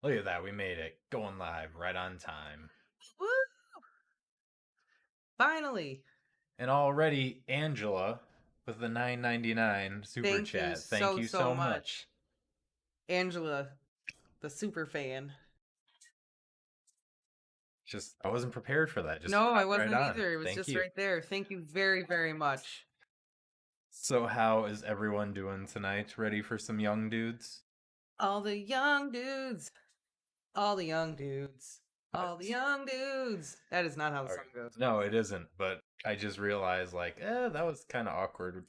Look at that. We made it. Going live right on time. Woo! Finally. And already, Angela with the $9.99 super chat. Thank you so much. Angela, the super fan. Just, I wasn't prepared for that. Just no, I wasn't right either. It was just right there. Thank you very, very much. So how is everyone doing tonight? Ready for some young dudes? All the young dudes. All the young dudes. All the young dudes. That is not how the song goes. No, it isn't. But I just realized, like, that was kind of awkward.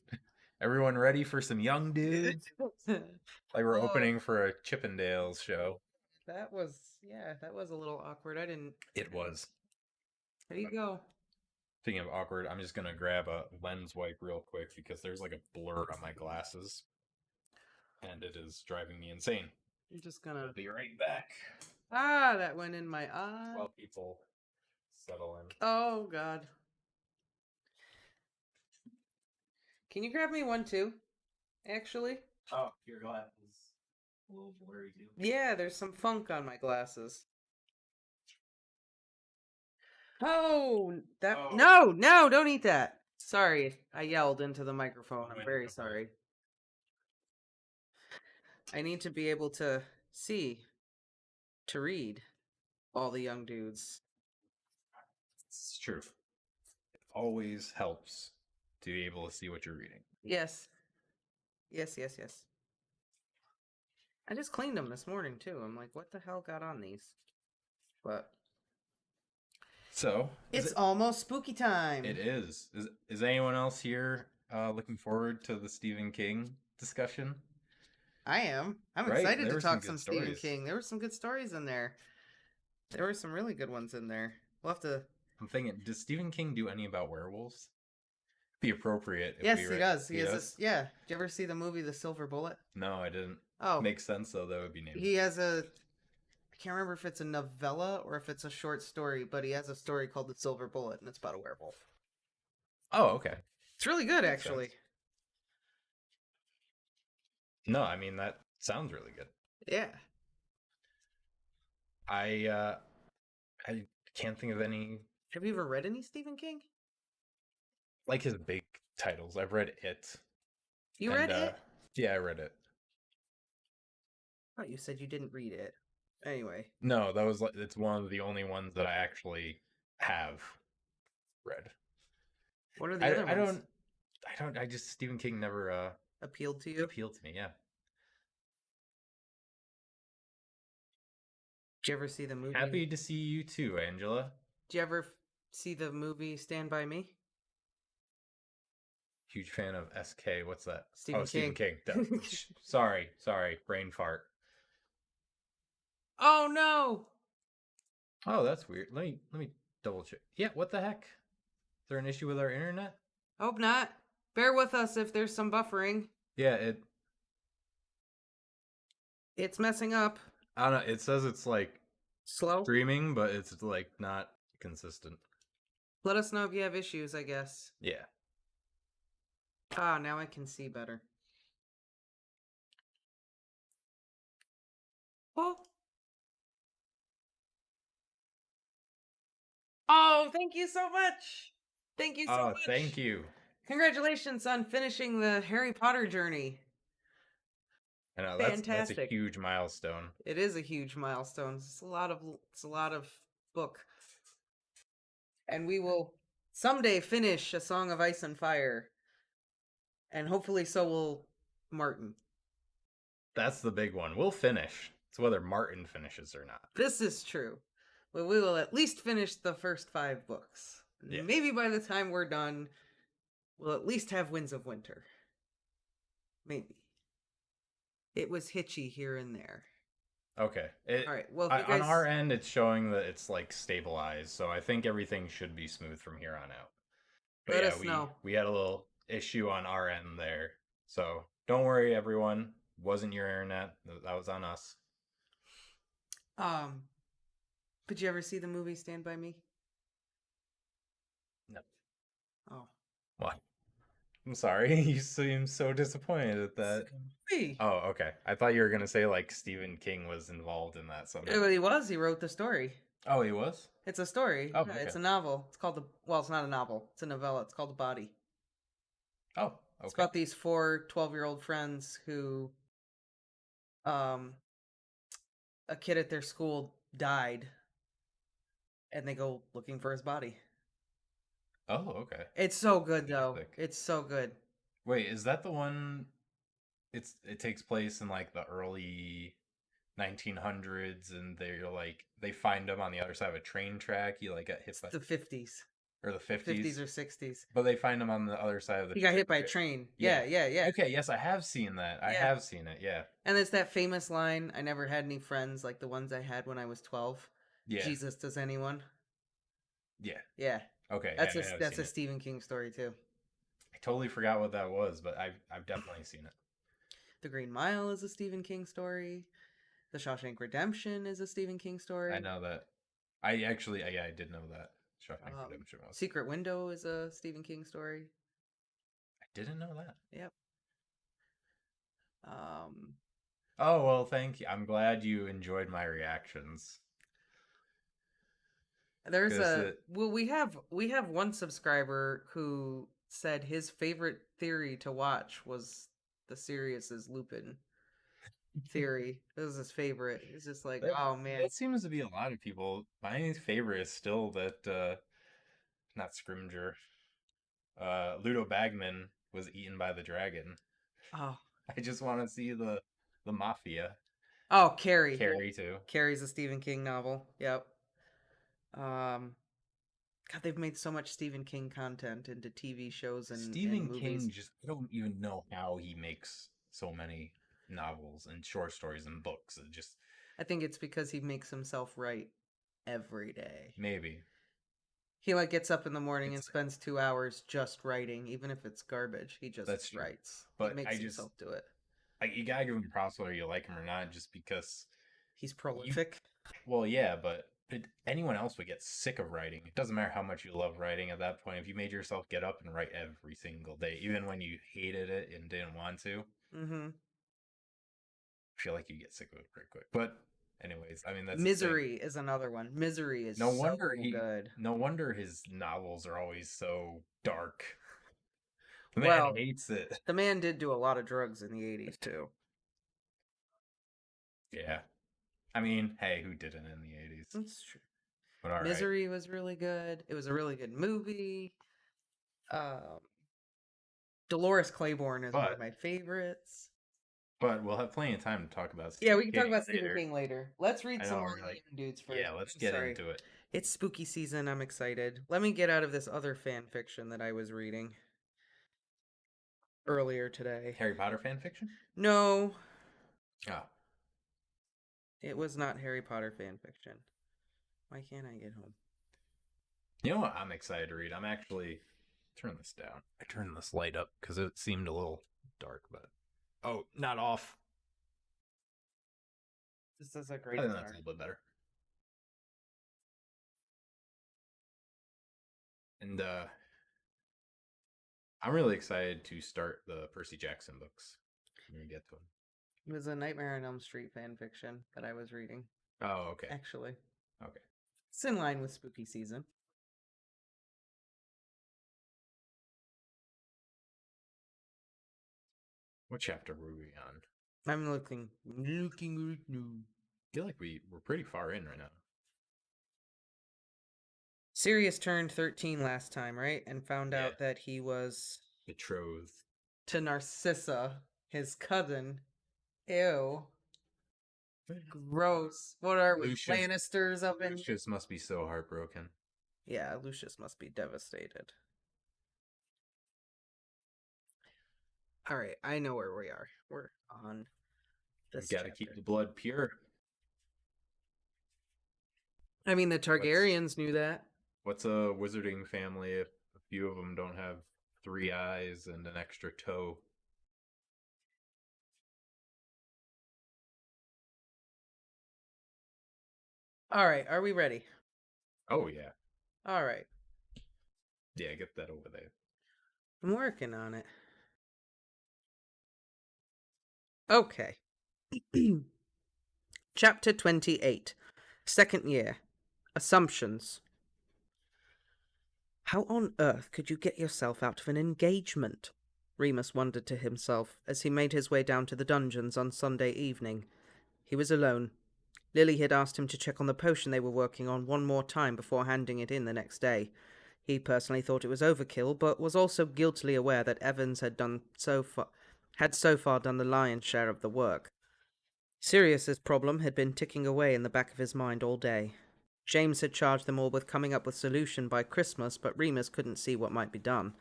Everyone ready for some young dudes? Like we're opening for a Chippendales show. That was a little awkward. It was. There you go. Speaking of awkward, I'm just gonna grab a lens wipe real quick because there's like a blur on my glasses. And it is driving me insane. I'm just gonna be right back. Ah, that went in my eye. While people settle in. Oh, God. Can you grab me one, too? Actually? Oh, your glasses. A little blurry, too. Yeah, there's some funk on my glasses. Oh, No, don't eat that. Sorry, I yelled into the microphone. I'm very sorry. I need to be able to see, to read all the young dudes. It's true. It always helps to be able to see what you're reading. Yes. Yes. I just cleaned them this morning, too. I'm like, what the hell got on these? But... So... It's almost spooky time. It is. Is anyone else here looking forward to the Stephen King discussion? I am. I'm excited to talk some Stephen King. There were some good stories in there. There were some really good ones in there. We'll have to... I'm thinking, does Stephen King do any about werewolves? Be appropriate. Yes, he does. He has yeah. Did you ever see the movie The Silver Bullet? No, I didn't. Oh. Makes sense, though. That would be named. He has I can't remember if it's a novella or if it's a short story, but he has a story called The Silver Bullet, and it's about a werewolf. Oh, okay. It's really good, actually. No, I mean, that sounds really good. Yeah. I can't think of any... Have you ever read any Stephen King? Like his big titles. I've read It. You read It? Yeah, I read it. Oh, you said you didn't read it. Anyway. No, it's one of the only ones that I actually have read. What are the other ones? Stephen King never appealed to you? Appealed to me, yeah. Did you ever see the movie? Happy to see you too, Angela. Did you ever see the movie Stand By Me? Huge fan of SK. What's that? Stephen King. Sorry. Brain fart. Oh, no. Oh, that's weird. Let me double check. Yeah, what the heck? Is there an issue with our internet? Hope not. Bear with us if there's some buffering. Yeah, it's messing up. I don't know. It says it's like slow streaming, but it's like not consistent. Let us know if you have issues, I guess. Yeah. Ah, now I can see better. Oh, thank you so much. Thank you so much. Oh, thank you. Congratulations on finishing the Harry Potter journey. I know, that's a huge milestone. It is a huge milestone. It's a lot of book. And we will someday finish A Song of Ice and Fire. And hopefully so will Martin. That's the big one. We'll finish. It's whether Martin finishes or not. This is true. But we will at least finish the first 5 books. Yeah. Maybe by the time we're done, we'll at least have Winds of Winter. Maybe. It was hitchy here and there. Okay. All right. Well, on our end, it's showing that it's like stabilized. So I think everything should be smooth from here on out. But let us know. We had a little issue on our end there. So don't worry, everyone. Wasn't your internet. That was on us. Did you ever see the movie Stand By Me? No. Oh. What? I'm sorry. You seem so disappointed at that. Hey. Oh, okay. I thought you were gonna say like Stephen King was involved in that somehow. He was. He wrote the story. Oh, he was? It's a story. Oh, Yeah, okay. it's a novel. It's called the. Well, it's not a novel. It's a novella. It's called The Body. Oh, It's okay. about these four 12-year-old friends who, um, a kid at their school died, and they go looking for his body. Oh, okay. It's so good though. Fantastic. It's so good. Wait, is that the one it takes place in like the early 1900s and they're like they find him on the other side of a train track. He like got hit It's by the 50s, or the 50s 50s. or 60s. But they find him on the other side of the He got train hit by a track. train. Yeah. Yeah, yeah, yeah, Okay, yes, I have seen that. I yeah. have seen it. Yeah. And there's that famous line, "I never had any friends like the ones I had when I was 12." Yeah. Jesus, does anyone? Yeah. Yeah. Okay, yeah, I have That's seen a it. Stephen King story too. I totally forgot what that was, but I've definitely seen it. The Green Mile is a Stephen King story. The Shawshank Redemption is a Stephen King I story. know that. I actually, yeah, I did know that. Shawshank Redemption was. Secret Window is a Stephen King story. I didn't know that. Yep. Um, Oh well, thank you. I'm glad you enjoyed my reactions. there's Because a well, we have one subscriber who said his favorite theory to watch was the Sirius's Lupin theory. It was his favorite. It's just like, oh man. that seems to be a lot of people. My favorite is still that not Scrimger. Ludo Bagman was eaten by the dragon. Oh, I just want to see the mafia. oh, Carrie. Carrie too. Carrie's a Stephen King novel. Yep. Um, God, they've made so much Stephen King content into TV shows and Stephen movies. King just I don't even know how he makes so many novels and short stories and books. It just I think it's because he makes himself write every day. maybe He like gets up in the morning and it's spends 2 hours just writing, even if it's garbage. He just that's true. writes. He But I makes just himself do it. like you gotta give him props whether you like him or not, just because He's you prolific. well yeah, but anyone else would get sick of writing. It doesn't matter how much you love writing at that point. If you made yourself get up and write every single day, even when you hated it and didn't want to, Mm-hmm. I feel like you get sick of it pretty quick. But anyways, I mean that's the thing. Misery is another one. Misery is No so wonder he. good. No wonder his novels are always so dark. The man Well, hates it. the man did do a lot of drugs in the 80s too. Yeah. I mean, hey, who didn't in the 80s? That's true. But all right. Misery was really good. It was a really good movie. Um, Dolores Claiborne is one of But my favorites. we'll have plenty of time to talk about Yeah, Stephen we can talk King about Stephen later. King later. Let's read I some know more we're like, young dudes first. yeah, let's I'm get sorry. into it. It's spooky season. I'm excited. Let me get out of this other fan fiction that I was reading earlier today. Harry Potter fan fiction? No, Oh. it was not Harry Potter fan fiction. Why can't I get home? You know what I'm excited to read? I'm actually turn this down. I turned this light up because it seemed a little dark, but oh, not off. This is a I great think that's a start. little bit better. And I'm really excited to start the Percy Jackson books when we get to them. It was a Nightmare on Elm Street fan fiction that I was reading, Oh, okay. actually. Okay. It's in line with spooky season. What chapter were we on? I'm looking right now. I feel like we're pretty far in right now. Sirius turned 13 last time, right? And found Yeah. out that he was Betrothed. to Narcissa, his cousin. Ew. Gross. What are we? Lucius- Lannisters up in. Lucius must be so heartbroken. Yeah, Lucius must be devastated. All right, I know where we are. We're on We this got to chapter. keep the blood pure. I mean, the Targaryens knew that. What's a wizarding family if a few of them don't have 3 eyes and an extra toe? All right, are we ready? Oh yeah. All right. Yeah, get that over there. I'm working on it. Okay. Chapter 28. Second year. Assumptions. How on earth could you get yourself out of an engagement? Remus wondered to himself as he made his way down to the dungeons on Sunday evening. He was alone. Lily had asked him to check on the potion they were working on one more time before handing it in the next day. He personally thought it was overkill, but was also guiltily aware that Evans had so far done the lion's share of the work. Sirius's problem had been ticking away in the back of his mind all day. James had charged them all with coming up with a solution by Christmas, but Remus couldn't see what might be done.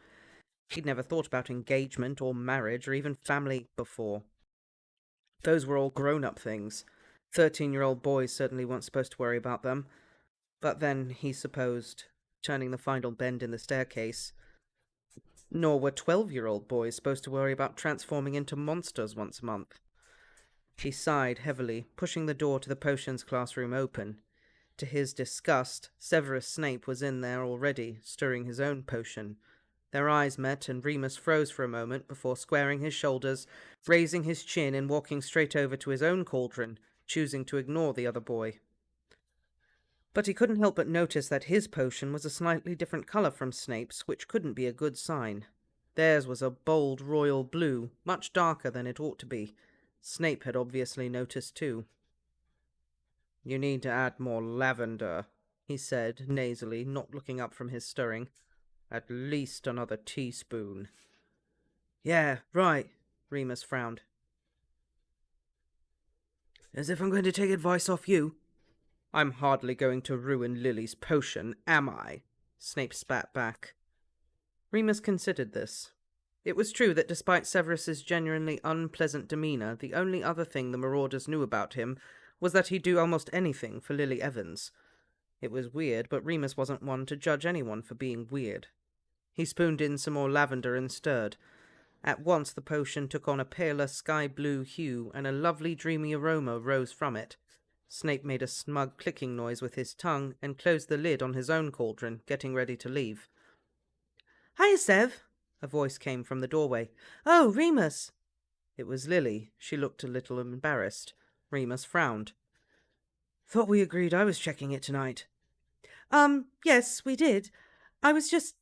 He'd never thought about engagement or marriage or even family before. Those were all grown-up things. 13-year-old boys certainly weren't supposed to worry about them. But then, he supposed, turning the final bend in the staircase, nor were 12-year-old boys supposed to worry about transforming into monsters once a month. He sighed heavily, pushing the door to the potions classroom open. To his disgust, Severus Snape was in there already, stirring his own potion. Their eyes met, and Remus froze for a moment before squaring his shoulders, raising his chin and walking straight over to his own cauldron, choosing to ignore the other boy. But he couldn't help but notice that his potion was a slightly different colour from Snape's, which couldn't be a good sign. Theirs was a bold royal blue, much darker than it ought to be. Snape had obviously noticed too. "You need to add more lavender," he said, nasally, not looking up from his stirring. "At least another teaspoon." "Yeah, right," Remus frowned. "As if I'm going to take advice off you." "I'm hardly going to ruin Lily's potion, am I?" Snape spat back. Remus considered this. It was true that despite Severus's genuinely unpleasant demeanour, the only other thing the Marauders knew about him was that he'd do almost anything for Lily Evans. It was weird, but Remus wasn't one to judge anyone for being weird. He spooned in some more lavender and stirred. At once the potion took on a paler sky-blue hue, and a lovely dreamy aroma rose from it. Snape made a smug clicking noise with his tongue and closed the lid on his own cauldron, getting ready to leave. "Hiya, Sev!" a voice came from the doorway. "Oh, Remus!" It was Lily. She looked a little embarrassed. Remus frowned. "Thought we agreed I was checking it tonight." Yes, we did. I was just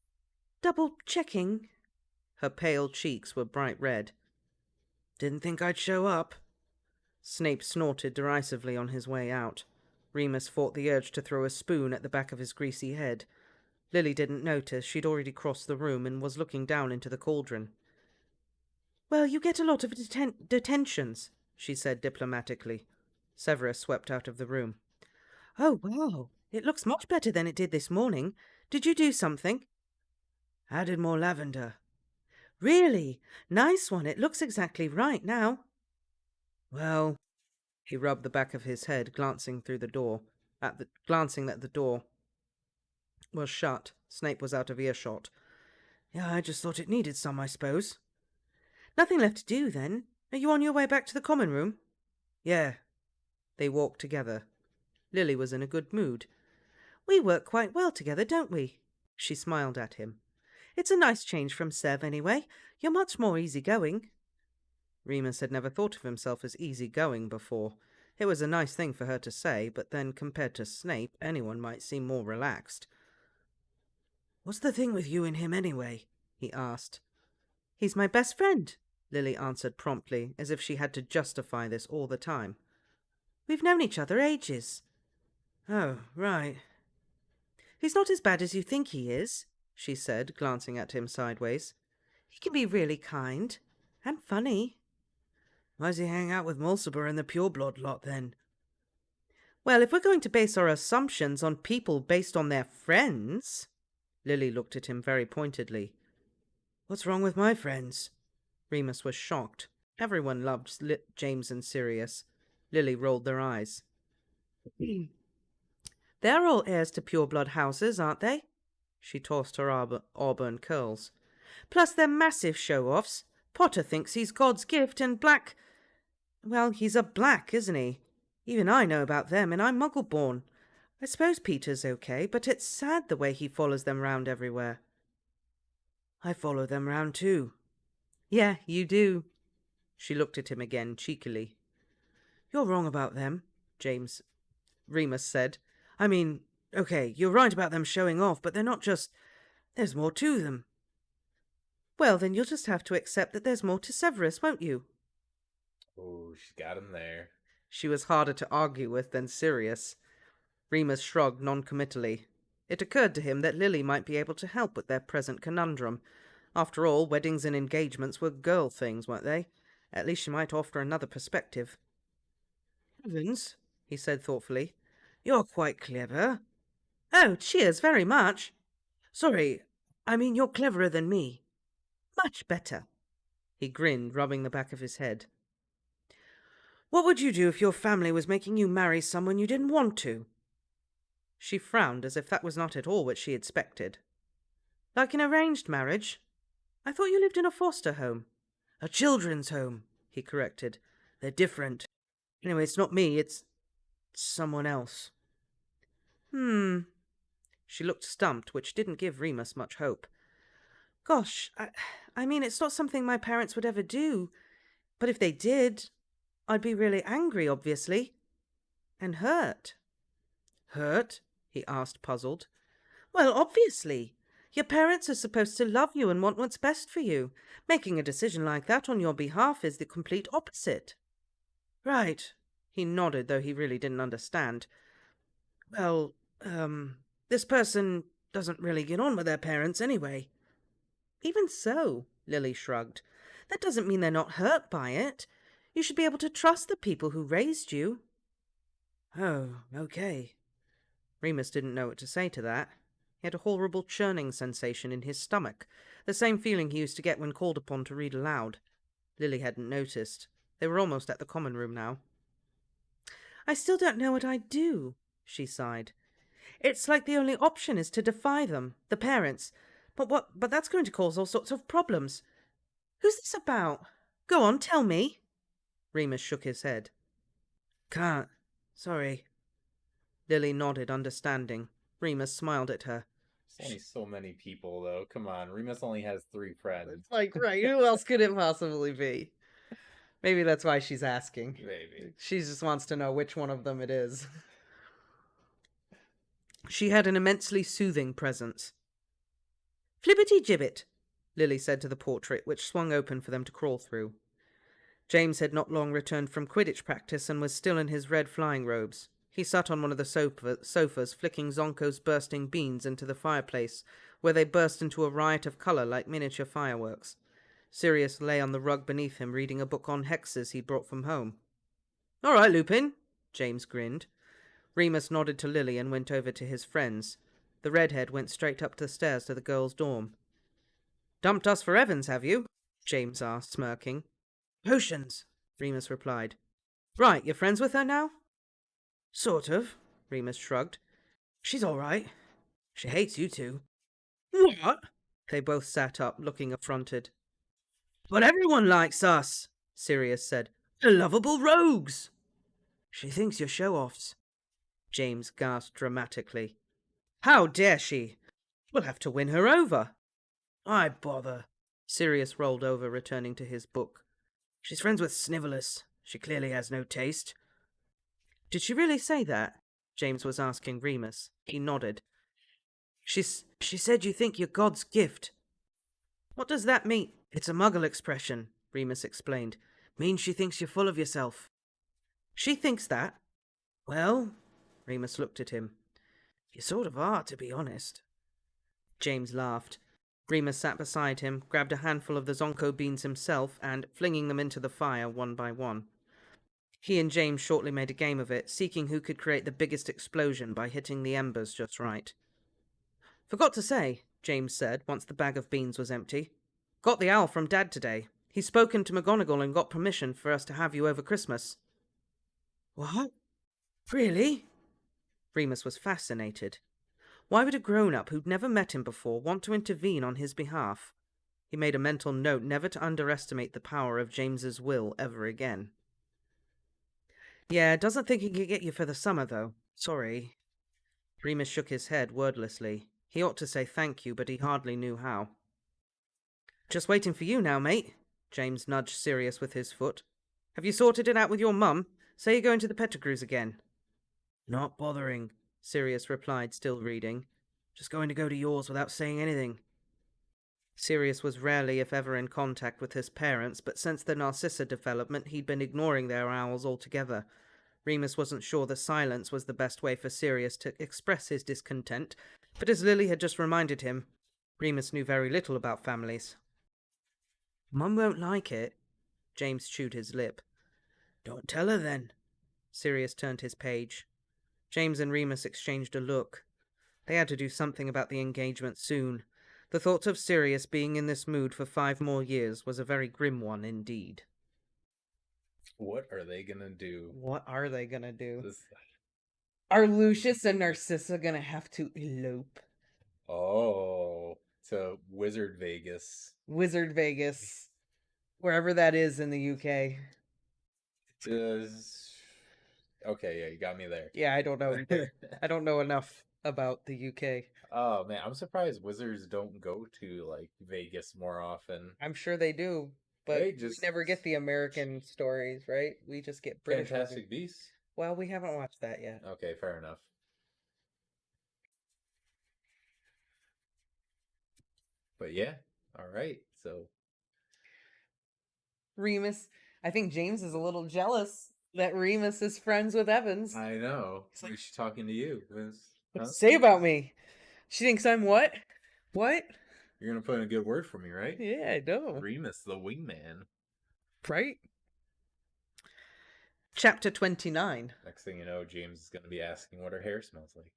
double-checking." Her pale cheeks were bright red. "Didn't think I'd show up." Snape snorted derisively on his way out. Remus fought the urge to throw a spoon at the back of his greasy head. Lily didn't notice. She'd already crossed the room and was looking down into the cauldron. "Well, you get a lot of detentions," she said diplomatically. Severus swept out of the room. "Oh, wow. It looks much better than it did this morning. Did you do something?" "Added more lavender." "Really? Nice one. It looks exactly right now." "Well," he rubbed the back of his head, glancing at the door was shut. Snape was out of earshot. "Yeah, I just thought it needed some, I suppose." "Nothing left to do, then? Are you on your way back to the common room?" "Yeah." They walked together. Lily was in a good mood. "We work quite well together, don't we?" She smiled at him. "It's a nice change from Sev, anyway. You're much more easygoing." Remus had never thought of himself as easygoing before. It was a nice thing for her to say, but then compared to Snape, anyone might seem more relaxed. "What's the thing with you and him, anyway?" he asked. "He's my best friend," Lily answered promptly, as if she had to justify this all the time. "We've known each other ages." "Oh, right." "He's not as bad as you think he is," she said, glancing at him sideways. "He can be really kind. And funny." "Why does he hang out with Mulciber and the pureblood lot, then?" "Well, if we're going to base our assumptions on people based on their friends..." Lily looked at him very pointedly. "What's wrong with my friends?" Remus was shocked. Everyone loved James and Sirius. Lily rolled their eyes. "They're all heirs to pureblood houses, aren't they?" She tossed her auburn curls. "Plus they're massive show-offs. Potter thinks he's God's gift, and Black... Well, he's a Black, isn't he? Even I know about them, and I'm Muggle-born. I suppose Peter's okay, but it's sad the way he follows them round everywhere." I follow them round too. Yeah, you do. She looked at him again, cheekily. You're wrong about them, Remus said. I mean, okay, you're right about them showing off, but they're not just... There's more to them. Well, then you'll just have to accept that there's more to Severus, won't you? Oh, she's got him there. She was harder to argue with than Sirius. Remus shrugged noncommittally. It occurred to him that Lily might be able to help with their present conundrum. After all, weddings and engagements were girl things, weren't they? At least she might offer another perspective. Heavens, he said thoughtfully. You're quite clever. Oh, cheers, very much. Sorry, I mean you're cleverer than me. Much better. He grinned, rubbing the back of his head. What would you do if your family was making you marry someone you didn't want to? She frowned as if that was not at all what she expected. Like an arranged marriage? I thought you lived in a foster home. A children's home, he corrected. They're different. Anyway, it's not me, it's someone else. She looked stumped, which didn't give Remus much hope. Gosh, I mean, it's not something my parents would ever do. But if they did, I'd be really angry, obviously. And hurt. Hurt? He asked, puzzled. Well, obviously. Your parents are supposed to love you and want what's best for you. Making a decision like that on your behalf is the complete opposite. Right. He nodded, though he really didn't understand. Well, this person doesn't really get on with their parents anyway. Even so, Lily shrugged. That doesn't mean they're not hurt by it. You should be able to trust the people who raised you. Oh, okay. Remus didn't know what to say to that. He had a horrible churning sensation in his stomach, the same feeling he used to get when called upon to read aloud. Lily hadn't noticed. They were almost at the common room now. I still don't know what I'd do, she sighed. It's like the only option is to defy them, the parents. But that's going to cause all sorts of problems. Who's this about? Go on, tell me. Remus shook his head. Can't. Sorry. Lily nodded, understanding. Remus smiled at her. There's only so many people, though. Come on, Remus only has 3 friends. It's like, right, who else could it possibly be? Maybe that's why she's asking. Maybe. She just wants to know which one of them it is. She had an immensely soothing presence. Flippity-gibbet, Lily said to the portrait, which swung open for them to crawl through. James had not long returned from Quidditch practice and was still in his red flying robes. He sat on one of the sofas, flicking Zonko's bursting beans into the fireplace, where they burst into a riot of colour like miniature fireworks. Sirius lay on the rug beneath him, reading a book on hexes he'd brought from home. All right, Lupin, James grinned. Remus nodded to Lily and went over to his friends. The redhead went straight up the stairs to the girls' dorm. Dumped us for Evans, have you? James asked, smirking. Potions, Remus replied. Right, you're friends with her now? Sort of, Remus shrugged. She's all right. She hates you two. What? They both sat up, looking affronted. But everyone likes us, Sirius said. The lovable rogues. She thinks you're show-offs. James gasped dramatically. How dare she? We'll have to win her over. I bother. Sirius rolled over, returning to his book. She's friends with Snivelus. She clearly has no taste. Did she really say that? James was asking Remus. He nodded. She said you think you're God's gift. What does that mean? It's a Muggle expression, Remus explained. Means she thinks you're full of yourself. She thinks that? Well, Remus looked at him. You sort of are, to be honest. James laughed. Remus sat beside him, grabbed a handful of the Zonko beans himself, and, flinging them into the fire one by one. He and James shortly made a game of it, seeking who could create the biggest explosion by hitting the embers just right. Forgot to say, James said, once the bag of beans was empty. Got the owl from Dad today. He's spoken to McGonagall and got permission for us to have you over Christmas. What? Really? Remus was fascinated. Why would a grown-up who'd never met him before want to intervene on his behalf? He made a mental note never to underestimate the power of James's will ever again. Yeah, doesn't think he can get you for the summer, though. Sorry. Remus shook his head wordlessly. He ought to say thank you, but he hardly knew how. Just waiting for you now, mate. James nudged Sirius with his foot. Have you sorted it out with your mum? Say you're going to the Pettigrews again. Not bothering, Sirius replied, still reading. Just going to go to yours without saying anything. Sirius was rarely, if ever, in contact with his parents, but since the Narcissa development, he'd been ignoring their owls altogether. Remus wasn't sure that silence was the best way for Sirius to express his discontent, but as Lily had just reminded him, Remus knew very little about families. Mum won't like it. James chewed his lip. Don't tell her then. Sirius turned his page. James and Remus exchanged a look. They had to do something about the engagement soon. The thought of Sirius being in this mood for 5 more years was a very grim one indeed. What are they gonna do? What are they gonna do? Are Lucius and Narcissa gonna have to elope? Oh, to Wizard Vegas. Wizard Vegas. Wherever that is in the UK. Okay, yeah, you got me there. Yeah, I don't know either. I don't know enough about the UK. Oh man, I'm surprised wizards don't go to like Vegas more often. I'm sure they do, but we never get the American stories, right? We just get British. Fantastic Beasts? Well, we haven't watched that yet. Okay, fair enough. But yeah, all right. So Remus, I think James is a little jealous that Remus is friends with Evans. I know. Like, is she talking to you? What's to say about me? She thinks I'm what? What? You're gonna put in a good word for me, right? Yeah, I know. Remus, the wingman. Right? Chapter 29. Next thing you know, James is gonna be asking what her hair smells like.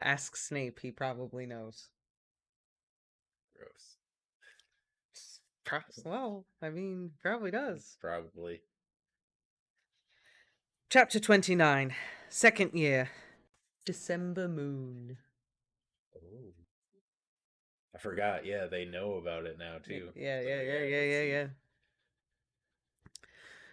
Ask Snape, he probably knows. Gross. Well, I mean, probably does. Probably. Chapter 29. Second year. December moon. Oh. I forgot. Yeah, they know about it now, too. Yeah.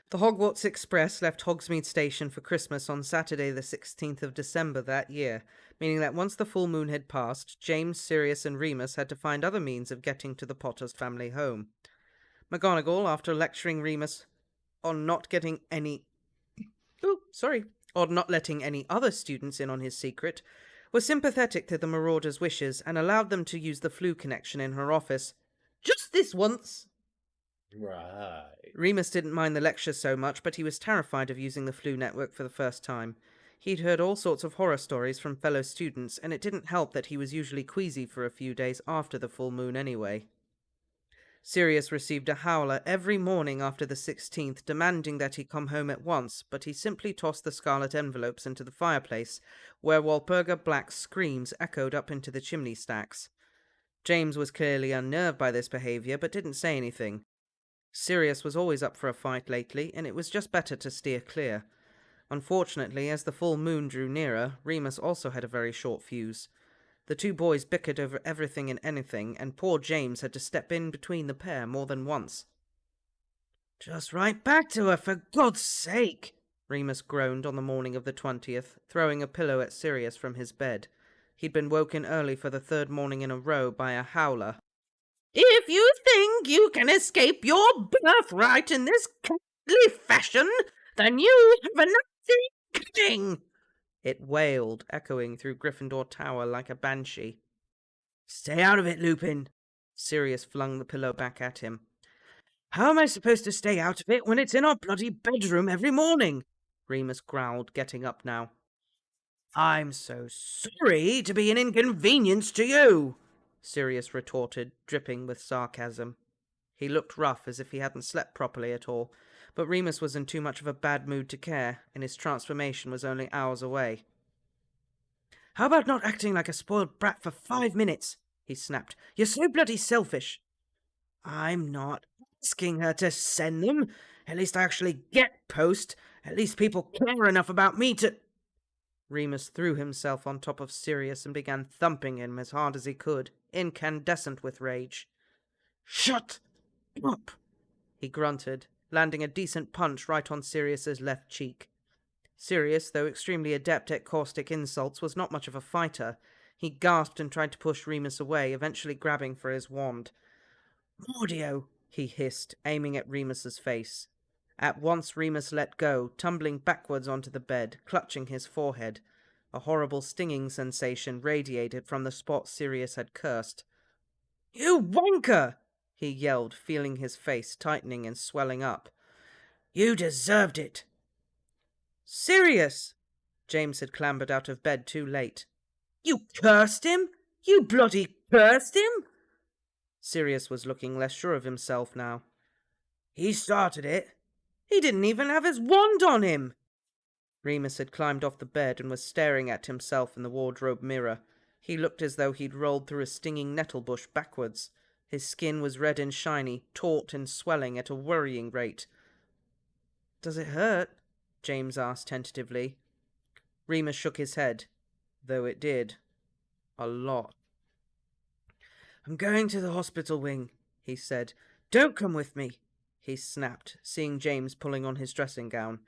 The Hogwarts Express left Hogsmeade Station for Christmas on Saturday the 16th of December that year, meaning that once the full moon had passed, James, Sirius and Remus had to find other means of getting to the Potters family home. McGonagall, after lecturing Remus on not letting any other students in on his secret, was sympathetic to the Marauders' wishes and allowed them to use the Flu connection in her office. Just this once! Right. Remus didn't mind the lecture so much, but he was terrified of using the Flu network for the first time. He'd heard all sorts of horror stories from fellow students, and it didn't help that he was usually queasy for a few days after the full moon anyway. Sirius received a howler every morning after the 16th, demanding that he come home at once, but he simply tossed the scarlet envelopes into the fireplace, where Walpurga Black's screams echoed up into the chimney stacks. James was clearly unnerved by this behaviour, but didn't say anything. Sirius was always up for a fight lately, and it was just better to steer clear. Unfortunately, as the full moon drew nearer, Remus also had a very short fuse. The two boys bickered over everything and anything, and poor James had to step in between the pair more than once. Just write back to her, for God's sake! Remus groaned on the morning of the 20th, throwing a pillow at Sirius from his bed. He'd been woken early for the 3rd morning in a row by a howler. If you think you can escape your birthright in this cowardly fashion, then you have nothing coming! It wailed, echoing through Gryffindor Tower like a banshee. Stay out of it, Lupin! Sirius flung the pillow back at him. How am I supposed to stay out of it when it's in our bloody bedroom every morning? Remus growled, getting up now. I'm so sorry to be an inconvenience to you, Sirius retorted, dripping with sarcasm. He looked rough, as if he hadn't slept properly at all, but Remus was in too much of a bad mood to care, and his transformation was only hours away. How about not acting like a spoiled brat for 5 minutes? He snapped. You're so bloody selfish. I'm not asking her to send them. At least I actually get post. At least people care enough about me to... Remus threw himself on top of Sirius and began thumping him as hard as he could, incandescent with rage. Shut up, he grunted, landing a decent punch right on Sirius's left cheek. Sirius, though extremely adept at caustic insults, was not much of a fighter. He gasped and tried to push Remus away, eventually grabbing for his wand. "Mordio!" he hissed, aiming at Remus's face. At once Remus let go, tumbling backwards onto the bed, clutching his forehead. A horrible stinging sensation radiated from the spot Sirius had cursed. "You wanker!" he yelled, feeling his face tightening and swelling up. "You deserved it!" "Sirius!" James had clambered out of bed too late. "You cursed him? You bloody cursed him?" Sirius was looking less sure of himself now. "He started it. He didn't even have his wand on him!" Remus had climbed off the bed and was staring at himself in the wardrobe mirror. He looked as though he'd rolled through a stinging nettle bush backwards. His skin was red and shiny, taut and swelling at a worrying rate. "Does it hurt?" James asked tentatively. Remus shook his head, though it did. A lot. "I'm going to the hospital wing," he said. "Don't come with me," he snapped, seeing James pulling on his dressing gown.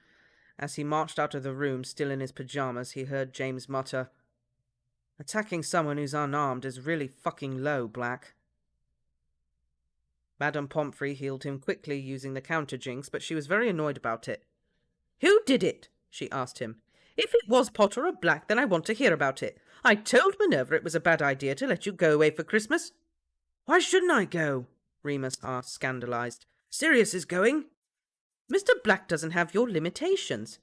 As he marched out of the room, still in his pajamas, he heard James mutter, "Attacking someone who's unarmed is really fucking low, Black." Madame Pomfrey healed him quickly using the counter-jinx, but she was very annoyed about it. "Who did it?" she asked him. "If it was Potter or Black, then I want to hear about it. I told Minerva it was a bad idea to let you go away for Christmas." "Why shouldn't I go?" Remus asked, scandalized. "Sirius is going." "Mr. Black doesn't have your limitations."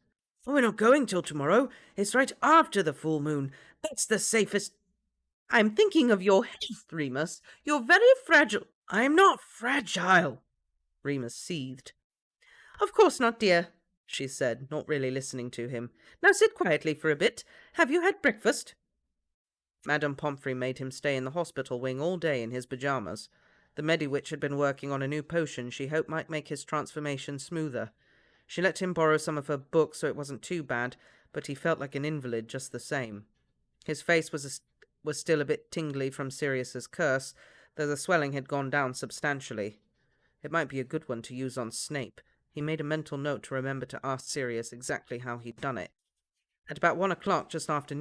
"Oh, we're not going till tomorrow. It's right after the full moon. That's the safest—" "I'm thinking of your health, Remus. You're very fragile." "I'm not fragile," Remus seethed. "Of course not, dear," she said, not really listening to him. "Now sit quietly for a bit. Have you had breakfast?" Madame Pomfrey made him stay in the hospital wing all day in his pajamas. The Mediwitch had been working on a new potion she hoped might make his transformation smoother. She let him borrow some of her books so it wasn't too bad, but he felt like an invalid just the same. His face was still a bit tingly from Sirius's curse, though the swelling had gone down substantially. It might be a good one to use on Snape. He made a mental note to remember to ask Sirius exactly how he'd done it. At about 1 o'clock just after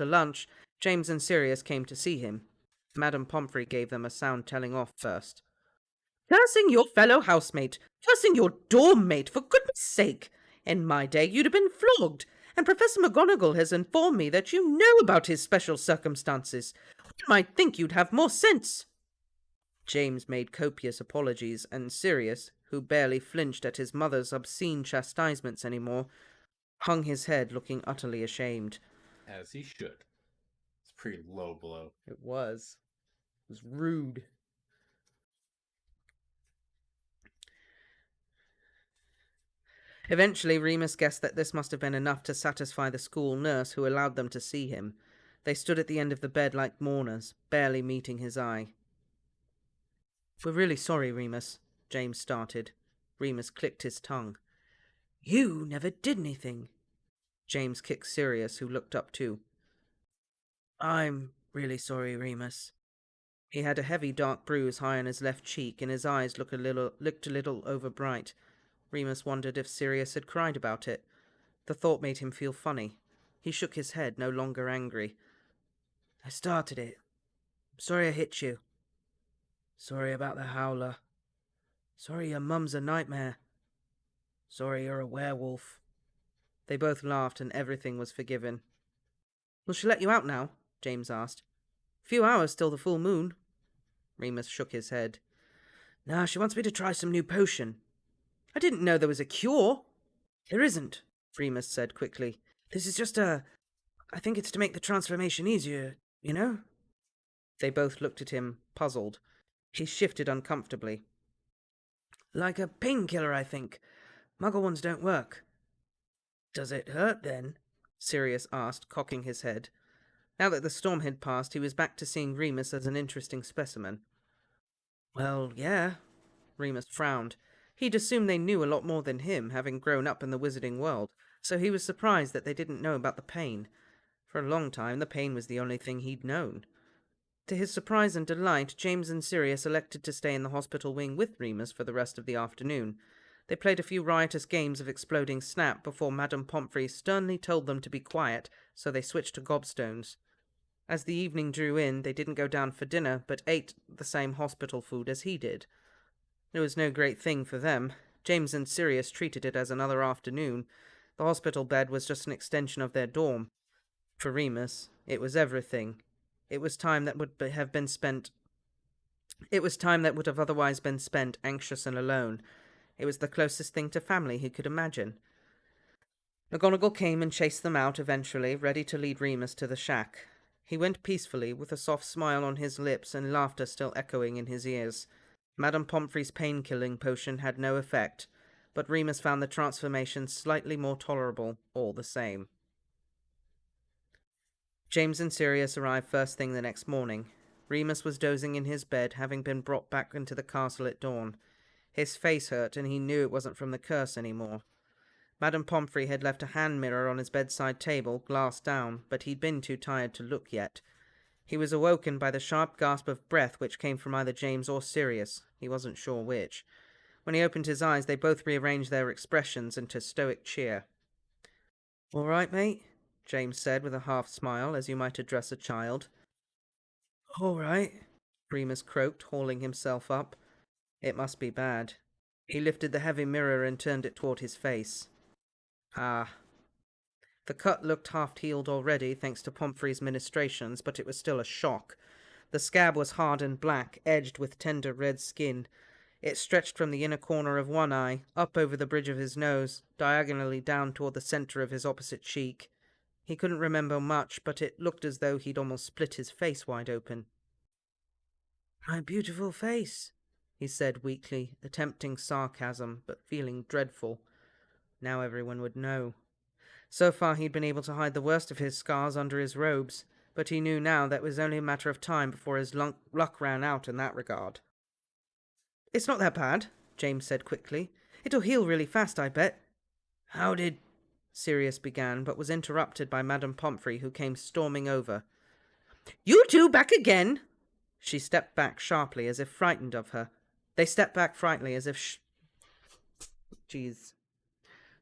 lunch, James and Sirius came to see him. Madame Pomfrey gave them a sound telling off first. "Cursing your fellow housemate! Cursing your dorm mate, for goodness sake! In my day you'd have been flogged, and Professor McGonagall has informed me that you know about his special circumstances. One might think you'd have more sense." James made copious apologies, and Sirius, who barely flinched at his mother's obscene chastisements anymore, hung his head, looking utterly ashamed. As he should. It's a pretty low blow. It was. It was rude. Eventually, Remus guessed that this must have been enough to satisfy the school nurse who allowed them to see him. They stood at the end of the bed like mourners, barely meeting his eye. "We're really sorry, Remus," James started. Remus clicked his tongue. "You never did anything." James kicked Sirius, who looked up too. "I'm really sorry, Remus." He had a heavy dark bruise high on his left cheek, and his eyes looked a little overbright. Remus wondered if Sirius had cried about it. The thought made him feel funny. He shook his head, no longer angry. "I started it. I'm sorry I hit you. Sorry about the howler. Sorry your mum's a nightmare. Sorry you're a werewolf." They both laughed, and everything was forgiven. "Will she let you out now?" James asked. "Few hours till the full moon." Remus shook his head. "Nah, she wants me to try some new potion." "I didn't know there was a cure." "There isn't," Remus said quickly. "This is just I think it's to make the transformation easier, you know?" They both looked at him, puzzled. He shifted uncomfortably. "Like a painkiller, I think. Muggle ones don't work." "Does it hurt, then?" Sirius asked, cocking his head. Now that the storm had passed, he was back to seeing Remus as an interesting specimen. "Well, yeah." Remus frowned. He'd assumed they knew a lot more than him, having grown up in the wizarding world, so he was surprised that they didn't know about the pain. For a long time, the pain was the only thing he'd known. To his surprise and delight, James and Sirius elected to stay in the hospital wing with Remus for the rest of the afternoon. They played a few riotous games of exploding snap before Madame Pomfrey sternly told them to be quiet, so they switched to gobstones. As the evening drew in, they didn't go down for dinner, but ate the same hospital food as he did. It was no great thing for them. James and Sirius treated it as another afternoon. The hospital bed was just an extension of their dorm. For Remus, it was everything. It was time that would have been spent. It was time that would have otherwise been spent anxious and alone. It was the closest thing to family he could imagine. McGonagall came and chased them out eventually, ready to lead Remus to the shack. He went peacefully, with a soft smile on his lips and laughter still echoing in his ears. Madame Pomfrey's pain-killing potion had no effect, but Remus found the transformation slightly more tolerable all the same. James and Sirius arrived first thing the next morning. Remus was dozing in his bed, having been brought back into the castle at dawn. His face hurt, and he knew it wasn't from the curse anymore. Madame Pomfrey had left a hand mirror on his bedside table, glass down, but he'd been too tired to look yet. He was awoken by the sharp gasp of breath which came from either James or Sirius. He wasn't sure which. When he opened his eyes, they both rearranged their expressions into stoic cheer. "All right, mate?" James said with a half-smile, as you might address a child. "All right," Remus croaked, hauling himself up. It must be bad. He lifted the heavy mirror and turned it toward his face. Ah. The cut looked half-healed already, thanks to Pomfrey's ministrations, but it was still a shock. The scab was hard and black, edged with tender red skin. It stretched from the inner corner of one eye, up over the bridge of his nose, diagonally down toward the center of his opposite cheek. He couldn't remember much, but it looked as though he'd almost split his face wide open. "My beautiful face," he said weakly, attempting sarcasm, but feeling dreadful. Now everyone would know. So far he'd been able to hide the worst of his scars under his robes, but he knew now that it was only a matter of time before his luck ran out in that regard. "It's not that bad," James said quickly. "It'll heal really fast, I bet." "How did—" Sirius began, but was interrupted by Madame Pomfrey, who came storming over. "You two back again!" She stepped back sharply, as if frightened of her. They stepped back frighteningly, as if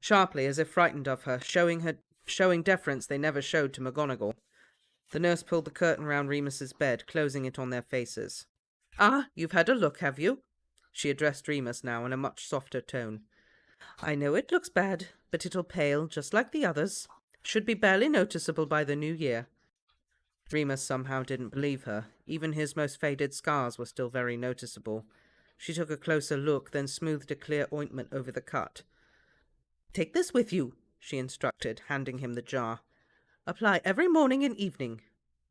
sharply, as if frightened of her, showing deference they never showed to McGonagall. The nurse pulled the curtain round Remus's bed, closing it on their faces. "Ah, you've had a look, have you?" She addressed Remus now in a much softer tone. "I know it looks bad, but it'll pale, just like the others. Should be barely noticeable by the new year." Remus somehow didn't believe her. Even his most faded scars were still very noticeable. She took a closer look, then smoothed a clear ointment over the cut. "Take this with you," she instructed, handing him the jar. "Apply every morning and evening.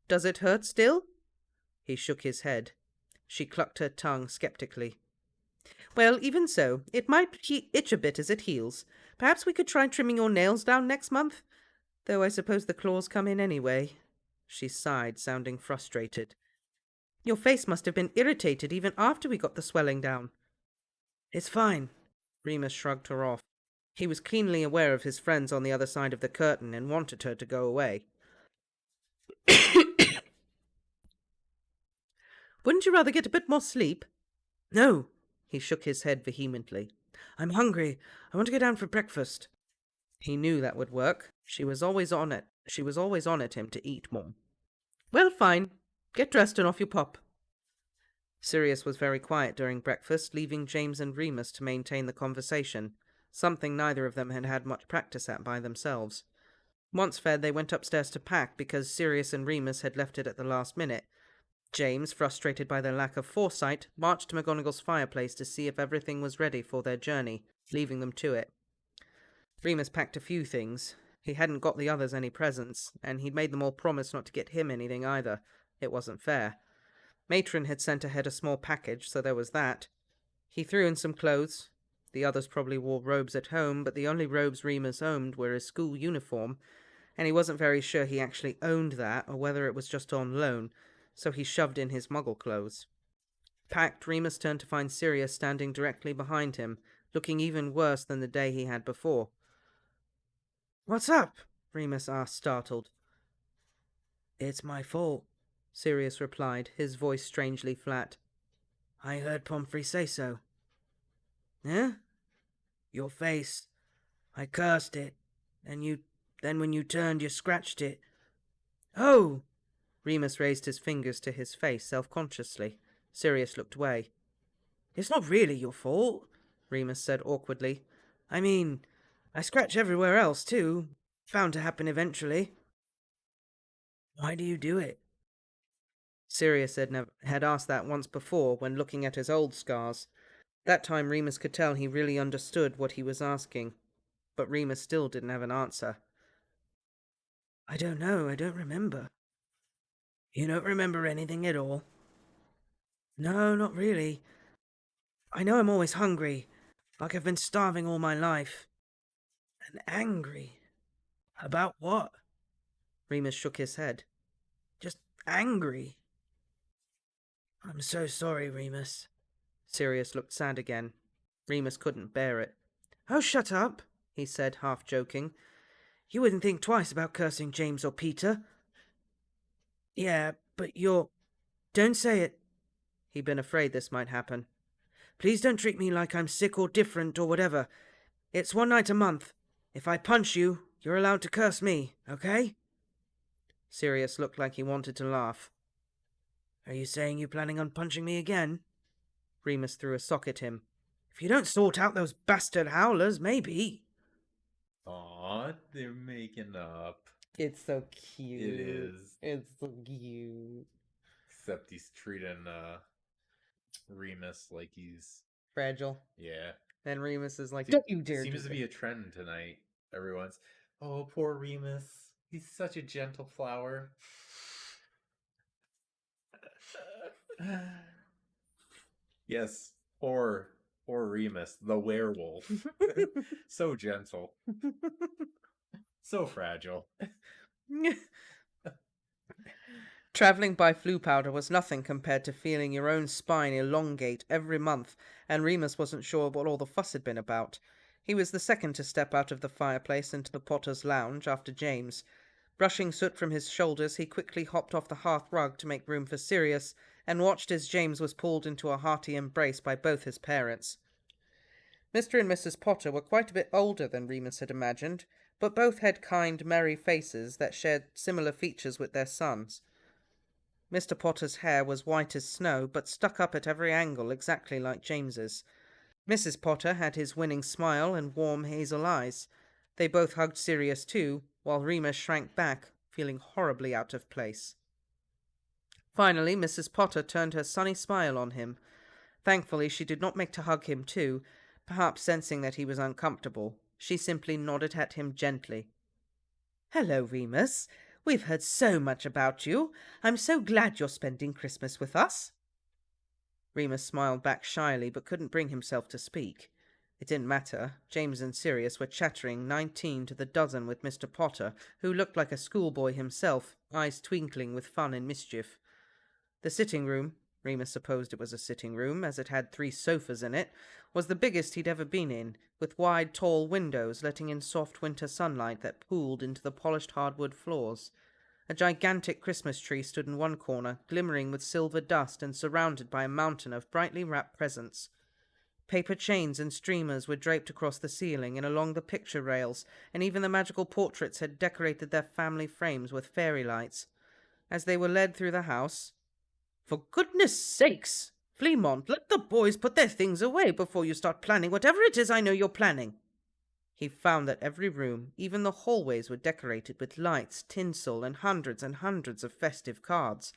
Does it hurt still?" He shook his head. She clucked her tongue skeptically. "Well, even so, it might itch a bit as it heals. Perhaps we could try trimming your nails down next month? Though I suppose the claws come in anyway." She sighed, sounding frustrated. "Your face must have been irritated even after we got the swelling down." "It's fine." Remus shrugged her off. He was keenly aware of his friends on the other side of the curtain and wanted her to go away. "Wouldn't you rather get a bit more sleep?" "No." He shook his head vehemently. "I'm hungry. I want to go down for breakfast." He knew that would work. She was always on at him to eat more. "Well, fine. Get dressed and off you pop." Sirius was very quiet during breakfast, leaving James and Remus to maintain the conversation, something neither of them had had much practice at by themselves. Once fed, they went upstairs to pack because Sirius and Remus had left it at the last minute. James, frustrated by their lack of foresight, marched to McGonagall's fireplace to see if everything was ready for their journey, leaving them to it. Remus packed a few things. He hadn't got the others any presents, and he'd made them all promise not to get him anything either. It wasn't fair. Matron had sent ahead a small package, so there was that. He threw in some clothes. The others probably wore robes at home, but the only robes Remus owned were his school uniform, and he wasn't very sure he actually owned that, or whether it was just on loan, so he shoved in his muggle clothes. Packed, Remus turned to find Sirius standing directly behind him, looking even worse than the day he had before. "What's up?" Remus asked, startled. "It's my fault," Sirius replied, his voice strangely flat. "I heard Pomfrey say so." "Eh?" "Your face. I cursed it. Then when you turned, you scratched it." "Oh!" Remus raised his fingers to his face self-consciously. Sirius looked away. "It's not really your fault," Remus said awkwardly. "I mean, I scratch everywhere else too. Bound to happen eventually." "Why do you do it?" Sirius had asked that once before when looking at his old scars. That time Remus could tell he really understood what he was asking, but Remus still didn't have an answer. "I don't know, I don't remember." "You don't remember anything at all?" "No, not really. I know I'm always hungry, like I've been starving all my life. And angry." "About what?" Remus shook his head. "Just angry." "I'm so sorry, Remus." Sirius looked sad again. Remus couldn't bear it. "Oh, shut up," he said, half joking. "You wouldn't think twice about cursing James or Peter." "Yeah, but you're—" "Don't say it." He'd been afraid this might happen. "Please don't treat me like I'm sick or different or whatever. It's one night a month. If I punch you, you're allowed to curse me, okay?" Sirius looked like he wanted to laugh. "Are you saying you're planning on punching me again?" Remus threw a sock at him. "If you don't sort out those bastard howlers, maybe." Aw, they're making up. It's so cute. It is. It's so cute. Except he's treating Remus like he's Fragile. yeah. And Remus is like, "Don't you dare Seems do to that." be a trend tonight. Everyone's, "Oh, poor Remus. He's such a gentle flower." Yes, poor Remus, the werewolf. So gentle. So fragile. Travelling by flu powder was nothing compared to feeling your own spine elongate every month, and Remus wasn't sure what all the fuss had been about. He was the second to step out of the fireplace into the potter's lounge after James. Brushing soot from his shoulders, he quickly hopped off the hearth rug to make room for Sirius, and watched as James was pulled into a hearty embrace by both his parents. Mr. and Mrs. Potter were quite a bit older than Remus had imagined, but both had kind, merry faces that shared similar features with their sons. Mr. Potter's hair was white as snow, but stuck up at every angle exactly like James's. Mrs. Potter had his winning smile and warm hazel eyes. They both hugged Sirius too, while Remus shrank back, feeling horribly out of place. Finally, Mrs. Potter turned her sunny smile on him. Thankfully, she did not make to hug him too, perhaps sensing that he was uncomfortable. She simply nodded at him gently. "Hello, Remus. We've heard so much about you. I'm so glad you're spending Christmas with us." Remus smiled back shyly, but couldn't bring himself to speak. It didn't matter. James and Sirius were chattering 19 to the dozen with Mr. Potter, who looked like a schoolboy himself, eyes twinkling with fun and mischief. The sitting room, Remus supposed it was a sitting room, as it had 3 sofas in it, was the biggest he'd ever been in, with wide, tall windows letting in soft winter sunlight that pooled into the polished hardwood floors. A gigantic Christmas tree stood in one corner, glimmering with silver dust and surrounded by a mountain of brightly wrapped presents. Paper chains and streamers were draped across the ceiling and along the picture rails, and even the magical portraits had decorated their family frames with fairy lights. As they were led through the house, "For goodness sakes, Fleamont, let the boys put their things away before you start planning whatever it is I know you're planning." He found that every room, even the hallways, were decorated with lights, tinsel, and hundreds of festive cards.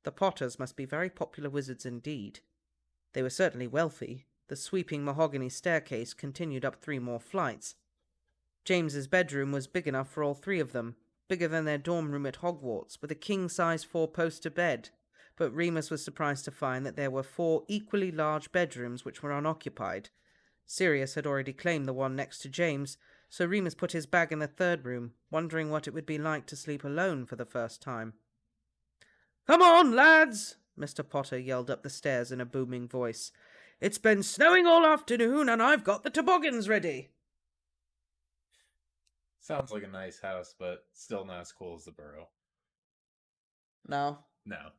The Potters must be very popular wizards indeed. They were certainly wealthy. The sweeping mahogany staircase continued up 3 more flights. James's bedroom was big enough for all 3 of them, bigger than their dorm room at Hogwarts, with a king-size 4-poster bed. But Remus was surprised to find that there were 4 equally large bedrooms which were unoccupied. Sirius had already claimed the one next to James, so Remus put his bag in the 3rd room, wondering what it would be like to sleep alone for the first time. "Come on, lads!" Mr. Potter yelled up the stairs in a booming voice. "It's been snowing all afternoon, and I've got the toboggans ready." Sounds like a nice house, but still not as cool as the Burrow. No. No.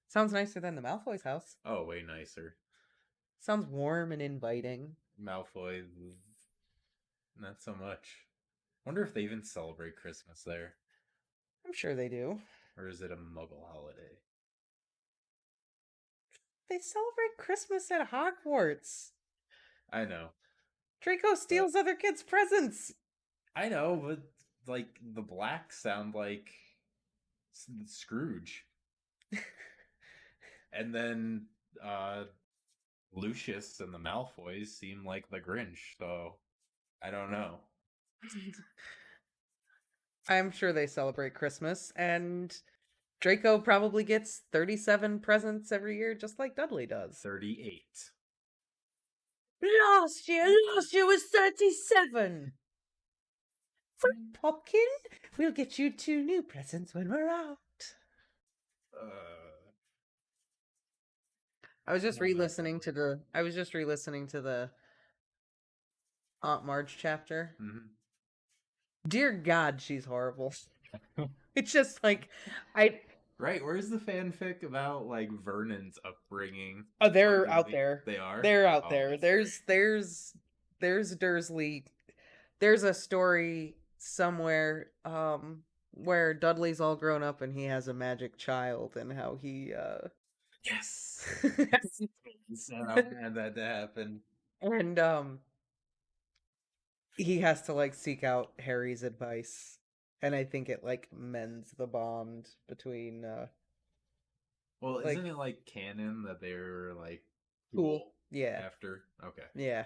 Sounds nicer than the Malfoy's house. Oh, way nicer. Sounds warm and inviting. Malfoy, not so much. Wonder if they even celebrate Christmas there. I'm sure they do. Or is it a Muggle holiday? They celebrate Christmas at Hogwarts. I know. Draco steals other kids' presents. I know, but like the blacks sound like Scrooge. And then Lucius and the Malfoys seem like the Grinch, so I don't know. I'm sure they celebrate Christmas, and Draco probably gets 37 presents every year, just like Dudley does. 38. Last year was 37. Popkin, we'll get you 2 new presents when we're out. I was just re-listening to the Aunt Marge chapter. Mm-hmm. Dear God, she's horrible. It's just like Right, where's the fanfic about like Vernon's upbringing? Oh, they're out there. They are? They're out Oh, there. There's Dursley. There's a story somewhere where Dudley's all grown up and he has a magic child, and how he Yes. So I wanted that to happen. And he has to like seek out Harry's advice, and I think it like mends the bond between Well, like- isn't it like canon that they're like cool. Yeah. after? Okay. Yeah.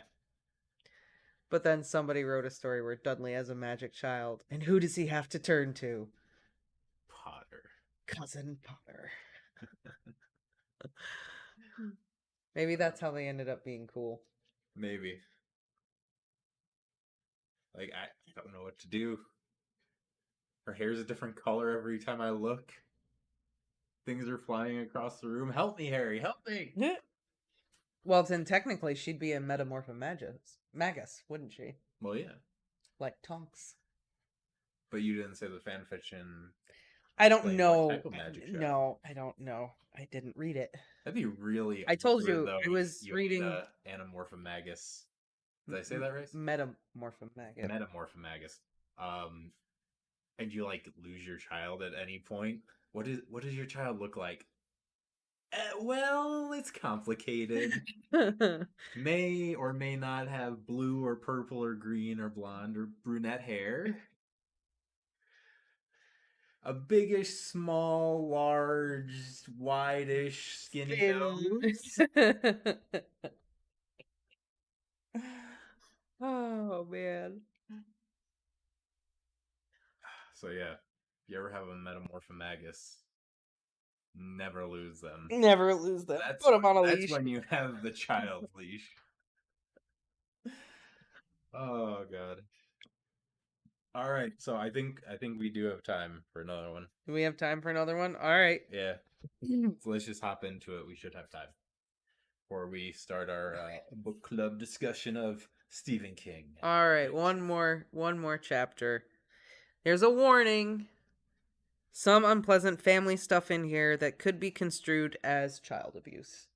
But then somebody wrote a story where Dudley has a magic child, and who does he have to turn to? Potter. Cousin Potter. Maybe that's how they ended up being cool. Maybe. Like, I don't know what to do. Her hair's a different color every time I look. Things are flying across the room. Help me, Harry. Help me. Well, then technically she'd be a Magus, wouldn't she? Well, yeah. Like Tonks. But you didn't say the fanfiction. I don't Like, know. what type of magic show? No, I don't know. I didn't read it. That'd be really. I told weird, you, though, I was if reading- Anamorphomagus. Did I say that right? Metamorphomagus. Metamorphomagus. And you like lose your child at any point. What does your child look like? Well, it's complicated. May or may not have blue or purple or green or blonde or brunette hair. A biggish, small, large, wide-ish, skinny nose. Oh, man. So yeah, if you ever have a Metamorphomagus, never lose them. Never lose them. Put them on a leash. That's when you have the child leash. Oh god. All right, so I think we do have time for another one. Do we have time for another one? All right. Yeah. So let's just hop into it. We should have time before we start our book club discussion of Stephen King. All right, one more chapter. There's a warning. Some unpleasant family stuff in here that could be construed as child abuse.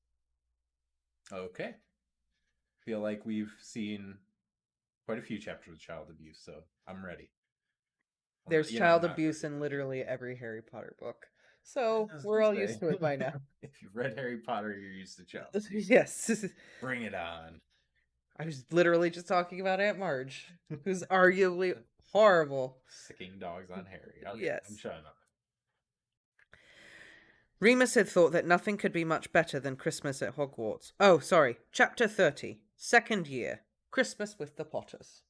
Okay. Feel like we've seen quite a few chapters of child abuse, so I'm ready. There's child abuse in literally every Harry Potter book. So we're all used to it by now. If you've read Harry Potter, you're used to child abuse. Yes. Bring it on. I was literally just talking about Aunt Marge, who's arguably horrible. Sicking dogs on Harry. Okay, Yes. I'm shutting up. Remus had thought that nothing could be much better than Christmas at Hogwarts. Oh, sorry. Chapter 30. Second year. Christmas with the Potters.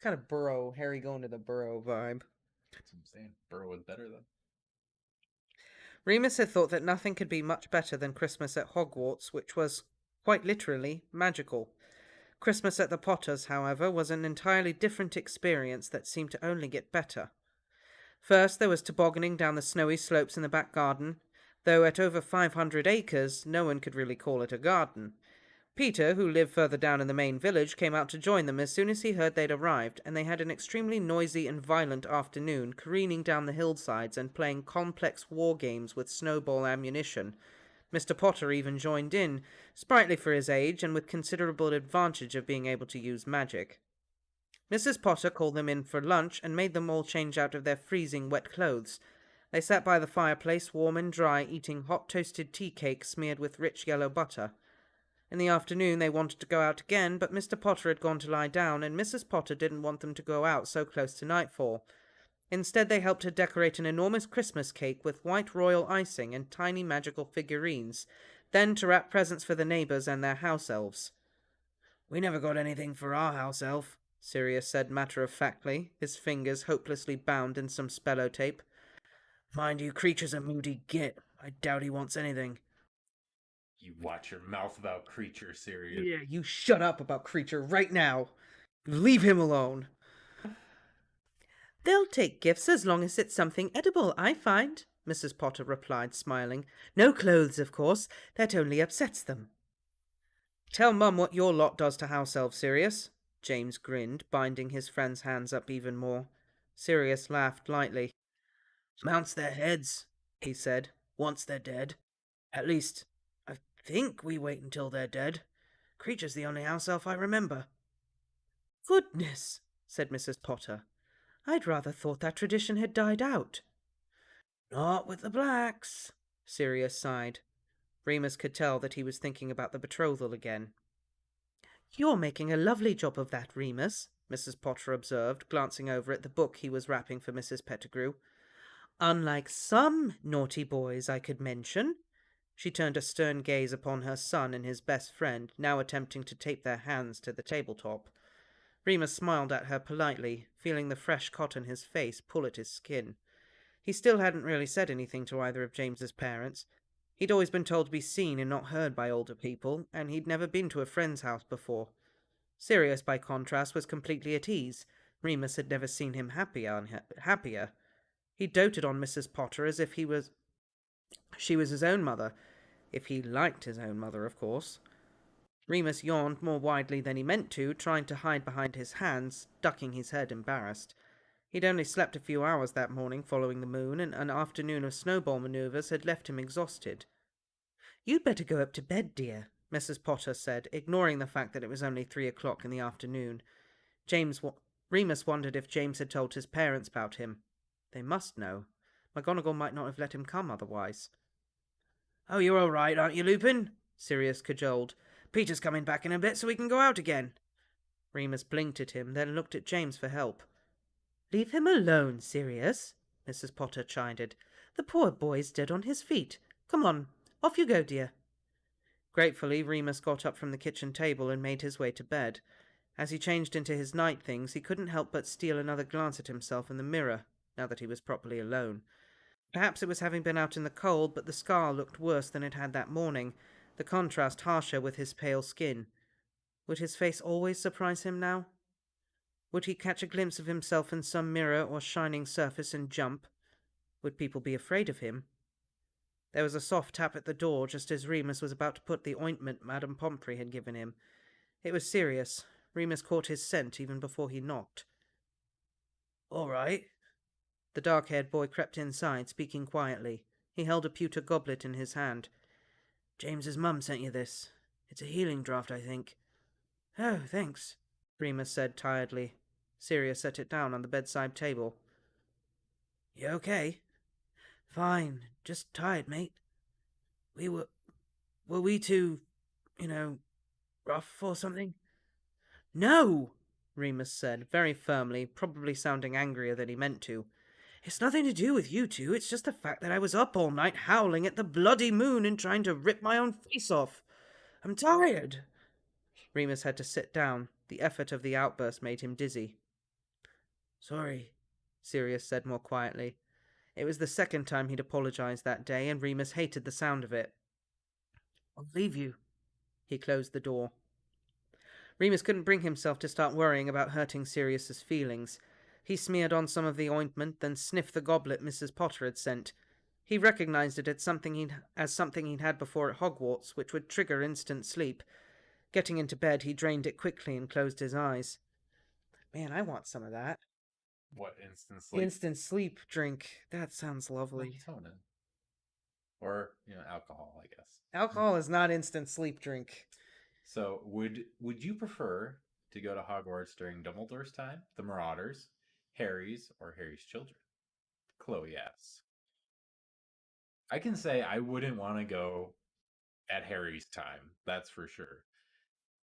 Kind of Harry going to the Burrow vibe. That's what I'm saying. Burrow was better though. Remus had thought that nothing could be much better than Christmas at Hogwarts, which was, quite literally, magical. Christmas at the Potters, however, was an entirely different experience that seemed to only get better. First, there was tobogganing down the snowy slopes in the back garden, though at over 500 acres, no one could really call it a garden. Peter, who lived further down in the main village, came out to join them as soon as he heard they'd arrived, and they had an extremely noisy and violent afternoon, careening down the hillsides and playing complex war games with snowball ammunition. Mr. Potter even joined in, sprightly for his age and with considerable advantage of being able to use magic. Mrs. Potter called them in for lunch and made them all change out of their freezing wet clothes. They sat by the fireplace, warm and dry, eating hot toasted tea cakes smeared with rich yellow butter. In the afternoon they wanted to go out again, but Mr. Potter had gone to lie down, and Mrs. Potter didn't want them to go out so close to nightfall. Instead, they helped her decorate an enormous Christmas cake with white royal icing and tiny magical figurines, then to wrap presents for the neighbours and their house elves. "We never got anything for our house elf," Sirius said matter-of-factly, his fingers hopelessly bound in some spello tape. "Mind you, Creature's a moody git. I doubt he wants anything." You watch your mouth about Creature, Sirius. "Yeah, you shut up about Creature right now. Leave him alone." "They'll take gifts as long as it's something edible, I find," Mrs. Potter replied, smiling. "No clothes, of course. That only upsets them." "Tell Mum what your lot does to house elves, Sirius." James grinned, binding his friend's hands up even more. Sirius laughed lightly. "Mounts their heads," he said, "once they're dead. At least, I think we wait until they're dead. Creature's the only house elf I remember." "Goodness," said Mrs. Potter. "I'd rather thought that tradition had died out." "Not with the blacks," Sirius sighed. Remus could tell that he was thinking about the betrothal again. "You're making a lovely job of that, Remus," Mrs. Potter observed, glancing over at the book he was wrapping for Mrs. Pettigrew. "Unlike some naughty boys I could mention." She turned a stern gaze upon her son and his best friend, now attempting to tape their hands to the tabletop. Remus smiled at her politely, feeling the fresh cotton his face pull at his skin. He still hadn't really said anything to either of James's parents. He'd always been told to be seen and not heard by older people, and he'd never been to a friend's house before. Sirius, by contrast, was completely at ease. Remus had never seen him happier. He doted on Mrs. Potter as if she was his own mother, if he liked his own mother, of course. Remus yawned more widely than he meant to, trying to hide behind his hands, ducking his head embarrassed. He'd only slept a few hours that morning following the moon, and an afternoon of snowball maneuvers had left him exhausted. "You'd better go up to bed, dear," Mrs. Potter said, ignoring the fact that it was only 3 o'clock in the afternoon. Remus wondered if James had told his parents about him. They must know. McGonagall might not have let him come otherwise. "Oh, you're all right, aren't you, Lupin?" Sirius cajoled. "Peter's coming back in a bit so we can go out again." Remus blinked at him, then looked at James for help. "Leave him alone, Sirius," Mrs. Potter chided. "The poor boy's dead on his feet. Come on, off you go, dear." Gratefully, Remus got up from the kitchen table and made his way to bed. As he changed into his night things, he couldn't help but steal another glance at himself in the mirror, now that he was properly alone. Perhaps it was having been out in the cold, but the scar looked worse than it had that morning, the contrast harsher with his pale skin. Would his face always surprise him now? Would he catch a glimpse of himself in some mirror or shining surface and jump? Would people be afraid of him? There was a soft tap at the door just as Remus was about to put the ointment Madame Pomfrey had given him. It was Sirius. Remus caught his scent even before he knocked. "All right." The dark-haired boy crept inside, speaking quietly. He held a pewter goblet in his hand. "James's mum sent you this. It's a healing draught, I think." "Oh, thanks," Remus said tiredly. Sirius set it down on the bedside table. "You okay?" "Fine. Just tired, mate. Were we too, rough or something?" "No!" Remus said, very firmly, probably sounding angrier than he meant to. "It's nothing to do with you two. It's just the fact that I was up all night howling at the bloody moon and trying to rip my own face off. I'm tired." Remus had to sit down. The effort of the outburst made him dizzy. "Sorry," Sirius said more quietly. It was the second time he'd apologized that day, and Remus hated the sound of it. "I'll leave you." He closed the door. Remus couldn't bring himself to start worrying about hurting Sirius's feelings. He smeared on some of the ointment, then sniffed the goblet Mrs. Potter had sent. He recognized it as something he'd had before at Hogwarts, which would trigger instant sleep. Getting into bed, he drained it quickly and closed his eyes. Man, I want some of that. What, instant sleep? Instant sleep drink. That sounds lovely. Melatonin. Or, alcohol, I guess. Alcohol is not instant sleep drink. So, would you prefer to go to Hogwarts during Dumbledore's time, the Marauders, Harry's, or Harry's children? Chloe asks. I can say I wouldn't want to go at Harry's time, that's for sure.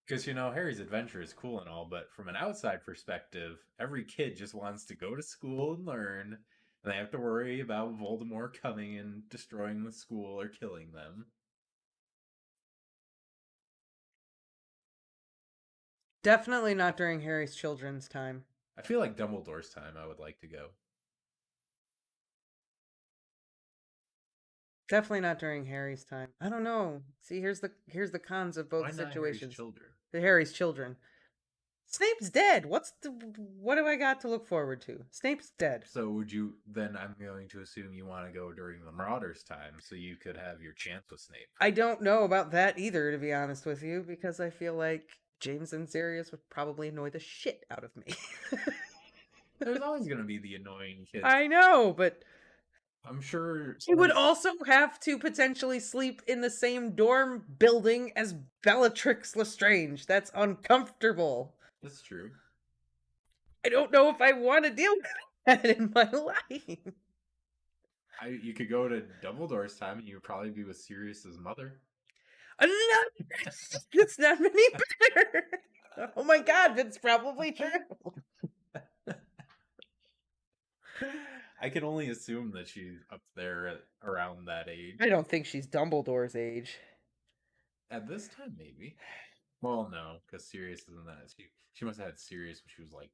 Because, Harry's adventure is cool and all, but from an outside perspective, every kid just wants to go to school and learn, and they have to worry about Voldemort coming and destroying the school or killing them. Definitely not during Harry's children's time. I feel like Dumbledore's time I would like to go. Definitely not during Harry's time. I don't know. See, here's the cons of both Why not situations. Harry's children? The Harry's children. Snape's dead. What do I got to look forward to? Snape's dead. So would you then? I'm going to assume you want to go during the Marauders' time, so you could have your chance with Snape. I don't know about that either, to be honest with you, because I feel like James and Sirius would probably annoy the shit out of me. There's always going to be the annoying kids. I know, but I'm sure he would also have to potentially sleep in the same dorm building as Bellatrix Lestrange. That's uncomfortable. That's true. I don't know if I want to deal with that in my life. You could go to Dumbledore's time and you would probably be with Sirius's mother. That's not any better. Oh my god, that's probably true. I can only assume that she's up there around that age. I don't think she's Dumbledore's age. At this time, maybe. Well, no, because Sirius isn't that. She must have had Sirius when she was like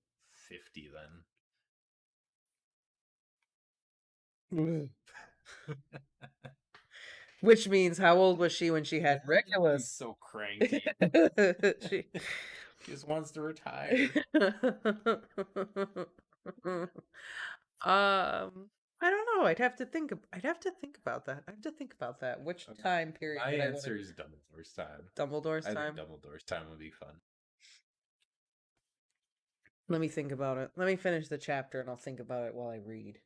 50 then. Which means, how old was she when she had Regulus? She's so cranky. She just wants to retire. I don't know. I'd have to think about that. Which time period? My answer is Dumbledore's time. Dumbledore's time? I think Dumbledore's time would be fun. Let me think about it. Let me finish the chapter and I'll think about it while I read.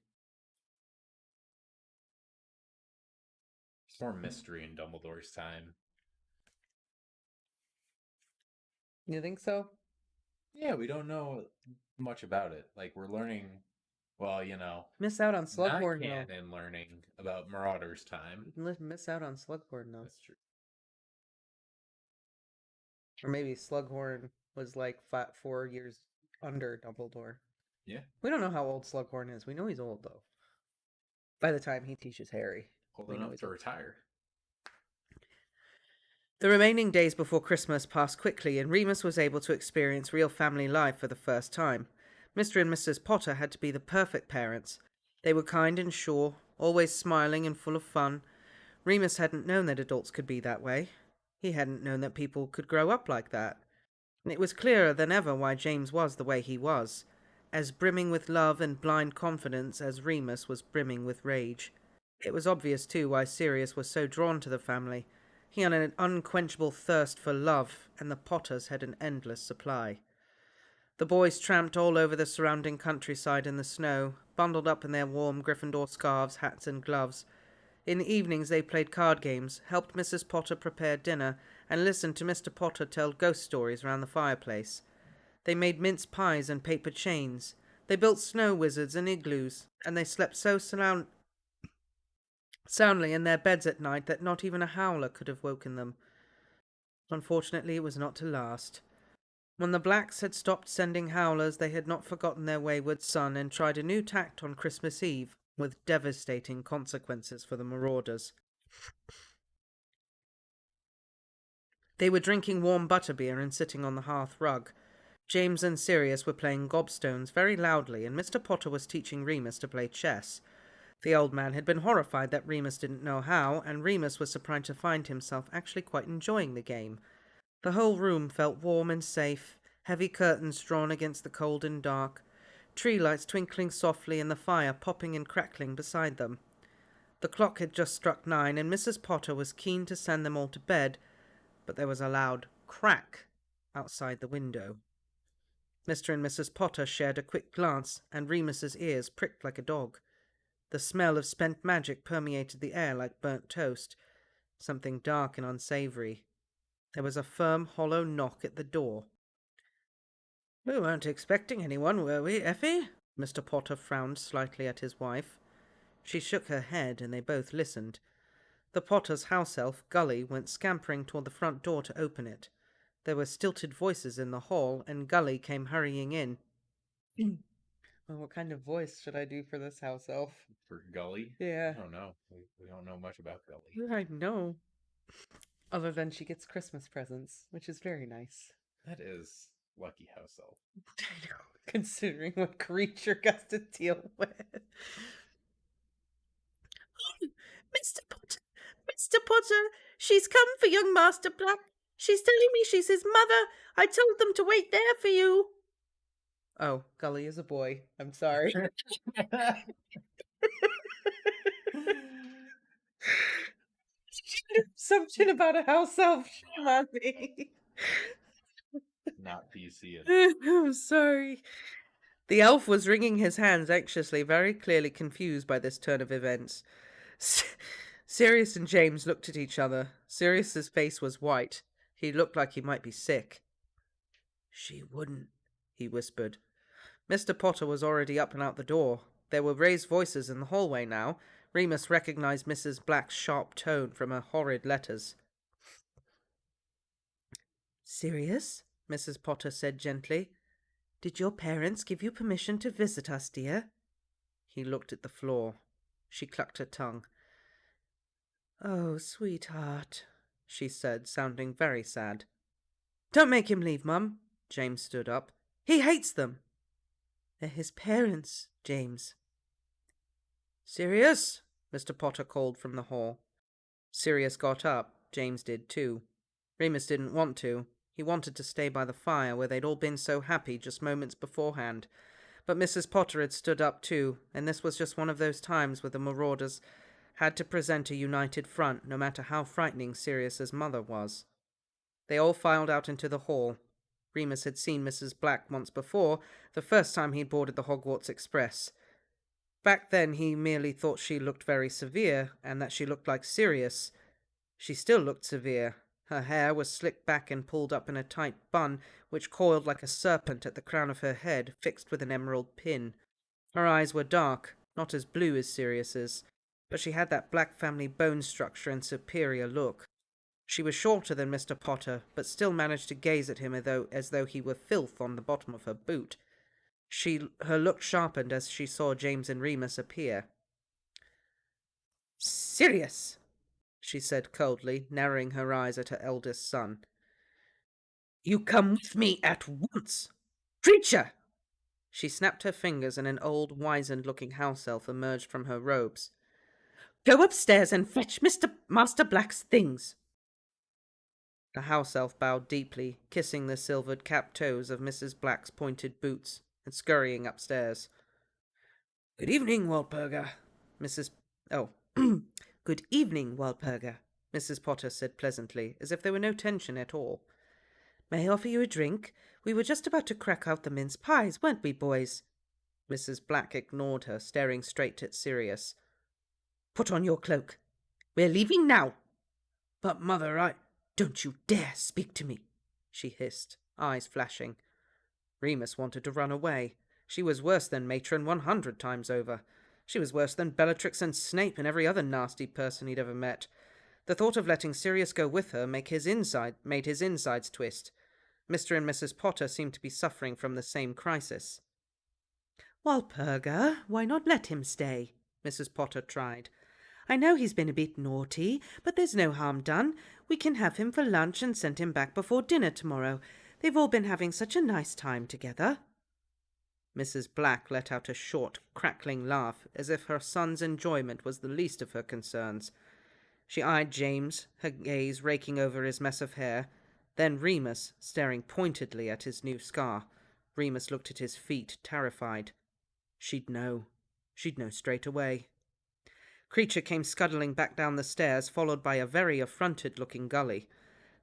There's more mystery in Dumbledore's time. You think so? Yeah, we don't know much about it. Like, we're learning, well, miss out on Slughorn, not canon learning about Marauders' time. Miss out on Slughorn, though. That's true. Or maybe Slughorn was like 4 years under Dumbledore. Yeah. We don't know how old Slughorn is. We know he's old, though. By the time he teaches Harry. Old enough to retire. The remaining days before Christmas passed quickly, and Remus was able to experience real family life for the first time. Mr. and Mrs. Potter had to be the perfect parents. They were kind and sure, always smiling and full of fun. Remus hadn't known that adults could be that way. He hadn't known that people could grow up like that. And it was clearer than ever why James was the way he was, as brimming with love and blind confidence as Remus was brimming with rage. It was obvious, too, why Sirius was so drawn to the family. He had an unquenchable thirst for love, and the Potters had an endless supply. The boys tramped all over the surrounding countryside in the snow, bundled up in their warm Gryffindor scarves, hats, and gloves. In the evenings they played card games, helped Mrs. Potter prepare dinner, and listened to Mr. Potter tell ghost stories round the fireplace. They made mince pies and paper chains. They built snow wizards and igloos, and they slept so soundly in their beds at night that not even a howler could have woken them. Unfortunately, it was not to last. When the Blacks had stopped sending howlers, they had not forgotten their wayward son and tried a new tact on Christmas Eve, with devastating consequences for the Marauders. They were drinking warm butterbeer and sitting on the hearth rug. James and Sirius were playing gobstones very loudly, and Mr. Potter was teaching Remus to play chess. The old man had been horrified that Remus didn't know how, and Remus was surprised to find himself actually quite enjoying the game. The whole room felt warm and safe, heavy curtains drawn against the cold and dark, tree lights twinkling softly and the fire popping and crackling beside them. The clock had just struck 9, and Mrs. Potter was keen to send them all to bed, but there was a loud crack outside the window. Mr. and Mrs. Potter shared a quick glance, and Remus's ears pricked like a dog. The smell of spent magic permeated the air like burnt toast, something dark and unsavory. There was a firm, hollow knock at the door. We weren't expecting anyone, were we, Effie? Mr. Potter frowned slightly at his wife. She shook her head, and they both listened. The Potter's house elf, Gully, went scampering toward the front door to open it. There were stilted voices in the hall, and Gully came hurrying in. Well, what kind of voice should I do for this house elf? For Gully? Yeah. I don't know. We don't know much about Gully. I know. Other than she gets Christmas presents, which is very nice. That is lucky house elf. I know, considering what creature has to deal with. Mr. Potter, Mr. Potter, she's come for young Master Black. She's telling me she's his mother. I told them to wait there for you. Oh, Gully is a boy. I'm sorry. Something about a house elf. Shame on me. Not PC. I'm sorry. The elf was wringing his hands anxiously, very clearly confused by this turn of events. Sirius and James looked at each other. Sirius's face was white. He looked like he might be sick. She wouldn't, he whispered. Mr. Potter was already up and out the door. There were raised voices in the hallway now. Remus recognized Mrs. Black's sharp tone from her horrid letters. Sirius, Mrs. Potter said gently, did your parents give you permission to visit us, dear? He looked at the floor. She clucked her tongue. Oh, sweetheart, she said, sounding very sad. Don't make him leave, Mum. James stood up. He hates them. They're his parents, James. Sirius? Mr. Potter called from the hall. Sirius got up. James did too. Remus didn't want to. He wanted to stay by the fire where they'd all been so happy just moments beforehand. But Mrs. Potter had stood up too, and this was just one of those times where the Marauders had to present a united front, no matter how frightening Sirius's mother was. They all filed out into the hall. Remus had seen Mrs. Black once before, the first time he'd boarded the Hogwarts Express. Back then he merely thought she looked very severe, and that she looked like Sirius. She still looked severe. Her hair was slicked back and pulled up in a tight bun, which coiled like a serpent at the crown of her head, fixed with an emerald pin. Her eyes were dark, not as blue as Sirius's, but she had that Black family bone structure and superior look. She was shorter than Mr. Potter, but still managed to gaze at him as though he were filth on the bottom of her boot. Her look sharpened as she saw James and Remus appear. Sirius, she said coldly, narrowing her eyes at her eldest son. You come with me at once. Creature! She snapped her fingers and an old, wizened-looking house elf emerged from her robes. Go upstairs and fetch Master Black's things. The house elf bowed deeply, kissing the silvered capped toes of Mrs. Black's pointed boots, and scurrying upstairs. Good evening, Walpurga, Good evening, Walpurga, Mrs. Potter said pleasantly, as if there were no tension at all. May I offer you a drink? We were just about to crack out the mince pies, weren't we, boys? Mrs. Black ignored her, staring straight at Sirius. Put on your cloak. We're leaving now. But, Mother, Don't you dare speak to me, she hissed, eyes flashing. Remus wanted to run away. She was worse than Matron 100 times over. She was worse than Bellatrix and Snape and every other nasty person he'd ever met. The thought of letting Sirius go with her made his insides twist. Mr. and Mrs. Potter seemed to be suffering from the same crisis. Walpurga, why not let him stay? Mrs. Potter tried. I know he's been a bit naughty, but there's no harm done. We can have him for lunch and send him back before dinner tomorrow. They've all been having such a nice time together. Mrs. Black let out a short, crackling laugh, as if her son's enjoyment was the least of her concerns. She eyed James, her gaze raking over his mess of hair, then Remus, staring pointedly at his new scar. Remus looked at his feet, terrified. She'd know. She'd know straight away. Creature came scuttling back down the stairs, followed by a very affronted-looking Gully.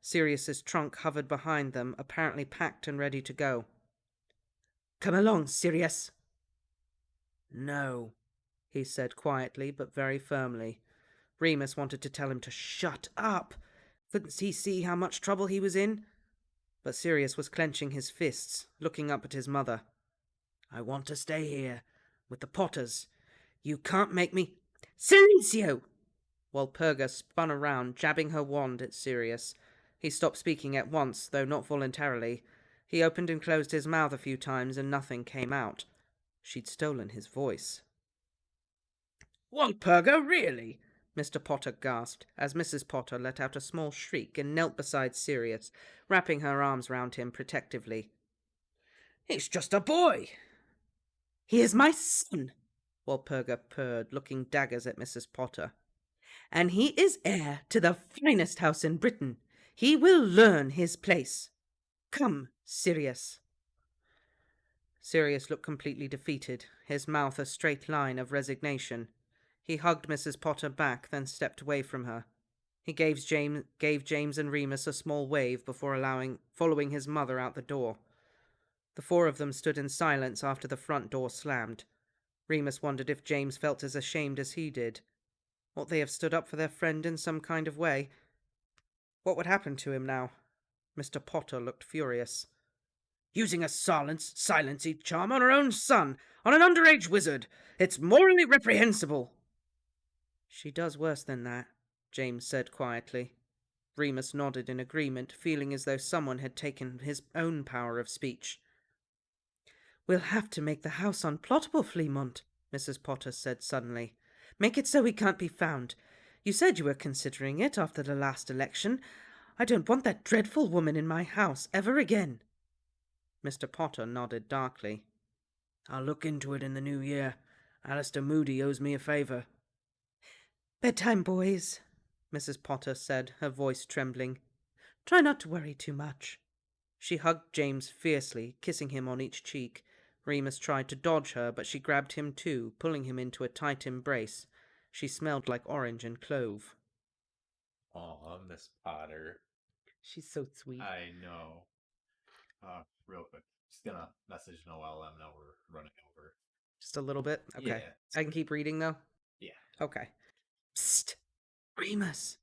Sirius's trunk hovered behind them, apparently packed and ready to go. Come along, Sirius. No, he said quietly but very firmly. Remus wanted to tell him to shut up. Couldn't he see how much trouble he was in? But Sirius was clenching his fists, looking up at his mother. "I want to stay here, with the Potters. You can't make me—" "Silencio!" Walpurga spun around, jabbing her wand at Sirius. He stopped speaking at once, though not voluntarily. He opened and closed his mouth a few times, and nothing came out. She'd stolen his voice. "Walpurga, really?" Mr. Potter gasped, as Mrs. Potter let out a small shriek and knelt beside Sirius, wrapping her arms round him protectively. "He's just a boy." "He is my son," Walpurga purred, looking daggers at Mrs. Potter. "And he is heir to the finest house in Britain. He will learn his place. Come, Sirius." Sirius looked completely defeated, his mouth a straight line of resignation. He hugged Mrs. Potter back, then stepped away from her. He gave James and Remus a small wave before following his mother out the door. The four of them stood in silence after the front door slammed. Remus wondered if James felt as ashamed as he did. Ought they have stood up for their friend in some kind of way? What would happen to him now? Mr. Potter looked furious. "Using a silencey charm on her own son, on an underage wizard. It's morally reprehensible." "She does worse than that," James said quietly. Remus nodded in agreement, feeling as though someone had taken his own power of speech. "We'll have to make the house unplottable, Fleamont," Mrs. Potter said suddenly. "Make it so he can't be found. You said you were considering it after the last election. I don't want that dreadful woman in my house ever again." Mr. Potter nodded darkly. "I'll look into it in the new year. Alistair Moody owes me a favour." "Bedtime, boys," Mrs. Potter said, her voice trembling. "Try not to worry too much." She hugged James fiercely, kissing him on each cheek. Remus tried to dodge her, but she grabbed him too, pulling him into a tight embrace. She smelled like orange and clove. Aw, Miss Potter. She's so sweet. I know. Real quick, just gonna message Noelle, let him know we're running over. Just a little bit? Okay. Yeah. I can keep reading, though? Yeah. Okay. Psst! Remus!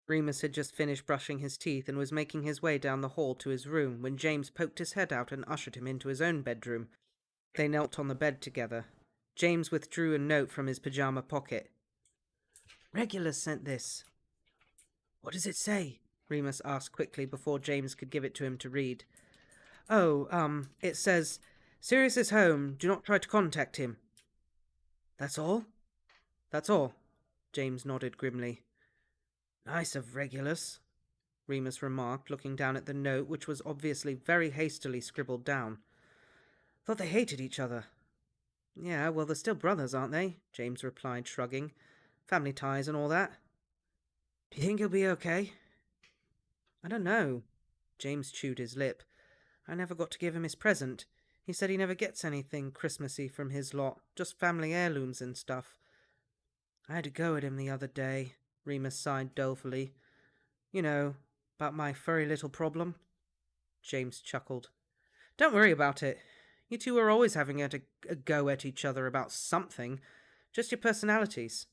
Remus had just finished brushing his teeth and was making his way down the hall to his room when James poked his head out and ushered him into his own bedroom. They knelt on the bed together. James withdrew a note from his pyjama pocket. "Regulus sent this." "What does it say?" Remus asked quickly before James could give it to him to read. "Oh, it says, 'Sirius is home. Do not try to contact him.'" "That's all?" "That's all," James nodded grimly. "Nice of Regulus," Remus remarked, looking down at the note, which was obviously very hastily scribbled down. "Thought they hated each other." "Yeah, well, they're still brothers, aren't they?" James replied, shrugging. "Family ties and all that." "Do you think he'll be okay?" "I don't know." James chewed his lip. "I never got to give him his present. He said he never gets anything Christmassy from his lot, just family heirlooms and stuff. I had to go at him the other day," Remus sighed dolefully. "You know, about my furry little problem." James chuckled. "Don't worry about it. You two are always having a go at each other about something. Just your personalities."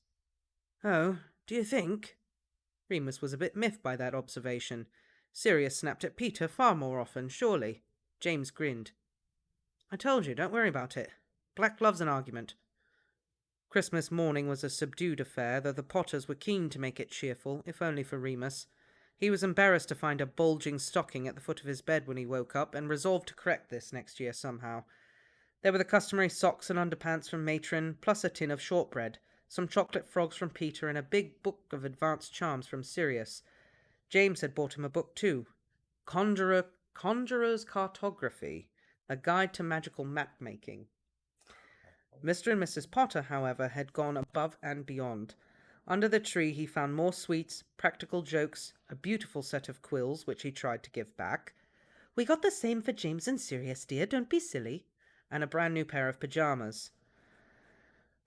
"Oh, do you think?" Remus was a bit miffed by that observation. Sirius snapped at Peter far more often, surely. James grinned. "I told you, don't worry about it. Black loves an argument." Christmas morning was a subdued affair, though the Potters were keen to make it cheerful, if only for Remus. He was embarrassed to find a bulging stocking at the foot of his bed when he woke up, and resolved to correct this next year somehow. There were the customary socks and underpants from Matron, plus a tin of shortbread, some chocolate frogs from Peter, and a big book of advanced charms from Sirius. James had bought him a book too, Conjurer's Cartography, a guide to magical map-making. Mr. and Mrs. Potter, however, had gone above and beyond. Under the tree he found more sweets, practical jokes, a beautiful set of quills, which he tried to give back. "We got the same for James and Sirius, dear, don't be silly," and a brand new pair of pyjamas.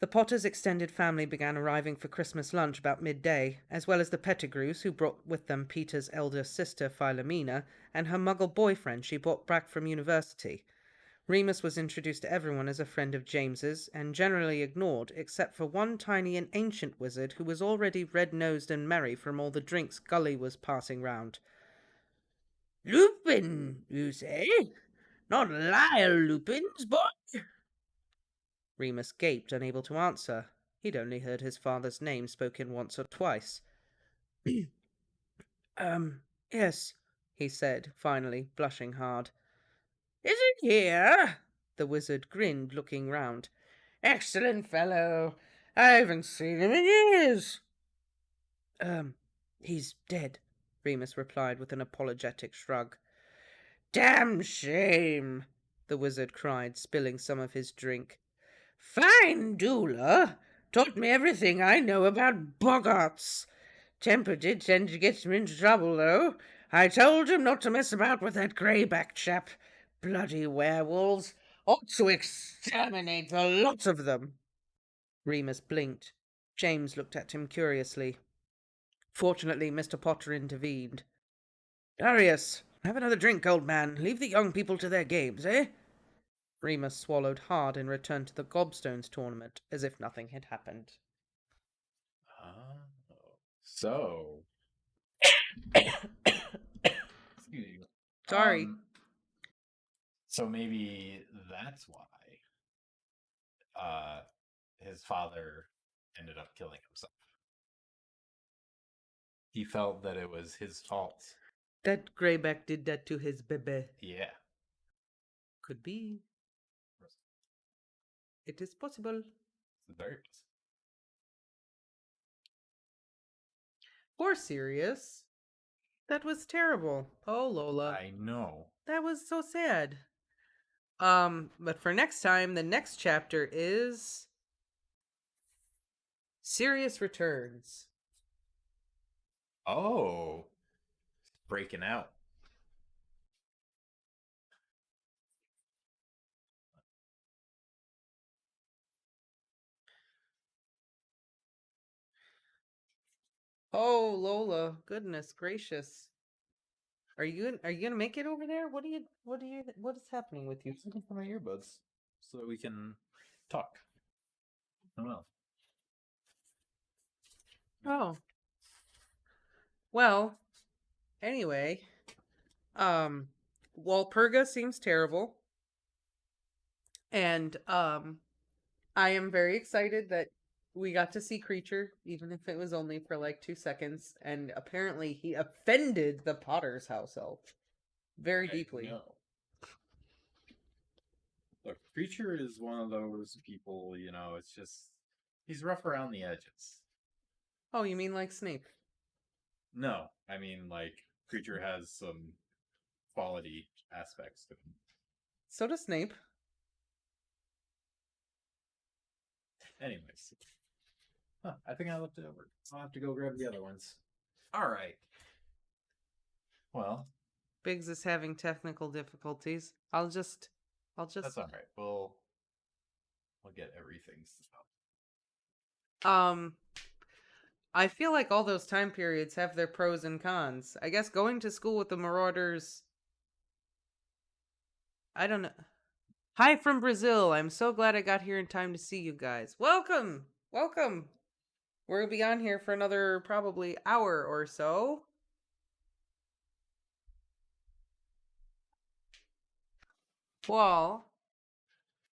The Potters' extended family began arriving for Christmas lunch about midday, as well as the Pettigrews, who brought with them Peter's elder sister, Philomena, and her muggle boyfriend she brought back from university. Remus was introduced to everyone as a friend of James's, and generally ignored, except for one tiny and ancient wizard who was already red-nosed and merry from all the drinks Gully was passing round. "Lupin!" Lupin, you say? Not liar Lupin's boy? Remus gaped, unable to answer. He'd only heard his father's name spoken once or twice. Yes, he said, finally, blushing hard. Is it here? The wizard grinned, looking round. Excellent fellow. I haven't seen him in years. He's dead, Remus replied with an apologetic shrug. Damn shame, the wizard cried, spilling some of his drink. Fine doula. Taught me everything I know about boggarts. Temper did tend to get him into trouble, though. I told him not to mess about with that greyback chap. Bloody werewolves. Ought to exterminate the lot of them. Remus blinked. James looked at him curiously. Fortunately, Mr. Potter intervened. Darius, have another drink, old man. Leave the young people to their games, eh? Remus swallowed hard and returned to the Gobstones tournament as if nothing had happened. So. Excuse me. Sorry. So maybe that's why his father ended up killing himself. He felt that it was his fault. That greyback did that to his bebe. Yeah. Could be. It is possible. It's very possible. Poor Sirius. That was terrible. Oh, Lola. I know. That was so sad. But for next time, the next chapter is Sirius Returns. Oh. Breaking out. Oh, Lola, goodness gracious. Are you gonna make it over there? What is happening with you? I'm looking for my earbuds so that we can talk. Oh well. Oh. Well, anyway, Walpurga seems terrible. And I am very excited that we got to see Creature, even if it was only for like 2 seconds, and apparently he offended the Potter's house elf very deeply. No. Look, Creature is one of those people, it's just he's rough around the edges. Oh, you mean like Snape? No, I mean like Creature has some quality aspects to him. So does Snape. Anyways. I think I left it over. I'll have to go grab the other ones. Alright. Well. Biggs is having technical difficulties. I'll just That's alright. We'll get everything stopped. I feel like all those time periods have their pros and cons. I guess going to school with the Marauders, I don't know. Hi from Brazil. I'm so glad I got here in time to see you guys. Welcome. Welcome. We'll be on here for another probably hour or so. Well,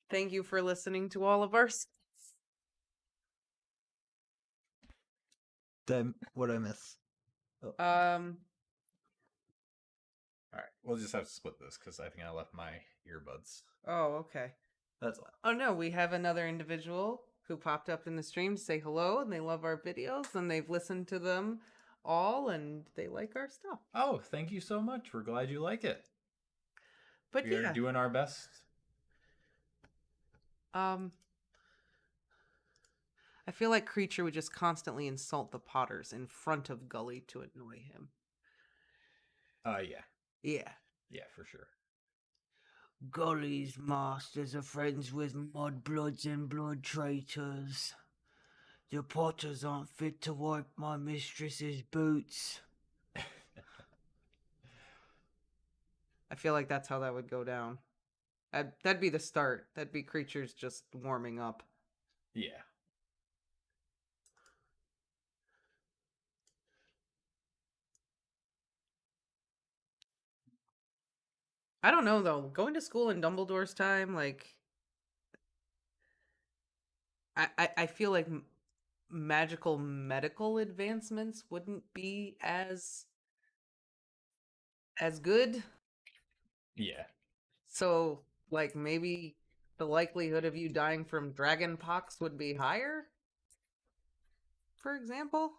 thank you for listening to all of our stuff. What'd I miss? Oh. Alright, we'll just have to split this because I think I left my earbuds. Oh, okay. That's all. Oh no, we have another individual who popped up in the stream to say hello, and they love our videos, and they've listened to them all, and they like our stuff. Oh, thank you so much. We're glad you like it. But We're doing our best. I feel like Creature would just constantly insult the Potters in front of Gully to annoy him. Yeah. Yeah. Yeah, for sure. Gully's masters are friends with mudbloods and blood traitors. The Potters aren't fit to wipe my mistress's boots. I feel like that's how that would go down. That'd be the start. That'd be Creatures just warming up. Yeah. I don't know though. Going to school in Dumbledore's time, like I feel like magical medical advancements wouldn't be as good. Yeah. So, like, maybe the likelihood of you dying from dragon pox would be higher, for example.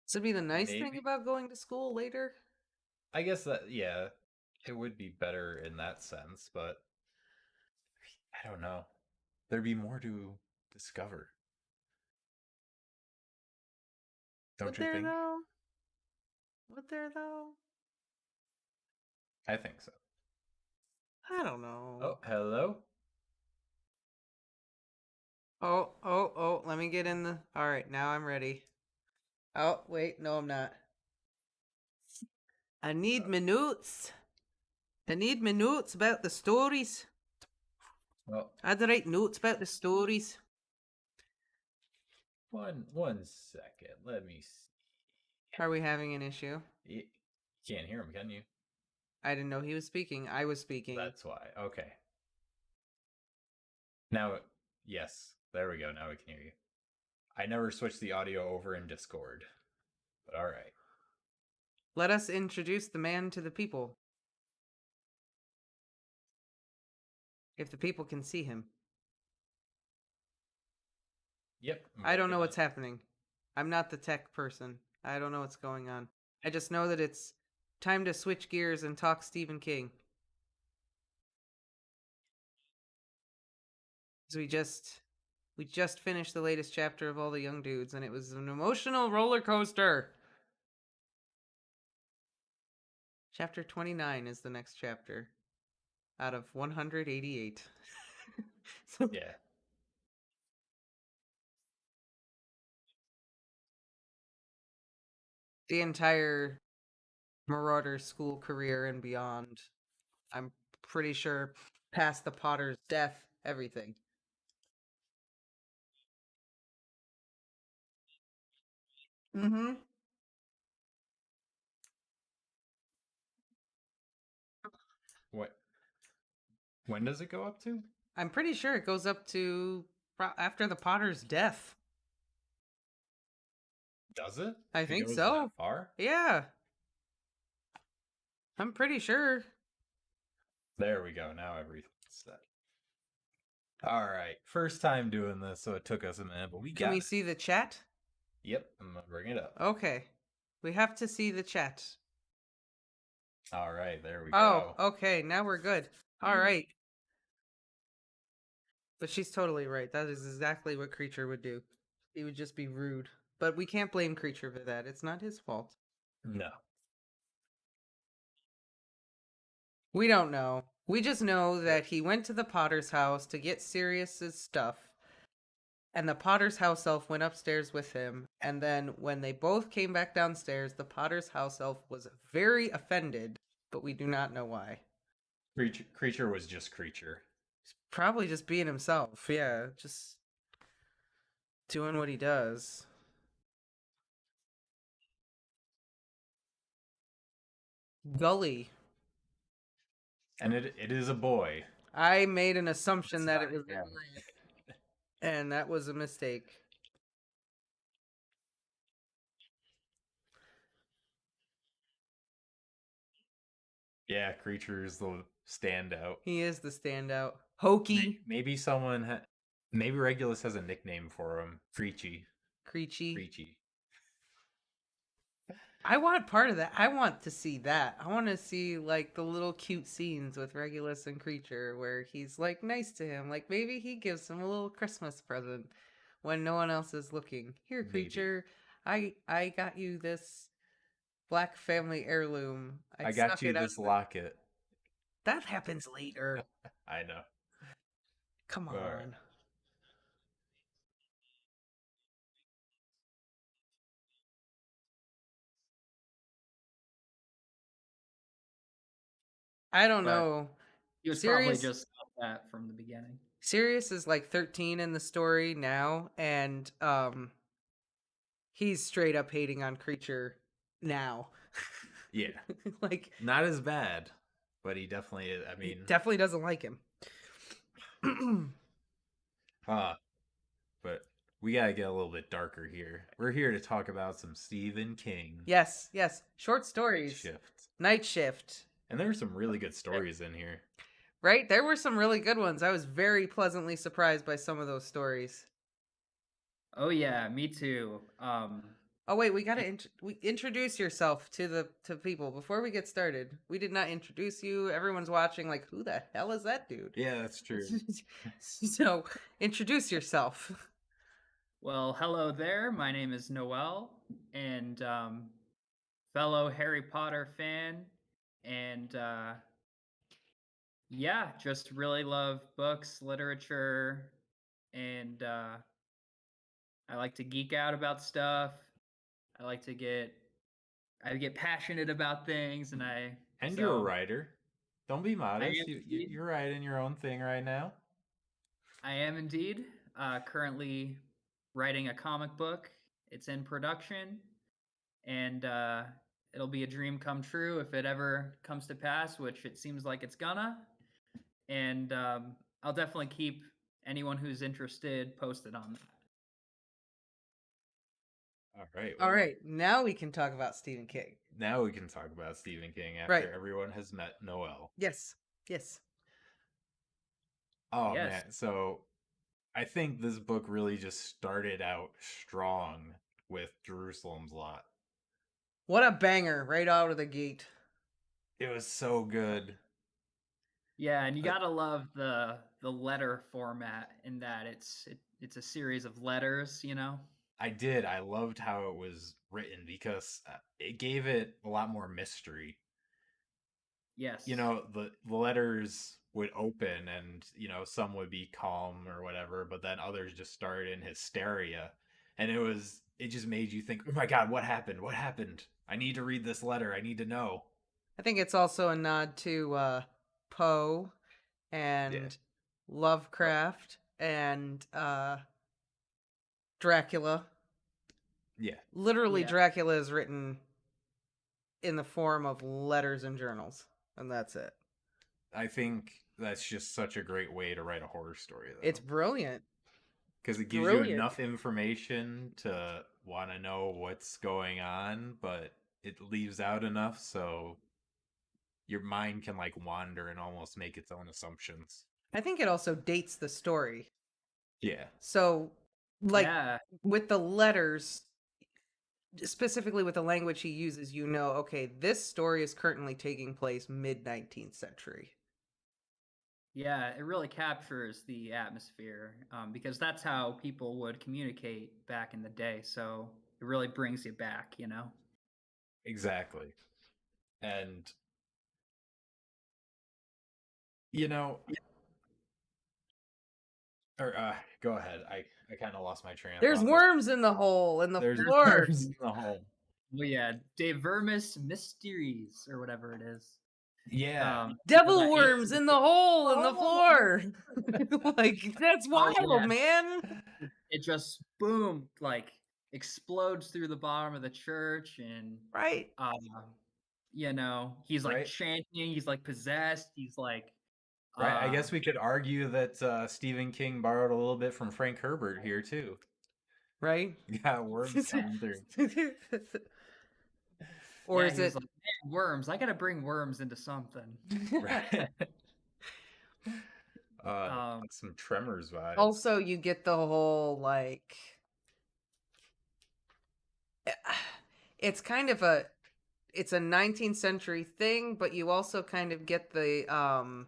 This would be the nice thing Maybe. about going to school later. I guess that, yeah, it would be better in that sense, but I don't know. There'd be more to discover. Don't Would you there think? though? Would there though? I think so. I don't know. Oh, hello? Oh, let me get in the. All right, now I'm ready. Oh, wait, no, I'm not. I need minutes. I need minutes about the stories. Well, I had to write notes about the stories. one second. Let me see. Are we having an issue? You can't hear him, can you? I didn't know he was speaking. I was speaking. That's why. Okay. Now, yes. There we go. Now we can hear you. I never switched the audio over in Discord. But all right. Let us introduce the man to the people. If the people can see him. Yep. I don't know what's happening. I'm not the tech person. I don't know what's going on. I just know that it's time to switch gears and talk Stephen King. So we just finished the latest chapter of All the Young Dudes, and it was an emotional roller coaster. Chapter 29 is the next chapter out of 188. Yeah. The entire Marauder school career and beyond, I'm pretty sure, past the Potter's death, everything. Mm-hmm. What? When does it go up to? I'm pretty sure it goes up to after the Potter's death. Does it? I think goes so. That far? Yeah. I'm pretty sure. There we go. Now everything's set. All right. First time doing this, so it took us a minute, but Can we see the chat? Yep. I'm going to bring it up. Okay. We have to see the chat. All right. There we go. Oh, okay. Now we're good. All right. But she's totally right. That is exactly what Creature would do. He would just be rude. But we can't blame Creature for that. It's not his fault. No. We don't know. We just know that he went to the Potter's house to get Sirius's stuff. And the Potter's house elf went upstairs with him. And then when they both came back downstairs, the Potter's house elf was very offended. But we do not know why. Creature was just Creature. He's probably just being himself. Yeah, just doing what he does. Gully. And it is a boy. I made an assumption that it was yeah. and that was a mistake. Yeah, Creature is the standout. He is the standout. Hokey. Maybe someone maybe Regulus has a nickname for him. Creechy. Creechy. I want part of that. I want to see that. I want to see like the little cute scenes with Regulus and Creature where he's like nice to him. Like maybe he gives him a little Christmas present when no one else is looking. Here, Creature, maybe. I got you this Black family heirloom. I got you this locket. That happens later. I know. Come on. Right. I don't know. He was probably just that from the beginning. Sirius is like 13 in the story now, and he's straight up hating on Creature now. Yeah. Like, not as bad, but he definitely is. I he mean, definitely doesn't like him. but we gotta get a little bit darker here. We're here to talk about some Stephen King. Yes. Short stories. Shift. Night Shift. And there were some really good stories in here. Right? There were some really good ones. I was very pleasantly surprised by some of those stories. Oh yeah, me too. Oh wait, we gotta introduce yourself to people before we get started. We did not introduce you. Everyone's watching, like, who the hell is that dude? Yeah, that's true. So introduce yourself. Well, hello there. My name is Noel, and fellow Harry Potter fan, and yeah, just really love books, literature, and I like to geek out about stuff. I get passionate about things, and you're a writer. Don't be modest. indeed. You're writing your own thing right now. I am indeed currently writing a comic book. It's in production, and it'll be a dream come true if it ever comes to pass, which it seems like it's gonna. And I'll definitely keep anyone who's interested posted on that. All right. Now we can talk about Stephen King. Now we can talk about Stephen King after everyone has met Noel. Yes. Oh, yes. Man. So I think this book really just started out strong with Jerusalem's Lot. What a banger right out of the gate. It was so good. Yeah, and you gotta love the letter format in that it's a series of letters, you know? I did. I loved how it was written because it gave it a lot more mystery. Yes. You know, the letters would open and, you know, some would be calm or whatever, but then others just started in hysteria. And it just made you think, oh my God, what happened? What happened? I need to read this letter. I need to know. I think it's also a nod to Poe and Lovecraft and Dracula. Yeah. Literally, Dracula is written in the form of letters and journals, and that's it. I think that's just such a great way to write a horror story, though. It's brilliant. Because it gives you enough information to want to know what's going on, but it leaves out enough so your mind can, like, wander and almost make its own assumptions. I think it also dates the story. Yeah. So, like, with the letters, specifically with the language he uses, you know, okay, this story is currently taking place mid-19th century. Yeah, it really captures the atmosphere because that's how people would communicate back in the day. So it really brings you back, you know? Exactly. And, you know, go ahead. I kind of lost my train of thought. There's worms in the hole, in the floor. Worms in the hole. Well, yeah, De Vermis Mysteries, or whatever it is. Yeah. Devil worms in the hole in the floor. Like, that's wild, man. It just, boom, like, explodes through the bottom of the church, and you know, he's like chanting, he's like possessed, he's like I guess we could argue that Stephen King borrowed a little bit from Frank Herbert here too. Right? Yeah, worms coming through. Or is it like, man, worms? I gotta bring worms into something. Right. Some Tremors vibes. Also, you get the whole, like, it's kind of it's a 19th century thing, but you also kind of get the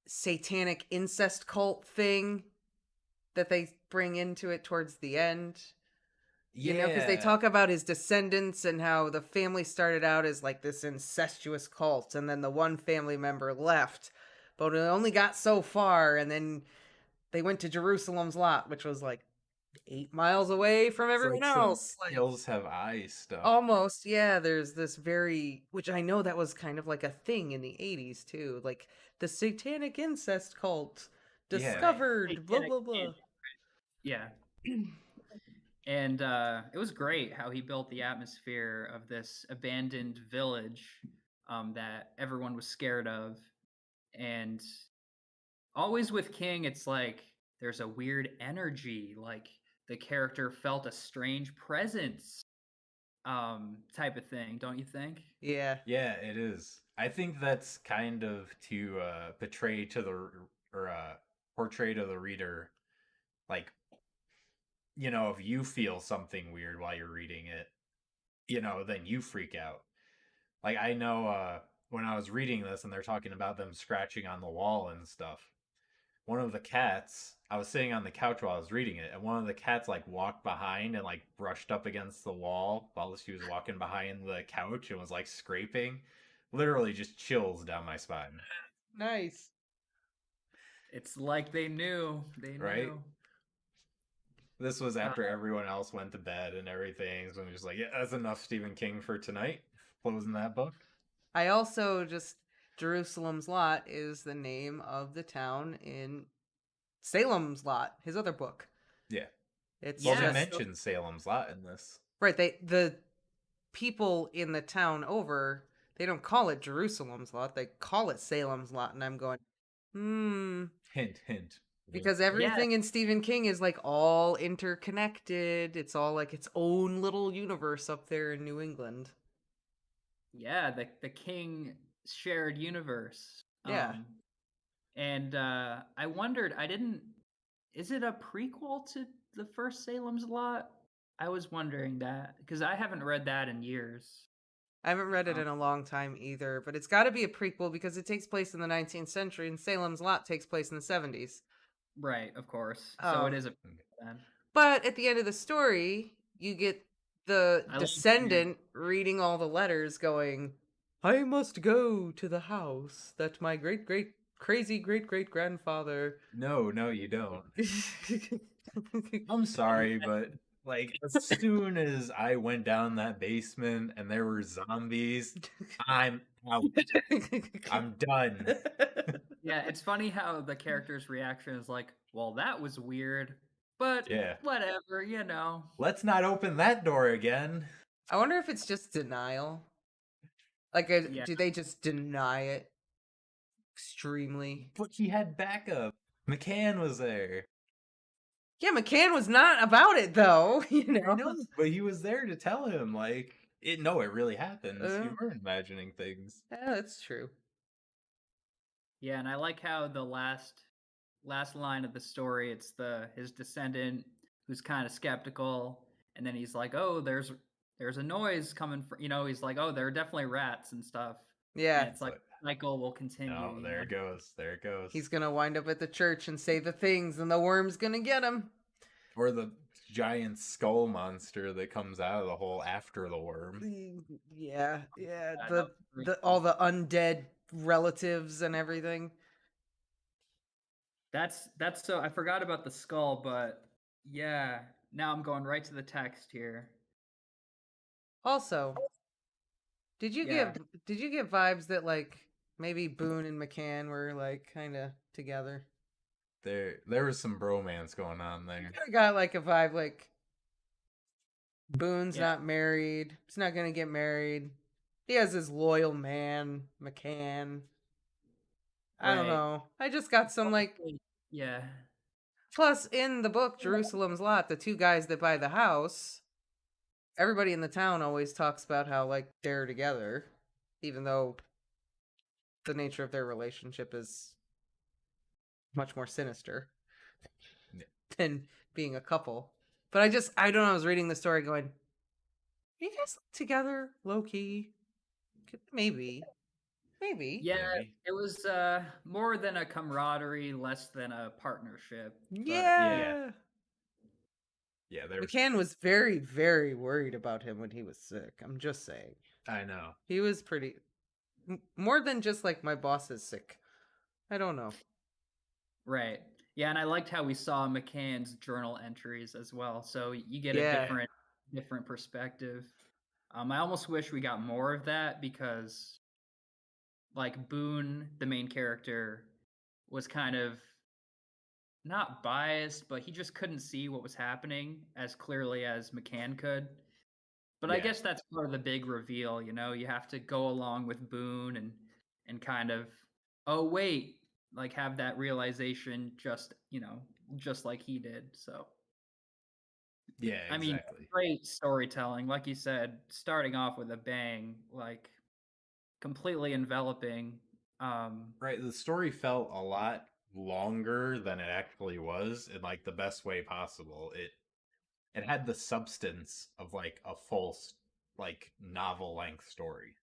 satanic incest cult thing that they bring into it towards the end. You know, because they talk about his descendants and how the family started out as like this incestuous cult, and then the one family member left, but it only got so far, and then they went to Jerusalem's Lot, which was like 8 miles away from everyone else. Like, hills have eyes stuff. Almost, yeah. There's this which I know that was kind of like a thing in the 80s too, like the satanic incest cult discovered, blah blah blah. Yeah. And it was great how he built the atmosphere of this abandoned village that everyone was scared of. And always with King, it's like there's a weird energy, like the character felt a strange presence, type of thing, don't you think? Yeah. Yeah, it is. I think that's kind of to portray to portray to the reader, like, if you feel something weird while you're reading it, then you freak out. Like, I know when I was reading this and they're talking about them scratching on the wall and stuff, one of the cats, I was sitting on the couch while I was reading it, and one of the cats like walked behind and like brushed up against the wall while she was walking behind the couch and was like scraping. Literally just chills down my spine. Nice. It's like they knew. They Right? knew. This was after everyone else went to bed and everything. So I'm just like, yeah, that's enough Stephen King for tonight. Closing that book. I also Jerusalem's Lot is the name of the town in Salem's Lot, his other book. Yeah. It's Well, Yeah, they so- mentioned Salem's Lot in this. right. The people in the town over, they don't call it Jerusalem's Lot. They call it Salem's Lot, and I'm going, Hint, hint. because everything in Stephen King is like all interconnected. It's all like its own little universe up there in New England. Yeah, the King shared universe. Yeah. And I wondered, is it a prequel to the first Salem's Lot? I was wondering that because I haven't read that in years. I haven't read it in a long time either, but it's got to be a prequel because it takes place in the 19th century and Salem's Lot takes place in the 70s. Right, of course. So it is a prequel then. But at the end of the story, you get the I like descendant reading all the letters going, I must go to the house that my crazy great grandfather. No, you don't. I'm sorry, but like as soon as I went down that basement and there were zombies, I'm out. I'm done. Yeah, it's funny how the character's reaction is like, well, that was weird, but Yeah. whatever, you know. Let's not open that door again. I wonder if it's just denial. Like, Yeah. do they just deny it extremely? But he had backup. McCann was there. Yeah, McCann was not about it though. You know, I know, but he was there to tell him, like, it really happens. You weren't imagining things. Yeah, that's true. Yeah, and I like how the last line of the story, it's his descendant who's kind of skeptical, and then he's like, "Oh, there's a noise coming from," he's like, "Oh, there are definitely rats and stuff." Yeah, And it's like the cycle will continue. Oh, there it goes. There it goes. he's gonna wind up at the church and say the things, and the worm's gonna get him. Or the giant skull monster that comes out of the hole after the worm. Yeah. that was All the undead relatives and everything. That's so I forgot about the skull, but yeah, now I'm going right to the text here. Also, did you Yeah. get vibes that like maybe Boone and McCann were like kind of together? There was some bromance going on there. I got like a vibe like Boone's Yeah. not married. He's not gonna get married. He has his loyal man, McCann. I don't Right. know. I just got some like. Yeah. Plus, in the book Jerusalem's Lot, the two guys that buy the house, everybody in the town always talks about how like they're together, even though the nature of their relationship is much more sinister than being a couple. But I don't know, I was reading the story going, are you guys together, low key? Maybe. Yeah, Maybe. it was more than a camaraderie, less than a partnership. but Yeah. Yeah, there was. McCann was very, very worried about him when he was sick. I'm just saying. I know. He was pretty. More than just like my boss is sick. I don't know. Right. Yeah, and I liked how we saw McCann's journal entries as well. So you get Yeah. a different perspective. I almost wish we got more of that because like Boone, the main character, was kind of not biased, but he just couldn't see what was happening as clearly as McCann could. But I guess that's part of the big reveal, you know. You have to go along with Boone and kind of, oh wait, like have that realization, just just like he did. So Yeah, I mean, exactly. great storytelling, like you said, starting off with a bang, like completely enveloping. Right, the story felt a lot longer than it actually was in like the best way possible. It had the substance of like a full like novel length story.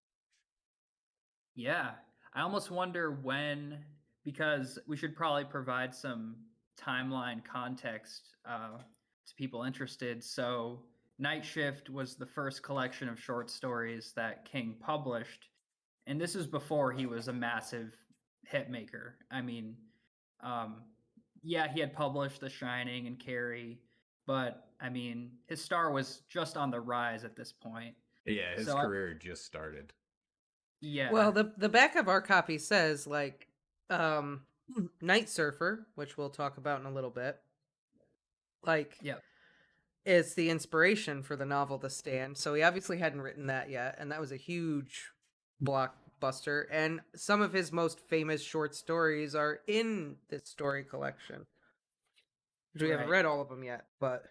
Yeah. I almost wonder when, because we should probably provide some timeline context to people interested. So, Night Shift was the first collection of short stories that King published. And this is before he was a massive hit maker. I mean, um, yeah, he had published The Shining and Carrie, but I mean, his star was just on the rise at this point. Yeah, his So, career just started. yeah. Well, the back of our copy says like Night Surfer, which we'll talk about in a little bit. Like Yep. is the inspiration for the novel The Stand. So he obviously hadn't written that yet, and that was a huge blockbuster. And some of his most famous short stories are in this story collection. Which we haven't Right. read all of them yet, but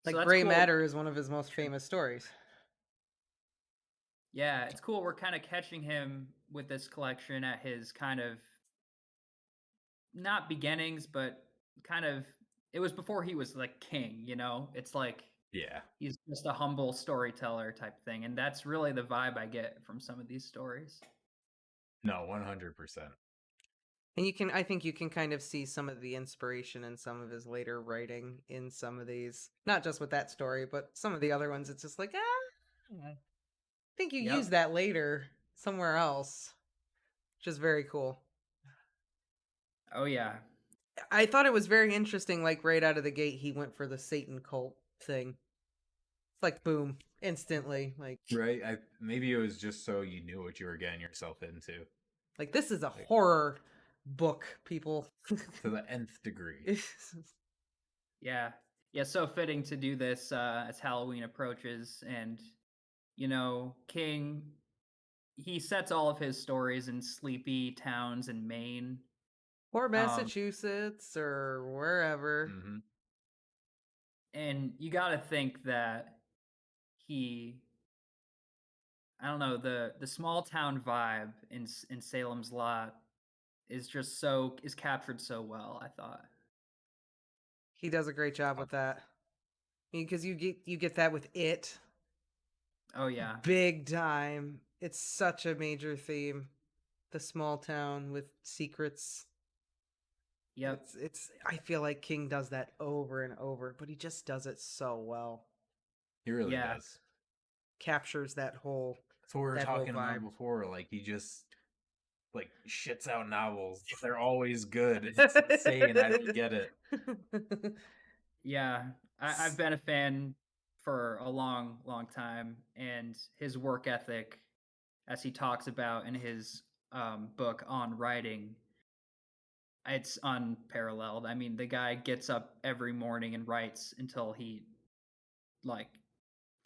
So like that's Gray cool. Matter is one of his most famous stories. Yeah, it's cool. We're kind of catching him with this collection at his kind of not beginnings, but kind of it was before he was like king, you know? It's like Yeah. he's just a humble storyteller type thing, and that's really the vibe I get from some of these stories. No, 100%. And I think you can kind of see some of the inspiration in some of his later writing in some of these, not just with that story, but some of the other ones. It's just like, I think you use that later somewhere else, which is very cool. Oh yeah. I thought it was very interesting, like right out of the gate, he went for the Satan cult thing. It's like, boom, instantly. Like, right? Maybe it was just so you knew what you were getting yourself into. Like, this is a horror book, people. To the nth degree. Yeah. Yeah, so fitting to do this as Halloween approaches. And, you know, King, he sets all of his stories in sleepy towns in Maine. Or Massachusetts or wherever. Mm-hmm. And you got to think that I don't know, the small town vibe in Salem's Lot is just is captured so well, I thought. He does a great job with that. Because you get that with It. Oh yeah. Big time. It's such a major theme. The small town with secrets. Yep. It's I feel like King does that over and over, but he just does it so well. He really does. Captures that whole That's what we were talking about before. Like, he just like shits out novels. They're always good. It's insane. I don't get it. Yeah. I've been a fan for a long, long time, and his work ethic, as he talks about in his book on writing, it's unparalleled. I mean, the guy gets up every morning and writes until he like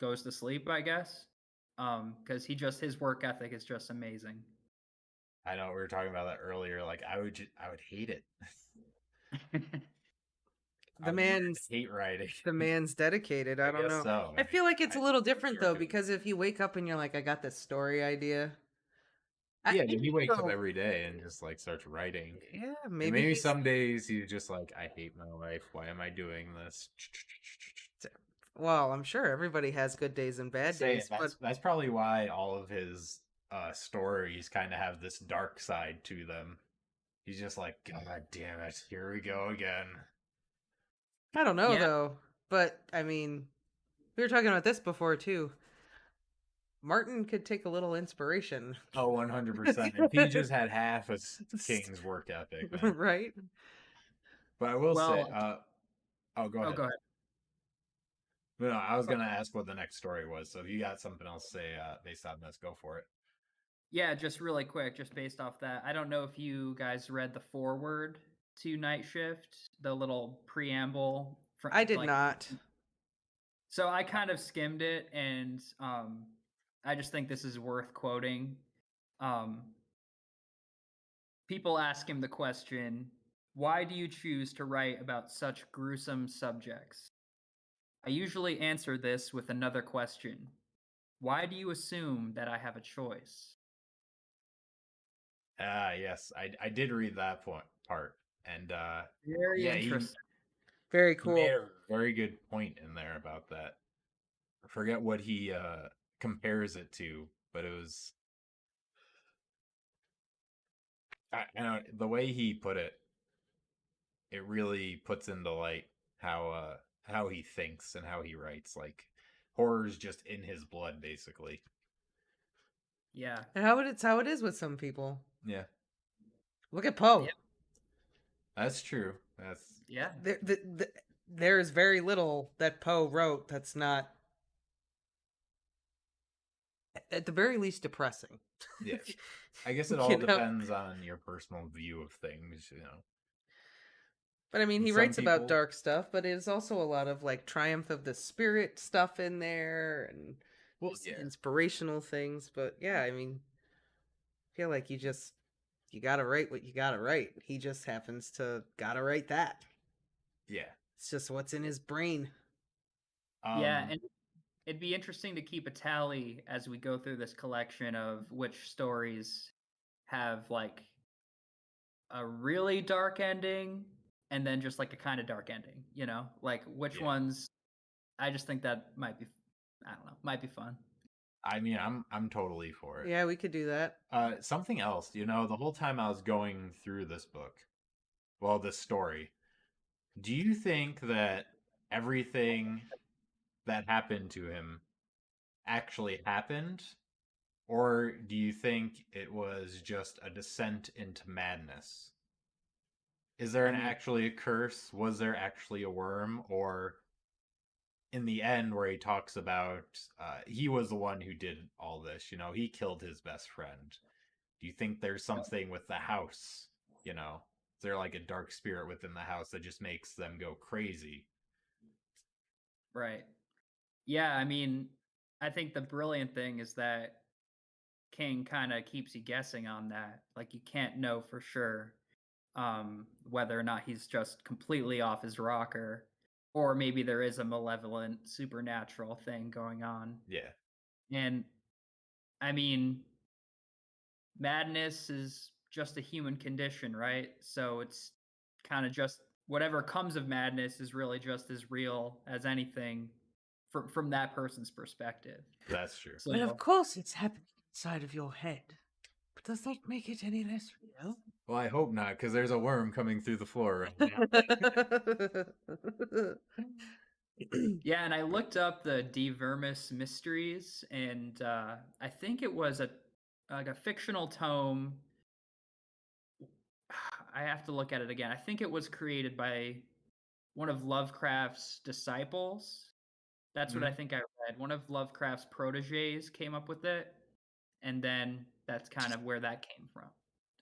goes to sleep, I guess. Because his work ethic is just amazing. I know we were talking about that earlier. Like, I would hate it. hate writing. The man's dedicated. I don't know. So. I feel like it's a little different though, because if you wake up and you're like, I got this story idea. Yeah, he wakes up every day and just like starts writing. Yeah, maybe some days he's just like, I hate my life. Why am I doing this? Well, I'm sure everybody has good days and bad days. That's probably why all of his stories kind of have this dark side to them. He's just like, God damn it, here we go again. I don't know though, but I mean, we were talking about this before too. Martin could take a little inspiration. Oh, 100%. If he just had half of King's work ethic, man. Right? But I will say, go ahead. Oh, go ahead. No, I was going to ask what the next story was. So if you got something else to say based on this, go for it. Yeah, just really quick, just based off that. I don't know if you guys read the foreword to Night Shift, the little preamble. I did not. So I kind of skimmed it, and I just think this is worth quoting. People ask him the question, "Why do you choose to write about such gruesome subjects?" I usually answer this with another question. Why do you assume that I have a choice? Yes, I did read that part, and Very yeah, interesting. Very he cool. made a very good point in there about that. I forget what he compares it to, but it was I know the way he put it. It really puts into light how he thinks and how he writes. Like horror's just in his blood, basically. Yeah. It's how it is with some people. Yeah, Look at Poe. Yeah. that's true. That's Yeah. There is very little that Poe wrote that's not, at the very least, depressing. yeah. I guess it You all know? depends on your personal view of things, you know. But I mean, he Some writes about people- dark stuff, but it's also a lot of like triumph of the spirit stuff in there and just yeah. inspirational things. But yeah, I mean, I feel like you gotta write what you gotta write. He just happens to gotta write that. Yeah. It's just what's in his brain. Yeah, and it'd be interesting to keep a tally as we go through this collection of which stories have like a really dark ending and then just like a kind of dark ending, you know? Like which Yeah. ones I just think that might be I don't know, might be fun. I mean, I'm totally for it. Yeah, we could do that. Something else, you know, the whole time I was going through this book, well, this story, do you think that everything that happened to him actually happened? Or do you think it was just a descent into madness? Is there actually a curse? Was there actually a worm? Or in the end, where he talks about he was the one who did all this, you know, he killed his best friend. Do you think there's something with the house? You know, is there like a dark spirit within the house that just makes them go crazy? Right. Yeah, I mean, I think the brilliant thing is that King kind of keeps you guessing on that. Like you can't know for sure whether or not he's just completely off his rocker, or maybe there is a malevolent supernatural thing going on. Yeah. And I mean, madness is just a human condition, right? So it's kind of just whatever comes of madness is really just as real as anything from that person's perspective. That's true. So, But of course, it's happening inside of your head. But does that make it any less real? Well, I hope not, because there's a worm coming through the floor right now. yeah, and I looked up the De Vermis mysteries, and I think it was like a fictional tome. I have to look at it again. I think it was created by one of Lovecraft's disciples. That's what I think I read. One of Lovecraft's proteges came up with it, and then that's kind of where that came from.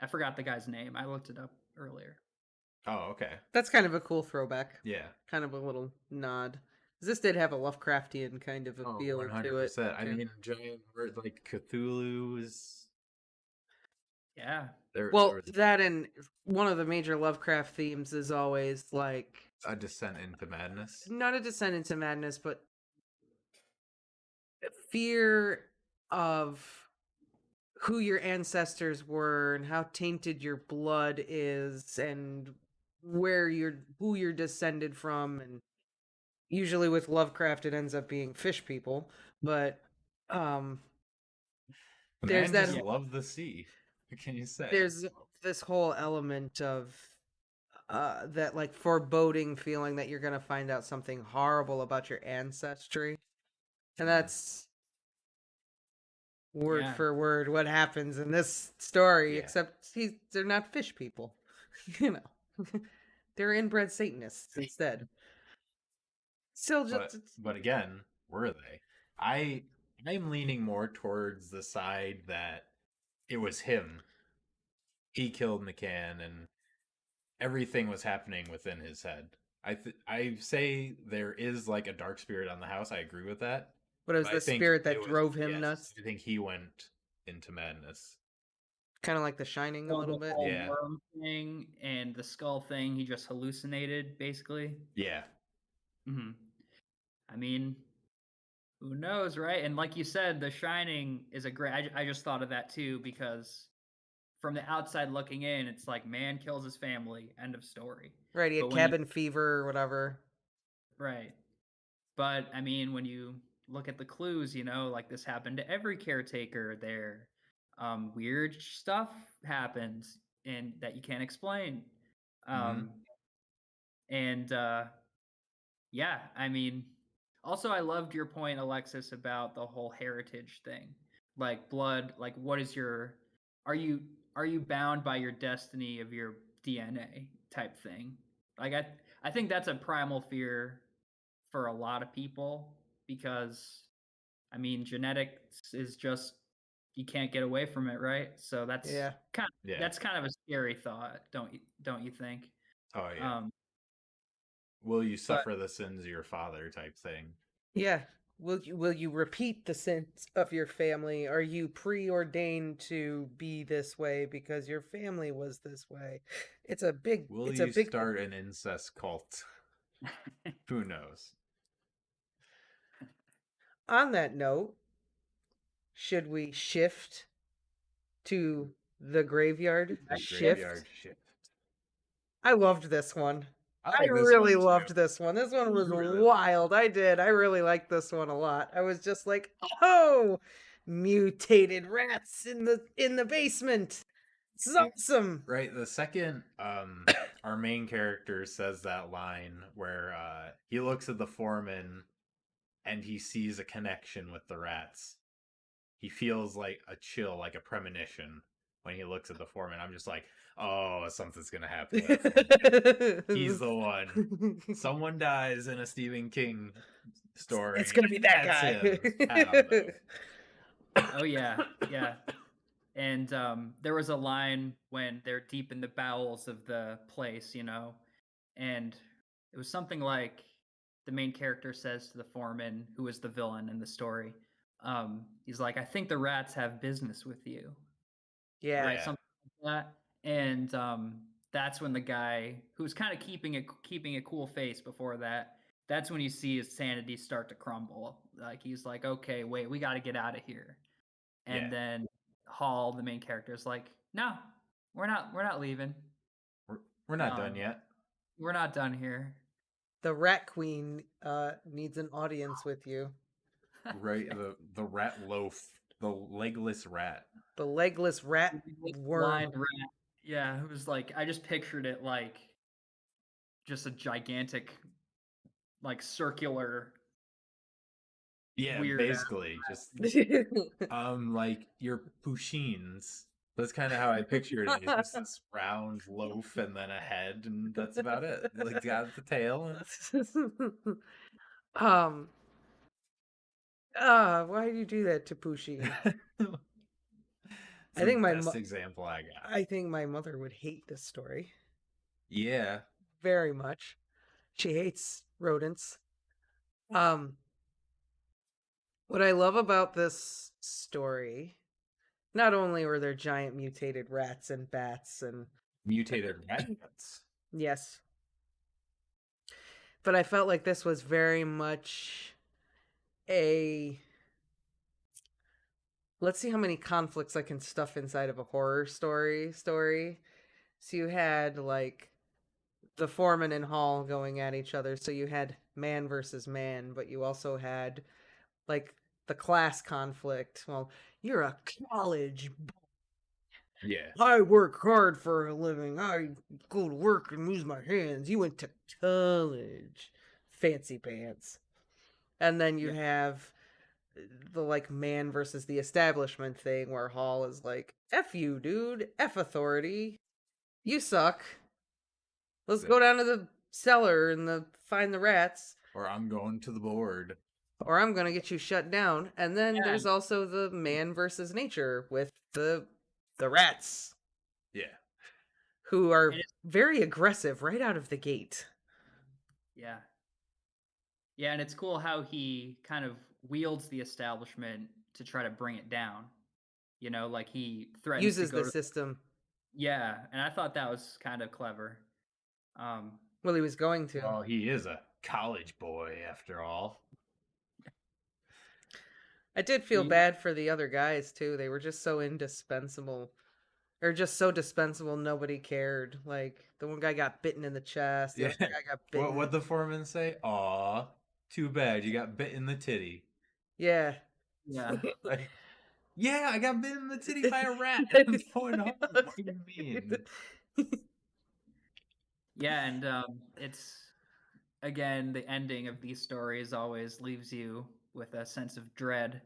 I forgot the guy's name. I looked it up earlier. Oh, okay. That's kind of a cool throwback. Yeah. Kind of a little nod. 'Cause this did have a Lovecraftian kind of appeal to it. 100%. I mean, giant word like Cthulhu's. Yeah. Well, that and one of the major Lovecraft themes is always like a descent into madness. not a descent into madness, but fear of who your ancestors were and how tainted your blood is and who you're descended from. And usually with Lovecraft it ends up being fish people, but The there's man that just loved the sea. What can you say? there's this whole element of that like foreboding feeling that you're gonna find out something horrible about your ancestry, and that's word Yeah. for word what happens in this story. Yeah. Except they're not fish people, you know. They're inbred Satanists instead. Still, just but again, were they? I'm leaning more towards the side that it was him. He killed McCann, everything was happening within his head. I say there is like a dark spirit on the house. I agree with that. But it was But I the think spirit that it was, drove him yes, nuts. I think he went into madness. Kind of like The Shining a So little the bit. whole Yeah. worm thing and the skull thing, he just hallucinated, basically. Yeah. Hmm. I mean, who knows, right? And like you said, The Shining is a great. I just thought of that too because from the outside looking in, it's like man kills his family, end of story. Right, he had But when you cabin fever or whatever. right, but I mean, when you look at the clues, like this happened to every caretaker there. Weird stuff happens and that you can't explain. Mhm. And yeah, I mean, also I loved your point, Alexis, about the whole heritage thing. Like blood, like what is your are you bound by your destiny of your DNA type thing? Like I think that's a primal fear for a lot of people because I mean genetics is just you can't get away from it, right? So Yeah. Yeah. that's kind of a scary thought, don't you think? Oh yeah. Will you But suffer the sins of your father type thing? Yeah. Will you repeat the sins of your family? Are you preordained to be this way because your family was this way? It's a big Will it's you a big start an incest cult? Who knows? On that note, should we shift to the graveyard The shift? graveyard shift. I loved this one. I like this really one, loved too. this one. This one was Really? wild. I did. I really liked this one a lot. I was just like, "Oh, mutated rats in the basement. It's awesome." Right. The second our main character says that line where he looks at the foreman and he sees a connection with the rats. He feels like a chill, like a premonition when he looks at the foreman. I'm just like, oh, something's gonna happen to that foreman. He's the one. Someone dies in a Stephen King story. It's gonna be that That's guy. him. I don't know. oh yeah, yeah. And there was a line when they're deep in the bowels of the place, and it was something like the main character says to the foreman, who is the villain in the story, he's like, "I think the rats have business with you." Yeah. Right, something like that. And that's when the guy who's kind of keeping a cool face before that. That's when you see his sanity start to crumble. Like he's like, "Okay, wait, we got to get out of here." And Yeah. then Hall, the main character, is like, "No, we're not leaving. We're not done yet. We're not done here." The Rat Queen needs an audience with you. Right, the rat loaf, the legless rat. The legless rat worm. Blind rat. Yeah, it was like I just pictured it like just a gigantic, like circular. Yeah, Weird basically just like your Pushins. That's kind of how I pictured it. It's just this round loaf and then a head, and that's about it. Like got the tail. Why do you do that to Pusheen? I think my best example I got. I think my mother would hate this story. Yeah, very much. She hates rodents. What I love about this story, not only were there giant mutated rats and bats and mutated rats. Yes. But I felt like this was very much a let's see how many conflicts I can stuff inside of a horror story. So you had like the foreman and Hall going at each other. So you had man versus man, but you also had like the class conflict. Well, you're a college boy. Yeah. I work hard for a living. I go to work and use my hands. You went to college. Fancy pants. And then you have the like man versus the establishment thing where Hall is like, F you, dude. F authority. You suck. Let's go down to the cellar and find the rats. Or I'm going to the board. Or I'm going to get you shut down. And then there's also the man versus nature with the rats. Yeah. who are And it's- very aggressive right out of the gate. Yeah. Yeah, and it's cool how he kind of wields the establishment to try to bring it down. You know, like he threatens to Uses go the to system. Yeah, and I thought that was kind of clever. Well, he was going to. Well, he is a college boy after all. I did feel bad for the other guys too. They were just so indispensable. Or just so dispensable nobody cared. Like the one guy got bitten in the chest, the other guy got bitten. What the foreman say? Aw, too bad you got bit in the titty. Yeah. Yeah. Like, yeah, I got bit in the titty by a rat. I'm going home. What do you mean? Yeah, and it's again the ending of these stories always leaves you with a sense of dread.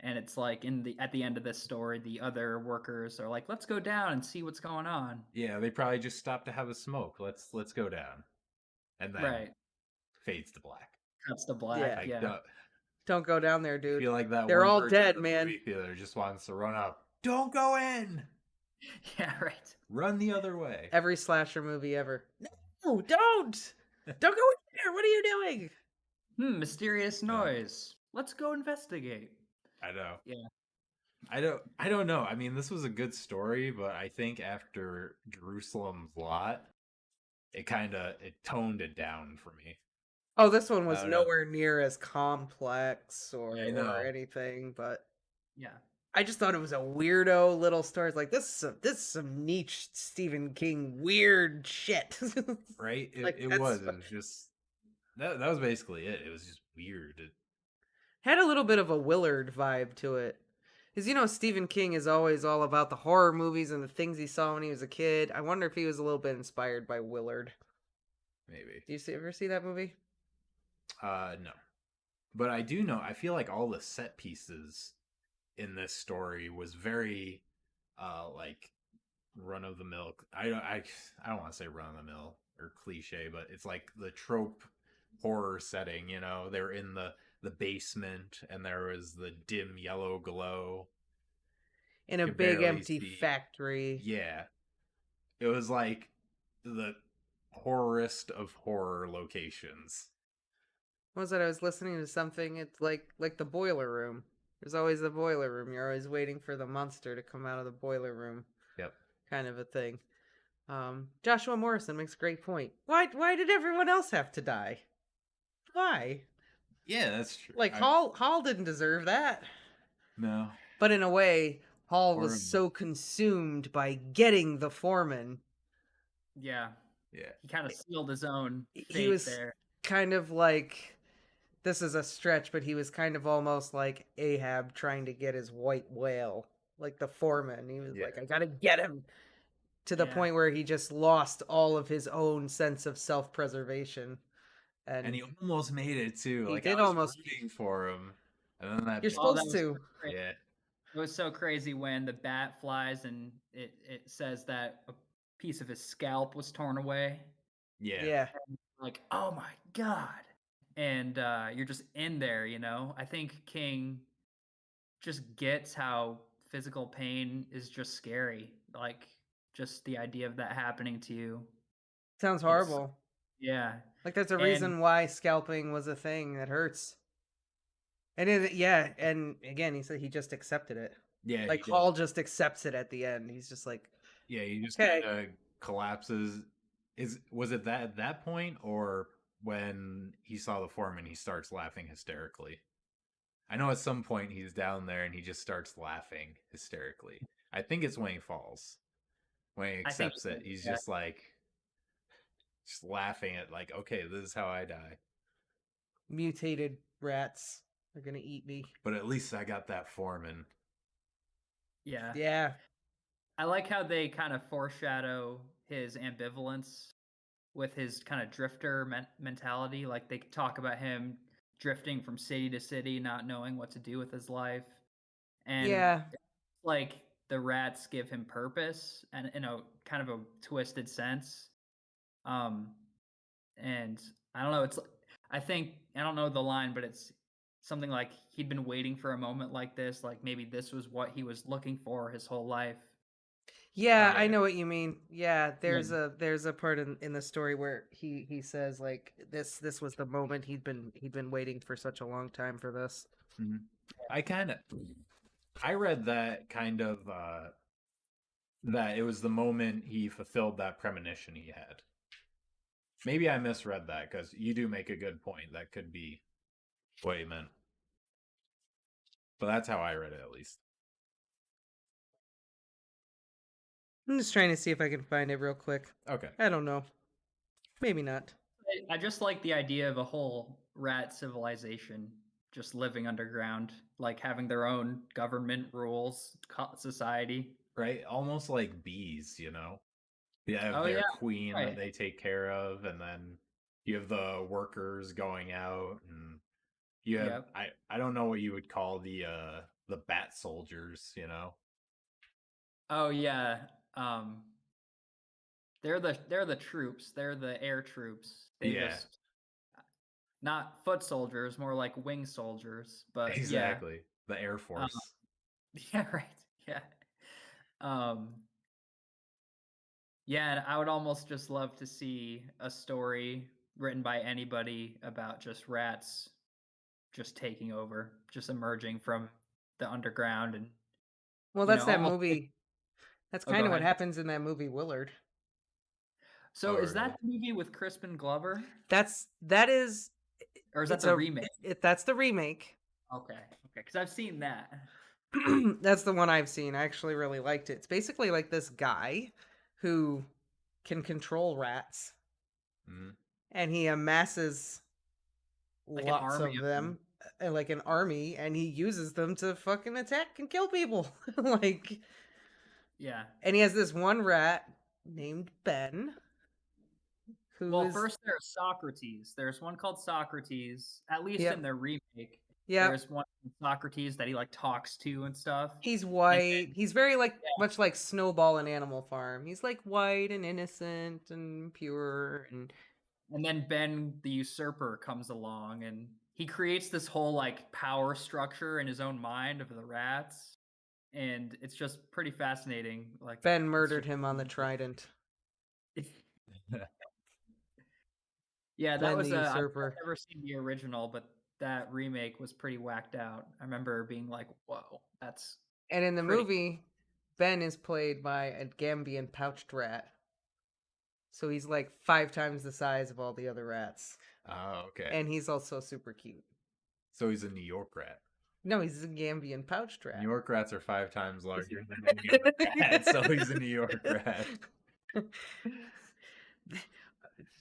And it's like at the end of this story, the other workers are like, "Let's go down and see what's going on." Yeah, they probably just stopped to have a smoke. Let's go down, and then Right. fades to black. Cuts to black. Like, Yeah. Don't go down there, I dude. feel like that They're one all person dead, in the man. movie theater just wants to run up. Don't go in. Yeah. Right. Run the other way. Every slasher movie ever. No, don't. Don't go in there. What are you doing? Mysterious noise. Let's go investigate. I know. Yeah. I don't know. I mean, this was a good story, but I think after Jerusalem's Lot, it toned it down for me. Oh, this one was I don't know. nowhere near as complex or I know. anything, but Yeah. I just thought it was a weirdo little story. It's like this is some niche Stephen King weird shit. Right? Like, It that's was. It was just that was basically it. It was just weird. had a little bit of a Willard vibe to it. Because, Stephen King is always all about the horror movies and the things he saw when he was a kid. I wonder if he was a little bit inspired by Willard. Maybe. Do you ever see that movie? No. But I do know, I feel like all the set pieces in this story was very like run of the mill. I don't want to say run of the mill or cliche, but it's like the trope horror setting, they were in the basement and there was the dim yellow glow In a could big barely empty see. factory. Yeah. It was like the horrorest of horror locations. What was it? I was listening to something. It's like the boiler room. There's always the boiler room. You're always waiting for the monster to come out of the boiler room. Yep. Kind of a thing. Joshua Morrison makes a great point. Why did everyone else have to die? Why? Yeah, that's true. Like Hall didn't deserve that. No. But in a way, Hall Or- was so consumed by getting the foreman. Yeah. Yeah. He kind of sealed his own fate He was there. kind of like, this is a stretch, but he was kind of almost like Ahab trying to get his white whale, like the foreman. He was like, I gotta get him, to the point where he just lost all of his own sense of self-preservation. And he almost made it too. He Like did I was almost. rooting for him. And then that You're supposed to. Yeah. It was so crazy when the bat flies and it says that a piece of his scalp was torn away. Yeah. Yeah. Like, oh my god. And you're just in there, I think King just gets how physical pain is just scary. Like, just the idea of that happening to you. Sounds horrible. Yeah. Like there's a reason why scalping was a thing that hurts. And and again, he said he just accepted it. Yeah. Like Hall just accepts it at the end. He's just like, yeah, he just kind of collapses. Was it that at that point, or when he saw the foreman, he starts laughing hysterically? I know at some point he's down there and he just starts laughing hysterically. I think it's when he falls. When he accepts it, he's just like just laughing at like, okay, this is how I die. Mutated rats are gonna eat me. But at least I got that foreman. Yeah. Yeah. I like how they kind of foreshadow his ambivalence with his kind of drifter mentality. Like they talk about him drifting from city to city, not knowing what to do with his life. And like the rats give him purpose and in a kind of a twisted sense. And I don't know, I don't know the line, but it's something like he'd been waiting for a moment like this, like maybe this was what he was looking for his whole life. Yeah, I yeah. know what you mean. Yeah, there's a part in the story where he says like this was the moment he'd been waiting for such a long time for this. Mhm. I read that kind of that it was the moment he fulfilled that premonition he had. Maybe I misread that because you do make a good point. That could be what he meant. But that's how I read it, at least. I'm just trying to see if I can find it real quick. Okay. I don't know. Maybe not. I just like the idea of a whole rat civilization just living underground, like having their own government rules, society. Right? Almost like bees, you know? You have Oh their yeah, queen right. that they take care of, and then you have the workers going out, and you have Yep. I don't know what you would call the bat soldiers, you know? Oh yeah. Um, they're the troops. They're the air troops. They Yeah, just not foot soldiers, more like wing soldiers. But yeah. exactly. The Air Um, Force. yeah, right. Yeah. Um, yeah, and I would almost just love to see a story written by anybody about just rats just taking over, just emerging from the underground and Well, that's that almost like, movie. That's oh, go kind of what ahead. happens in that movie Willard. So Oh, is really? that the movie with Crispin Glover? That is Or is that it's the a remake? that's the remake. Okay. Okay, because I've seen that. That's the one I've seen. I actually really liked it. It's basically like this guy who can control rats Mhm. and he amasses Like an lots army of of them. them, like an army, and he uses them to fucking attack and kill people. Like, Yeah. and he has this one rat named Ben who Well, is first there's Socrates. There's one called Socrates, at least in yep, their remake. yep. There's one Socrates that he like talks to and stuff. He's And white. He's very like yeah, much like Snowball in Animal Farm. He's like white and innocent and pure and and then Ben the usurper comes along and he creates this whole like power structure in his own mind of the rats. And it's just pretty fascinating. Like Ben it's murdered just him on the Trident. yeah, that Ben the was I've Usurper. never seen the original, but that remake was pretty whacked out. I remember being like, "Whoa, that's And in the pretty." movie, Ben is played by a Gambian pouched rat. So he's like 5 times the size of all the other rats. Oh, okay. And he's also super cute. So he's a New York rat. No, he's a Gambian pouched rat. New York rats are 5 times larger than a New York rat, so he's a New York rat.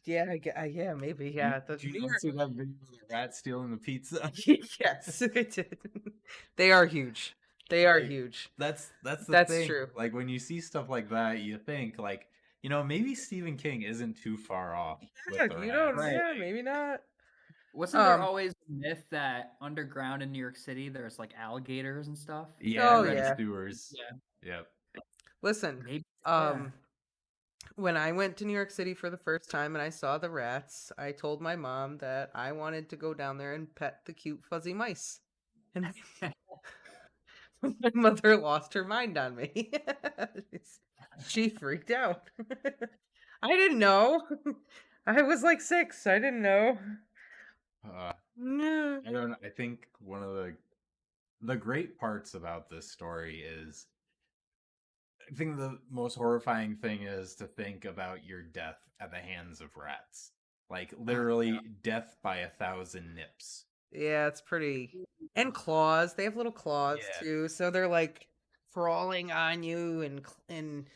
Yeah, yeah, maybe. Yeah, the Did you New not York. see that video of the rat stealing the pizza? Yes, I did. They are huge. They are Right. huge. That's the That's thing. true. Like when you see stuff like that, you think like, maybe Stephen King isn't too far off Yeah, with the you rats. don't. Right. Yeah, maybe not. Wasn't there always a myth that underground in New York City there's like alligators and stuff? Yeah, Oh, red yeah. sewers. Yeah. Yep. Listen, Maybe. Yeah. when I went to New York City for the first time and I saw the rats, I told my mom that I wanted to go down there and pet the cute fuzzy mice. And my mother lost her mind on me. She freaked out. I didn't know. I was like 6. I didn't know. No. I don't know. I think one of the great parts about this story is I think the most horrifying thing is to think about your death at the hands of rats. Like literally death by 1,000 nips. Yeah, it's pretty. And claws. They have little claws Yeah. too, so they're like crawling on you, and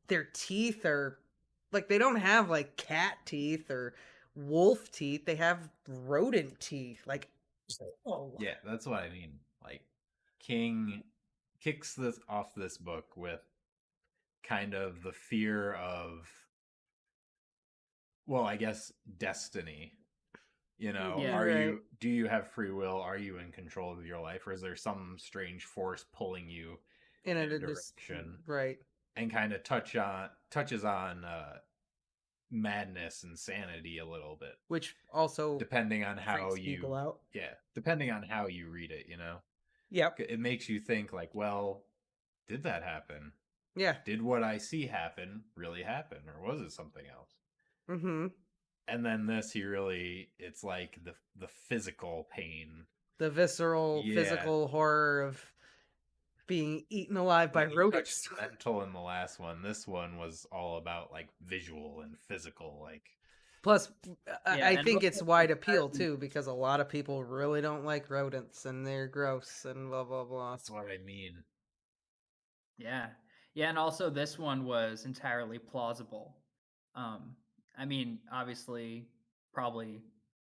their teeth are like they don't have like cat teeth or wolf teeth. They have rodent teeth. Like, oh Yeah, that's what I mean. Like King kicks this off this book with kind of the fear of, well, I guess destiny. Yeah. Right. Do you have free will? Are you in control of your life? Or is there some strange force pulling you in in a a direction? right. And kind of touches on madness and sanity a little bit. Which also Depending on how freaks people out. depending on how you read it, Yep. It makes you think like, well, did that happen? Yeah. Did what I see happen really happen, or was it something else? Mm-hmm. And then this, it's like the physical pain. The visceral, Yeah. physical horror of being eaten alive by Like, you rodents. touched mental in the last one. This one was all about like visual and physical. Like, Plus, Yeah, I and think most it's of wide the appeal entirety- too, because a lot of people really don't like rodents and they're gross and blah blah blah. that's what I mean. Yeah. Yeah, and also this one was entirely plausible. I mean, obviously, probably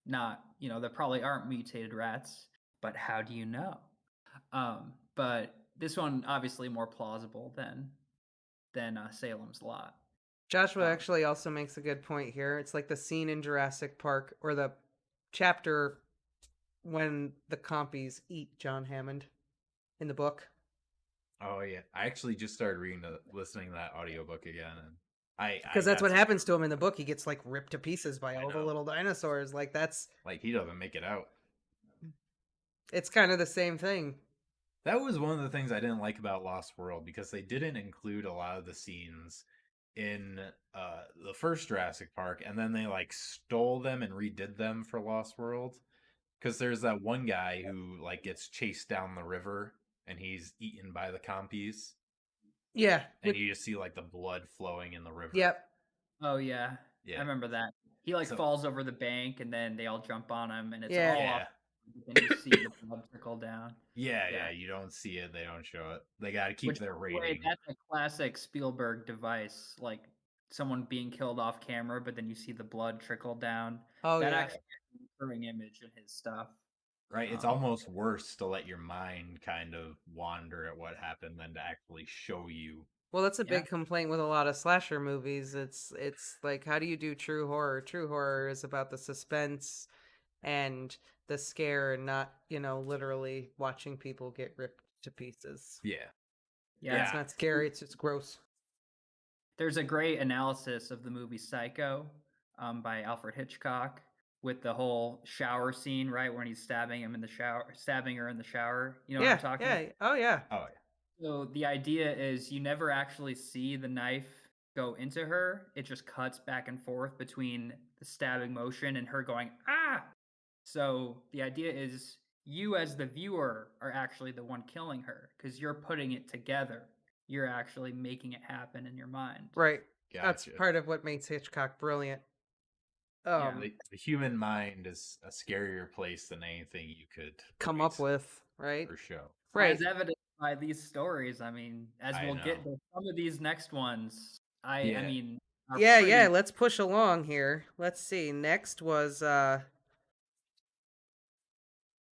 not, there probably aren't mutated rats, but how do you know? But this one obviously more plausible than Salem's Lot. Joshua Um, actually also makes a good point here. It's like the scene in Jurassic Park or the chapter when the compies eat John Hammond in the book. Oh yeah, I actually just started listening to that audiobook again, and Because that's what happens to him in the book. He gets like ripped to pieces by I all the know. little dinosaurs. Like that's Like, he doesn't make it out. it's kind of the same thing. That was one of the things I didn't like about Lost World, because they didn't include a lot of the scenes in the first Jurassic Park, and then they like stole them and redid them for Lost World. Because there's that one guy who like gets chased down the river and he's eaten by the compies, Yeah. and you just see like the blood flowing in the river. Yep. Oh yeah. Yeah. I remember that. He like So- falls over the bank and then they all jump on him and it's Yeah. all Yeah. up. And you see the blood trickle down. Yeah, Yeah. you don't see it, they don't show it. They got to keep Which, their by the way, rating. that's a classic Spielberg device, like someone being killed off camera, but then you see the blood trickle down. Oh that yeah. actually is a recurring image in his stuff. Right? It's Um, almost worse to let your mind kind of wander at what happened than to actually show you. Well, that's a Yeah. big complaint with a lot of slasher movies. It's like, how do you do true horror? True horror is about the suspense and the scare, and not, literally watching people get ripped to pieces. Yeah. yeah. It's not scary. It's just gross. There's a great analysis of the movie Psycho by Alfred Hitchcock with the whole shower scene, right, when he's stabbing her in the shower. You know what I'm talking about? Yeah. Oh yeah. Oh, yeah. So the idea is you never actually see the knife go into her. It just cuts back and forth between the stabbing motion and her going, ah! So the idea is you as the viewer are actually the one killing her because you're putting it together. You're actually making it happen in your mind. Right. That's Gotcha. part of what makes Hitchcock brilliant. Yeah. The human mind is a scarier place than anything you could Come up with, right? for show. Right. As evidenced by these stories, I mean, as I we'll get know. to some of these next ones, I Yeah. mean, are Yeah, pretty- let's push along here. Let's see. Next was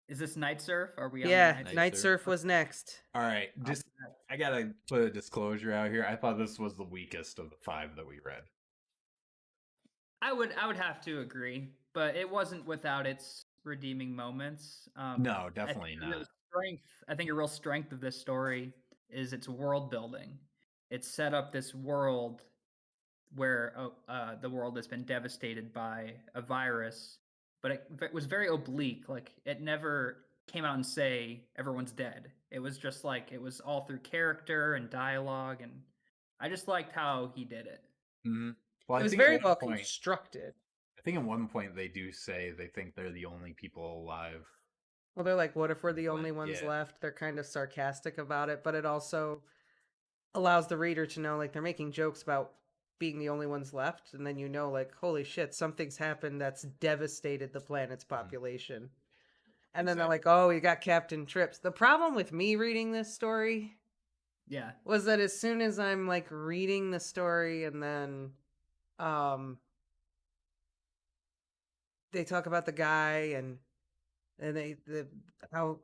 Is this Night Surf? Are we? yeah, on the Night Surf. Surf was next. All right, just I gotta put a disclosure out here. I thought this was the weakest of the 5 that we read. I would have to agree, but it wasn't without its redeeming moments. No, definitely I think not. I think a real strength of this story is its world building. It set up this world where the world has been devastated by a virus, but it was very oblique. Like it never came out and say everyone's dead. It was just like it was all through character and dialogue, and I just liked how he did it. Mm-hmm. Well, It I was think at very one well point- constructed. I think at one point they do say they think they're the only people alive. Well, they're like, what if we're the But, only ones yeah. left? They're kind of sarcastic about it, but it also allows the reader to know, like, they're making jokes about being the only ones left, and then like, holy shit, something's happened that's devastated the planet's population. And then they're like, oh, you got Captain Trips. The problem with me reading this story Yeah. was that as soon as I'm like reading the story and then they talk about the guy and how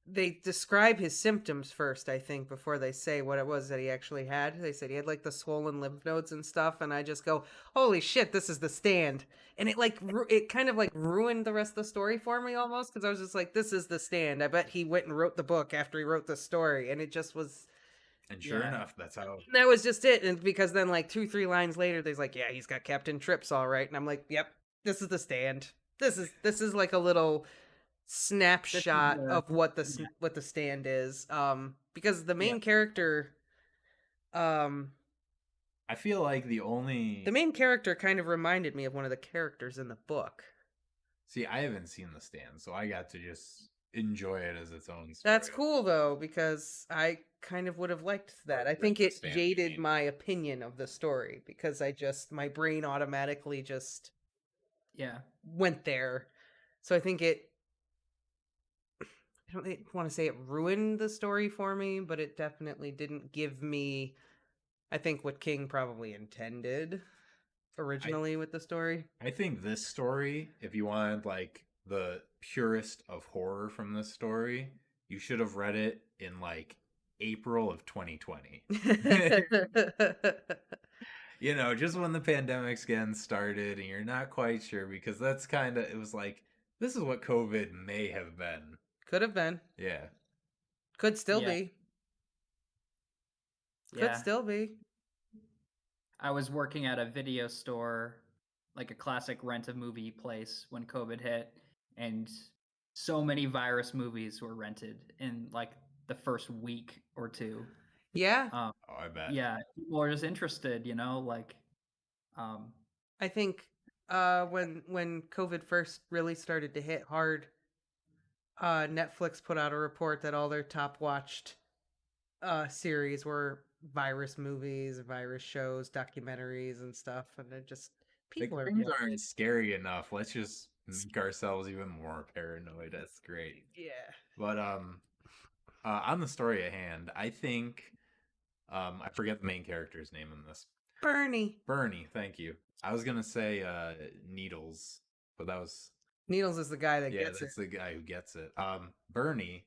they describe his symptoms first, I think, before they say what it was that he actually had. They said he had like the swollen lymph nodes and stuff, and I just go, holy shit, this is The Stand. And it like it kind of like ruined the rest of the story for me almost, because I was just like, this is The Stand. I bet he went and wrote the book after he wrote the story, and it just was. And sure Yeah. enough, that's how. That was just it. And because then like 2-3 lines later, there's like, yeah, he's got Captain Trips, all right. And I'm like, yep, this is The Stand. This is like a little snapshot of what the Stand is. Because the main character I feel like the main character kind of reminded me of one of the characters in the book. See, I haven't seen The Stand, so I got to just enjoy it as its own story. That's cool though, because I kind of would have liked that. I think it jaded my opinion of the story because my brain automatically just went there. So I think I don't want to say it ruined the story for me, but it definitely didn't give me, I think, what King probably intended originally with the story. I think this story, if you wanted like the purest of horror from this story, you should have read it in like April of 2020. You know, just when the pandemic's getting started and you're not quite sure, because that's kind of, it was like, this is what COVID may have been. Could have been. Yeah. Could still be. Could still be. I was working at a video store, like a classic rent-a-movie place when COVID hit, and so many virus movies were rented in like the first week or two. Yeah. I bet. Yeah, people are just interested, you know, like I think when COVID first really started to hit hard, Netflix put out a report that all their top watched series were virus movies, virus shows, documentaries, and stuff, and it just people things aren't scary enough. Let's just make ourselves even more paranoid. That's great. Yeah. But on the story at hand, I think I forget the main character's name in this. Bernie, thank you. I was gonna say Needles, but that was Needles is the guy that gets it. Yeah, that's the guy who gets it. Bernie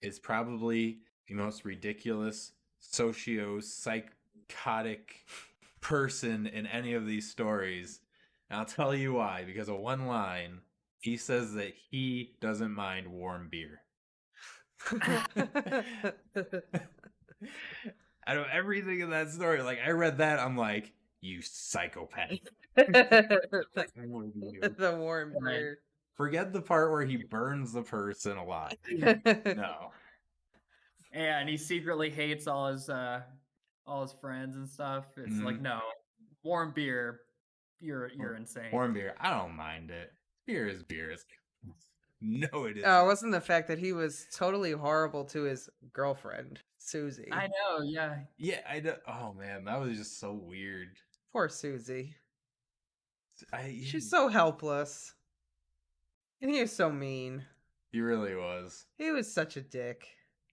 is probably the most ridiculous socio-psychotic person in any of these stories. And I'll tell you why. Because of one line, he says that he doesn't mind warm beer. Out of everything in that story, like I read that, I'm like, you psychopath. The warm beer. Forget the part where he burns the person alive. No. Yeah, and he secretly hates all his friends and stuff. It's like, no, warm beer, you're insane. Warm beer, I don't mind it. Beer is beer. No, it isn't. Oh, it wasn't the fact that he was totally horrible to his girlfriend, Susie. I know, yeah. Yeah, I know. Oh man, that was just so weird. Poor Susie. She's so helpless. And he was so mean. He really was. He was such a dick.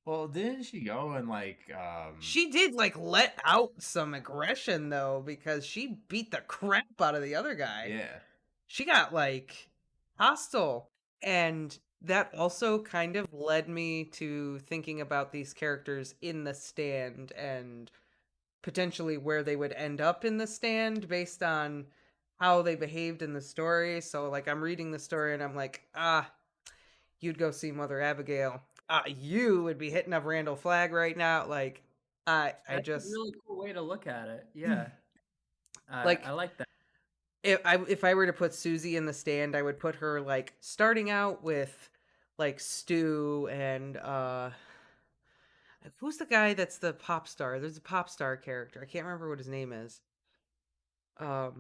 Well, didn't she go and like She did like let out some aggression though, because she beat the crap out of the other guy. Yeah. She got like hostile. And that also kind of led me to thinking about these characters in The Stand and potentially where they would end up in The Stand based on how they behaved in the story. So like I'm reading the story and I'm like, you'd go see Mother Abigail. You would be hitting up Randall Flagg right now. Like That's a really cool way to look at it. Yeah. I like that. If I were to put Susie in The Stand, I would put her like starting out with like Stu and who's the guy that's the pop star? There's a pop star character. I can't remember what his name is. I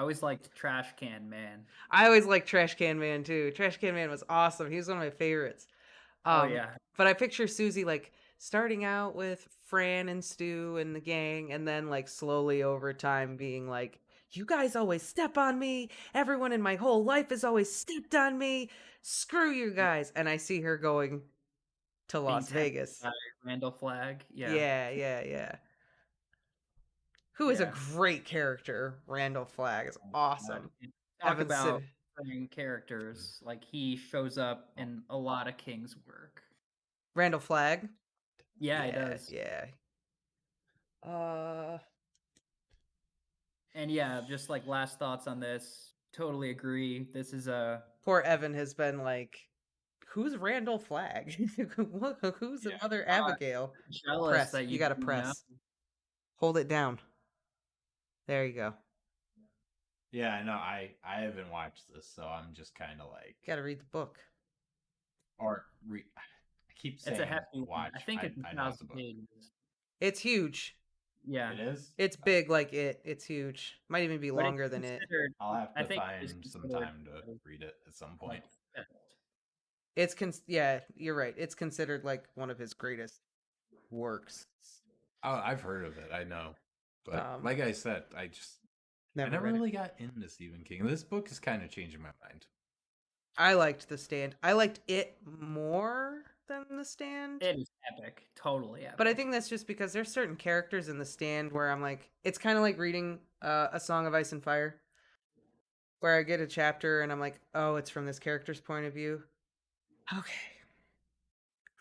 always liked Trash Can Man. I always liked Trash Can Man too. Trash Can Man was awesome. He was one of my favorites. Oh yeah. But I picture Susie like starting out with Fran and Stu and the gang, and then like slowly over time being like, you guys always step on me. Everyone in my whole life has always stepped on me. Screw you guys. And I see her going to Las Vegas. Randall Flagg. Yeah. Yeah. Who is a great character. Randall Flagg is awesome. Talk about characters. Like he shows up in a lot of King's work. Randall Flagg? Yeah, he does. Yeah. And yeah, just like last thoughts on this. Totally agree. This is a poor Evan has been like, who's Randall Flagg? Who's Mother Abigail? Jealous press. That you gotta press. Know. Hold it down. There you go. Yeah, I know. I haven't watched this, so I'm just kind of like gotta read the book. Or I keep saying it's a hefty watch. I think it's 1,000 pages. It's huge. Yeah. It is? It's big like it. It's huge. Might even be But it's longer than it. considered- I'll have I to think it is find some considered time to as, read it at some like, point. best. Yeah, you're right. It's considered like one of his greatest works. Oh, I've heard of it. I know. But like I said, I never read it. really got into Stephen King. This book is kind of changing my mind. I liked The Stand. I liked it more than The Stand. It is epic. Totally epic. But I think that's just because there's certain characters in The Stand where I'm like, it's kind of like reading A Song of Ice and Fire, where I get a chapter and I'm like, oh, it's from this character's point of view.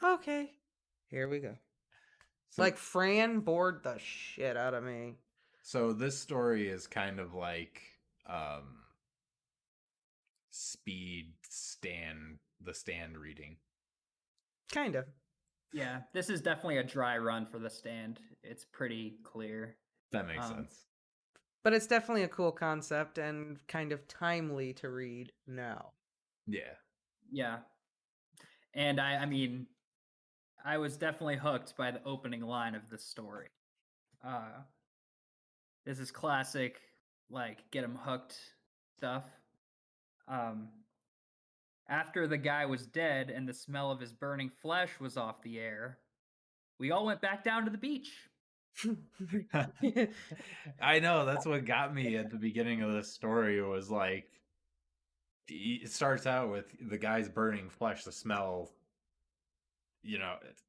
Okay, here we go. So, Like Fran bored the shit out of me. so this story is kind of like the stand reading. Kind of. Yeah, this is definitely a dry run for The Stand. It's pretty clear. That makes sense. But it's definitely a cool concept and kind of timely to read now. Yeah. Yeah. And I mean, I was definitely hooked by the opening line of this story. This is classic, like, get 'em hooked stuff. After the guy was dead and the smell of his burning flesh was off the air, we all went back down to the beach. I know, that's what got me at the beginning of this story was like it starts out with the guy's burning flesh, the smell,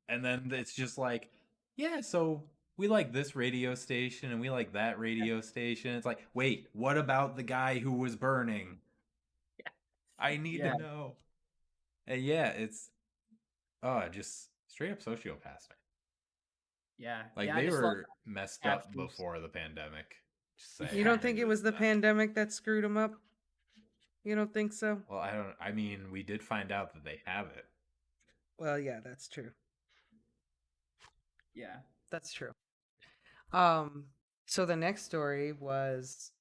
and then it's just like, yeah, so we like this radio station and we like that radio station. It's like, wait, what about the guy who was burning? Yeah. I need to know. And yeah, it's just straight up sociopaths, man. Yeah. Like they were messed up before the pandemic. You don't think it was the pandemic that screwed them up? You don't think so? Well, I mean, we did find out that they have it. Well, yeah, that's true. Yeah. That's true. So the next story was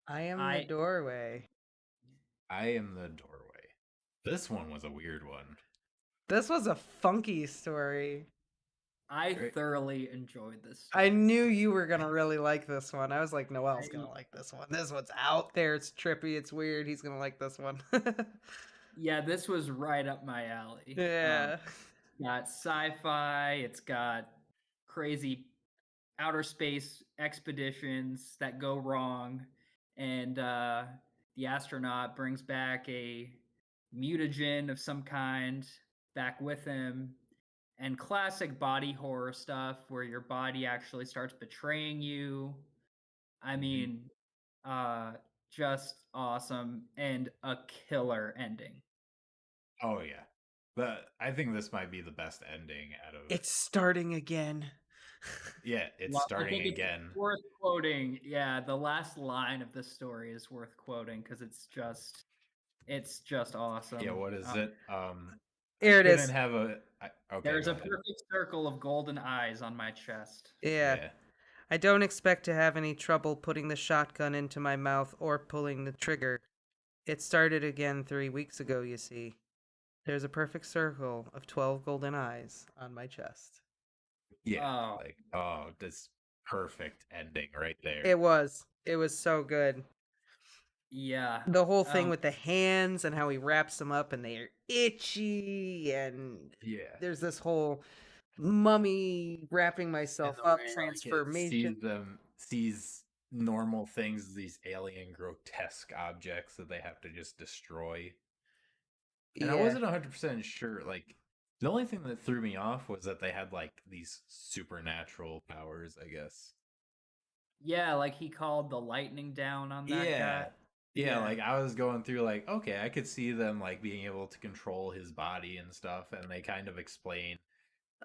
I Am the Doorway. I Am the Doorway. This one was a weird one. This was a funky story. I thoroughly enjoyed this story. I knew you were going to really like this one. I was like, Noel's going to like this one. This one's out there. It's trippy. It's weird. He's going to like this one. Yeah, this was right up my alley. Yeah. It's got sci-fi. It's got crazy outer space expeditions that go wrong. And the astronaut brings back a mutagen of some kind back with him. And classic body horror stuff where your body actually starts betraying you. I mean, just awesome and a killer ending. Oh yeah. But I think this might be the best ending out of It's starting again. Yeah, it's starting again. It's worth quoting. Yeah, the last line of the story is worth quoting because it's just awesome. Yeah, what is it? Here it is. There's a perfect circle of golden eyes on my chest. Yeah. I don't expect to have any trouble putting the shotgun into my mouth or pulling the trigger. It started again 3 weeks ago, you see. There's a perfect circle of 12 golden eyes on my chest. Yeah, this perfect ending right there. It was so good. Yeah. The whole thing with the hands and how he wraps them up and they're itchy and there's this whole mummy wrapping myself up transformation. Sees normal things, these alien grotesque objects that they have to just destroy. And I wasn't 100% sure, like, the only thing that threw me off was that they had, like, these supernatural powers, I guess. Yeah, like he called the lightning down on that guy. Yeah, like, I was going through, like, okay, I could see them, like, being able to control his body and stuff, and they kind of explain,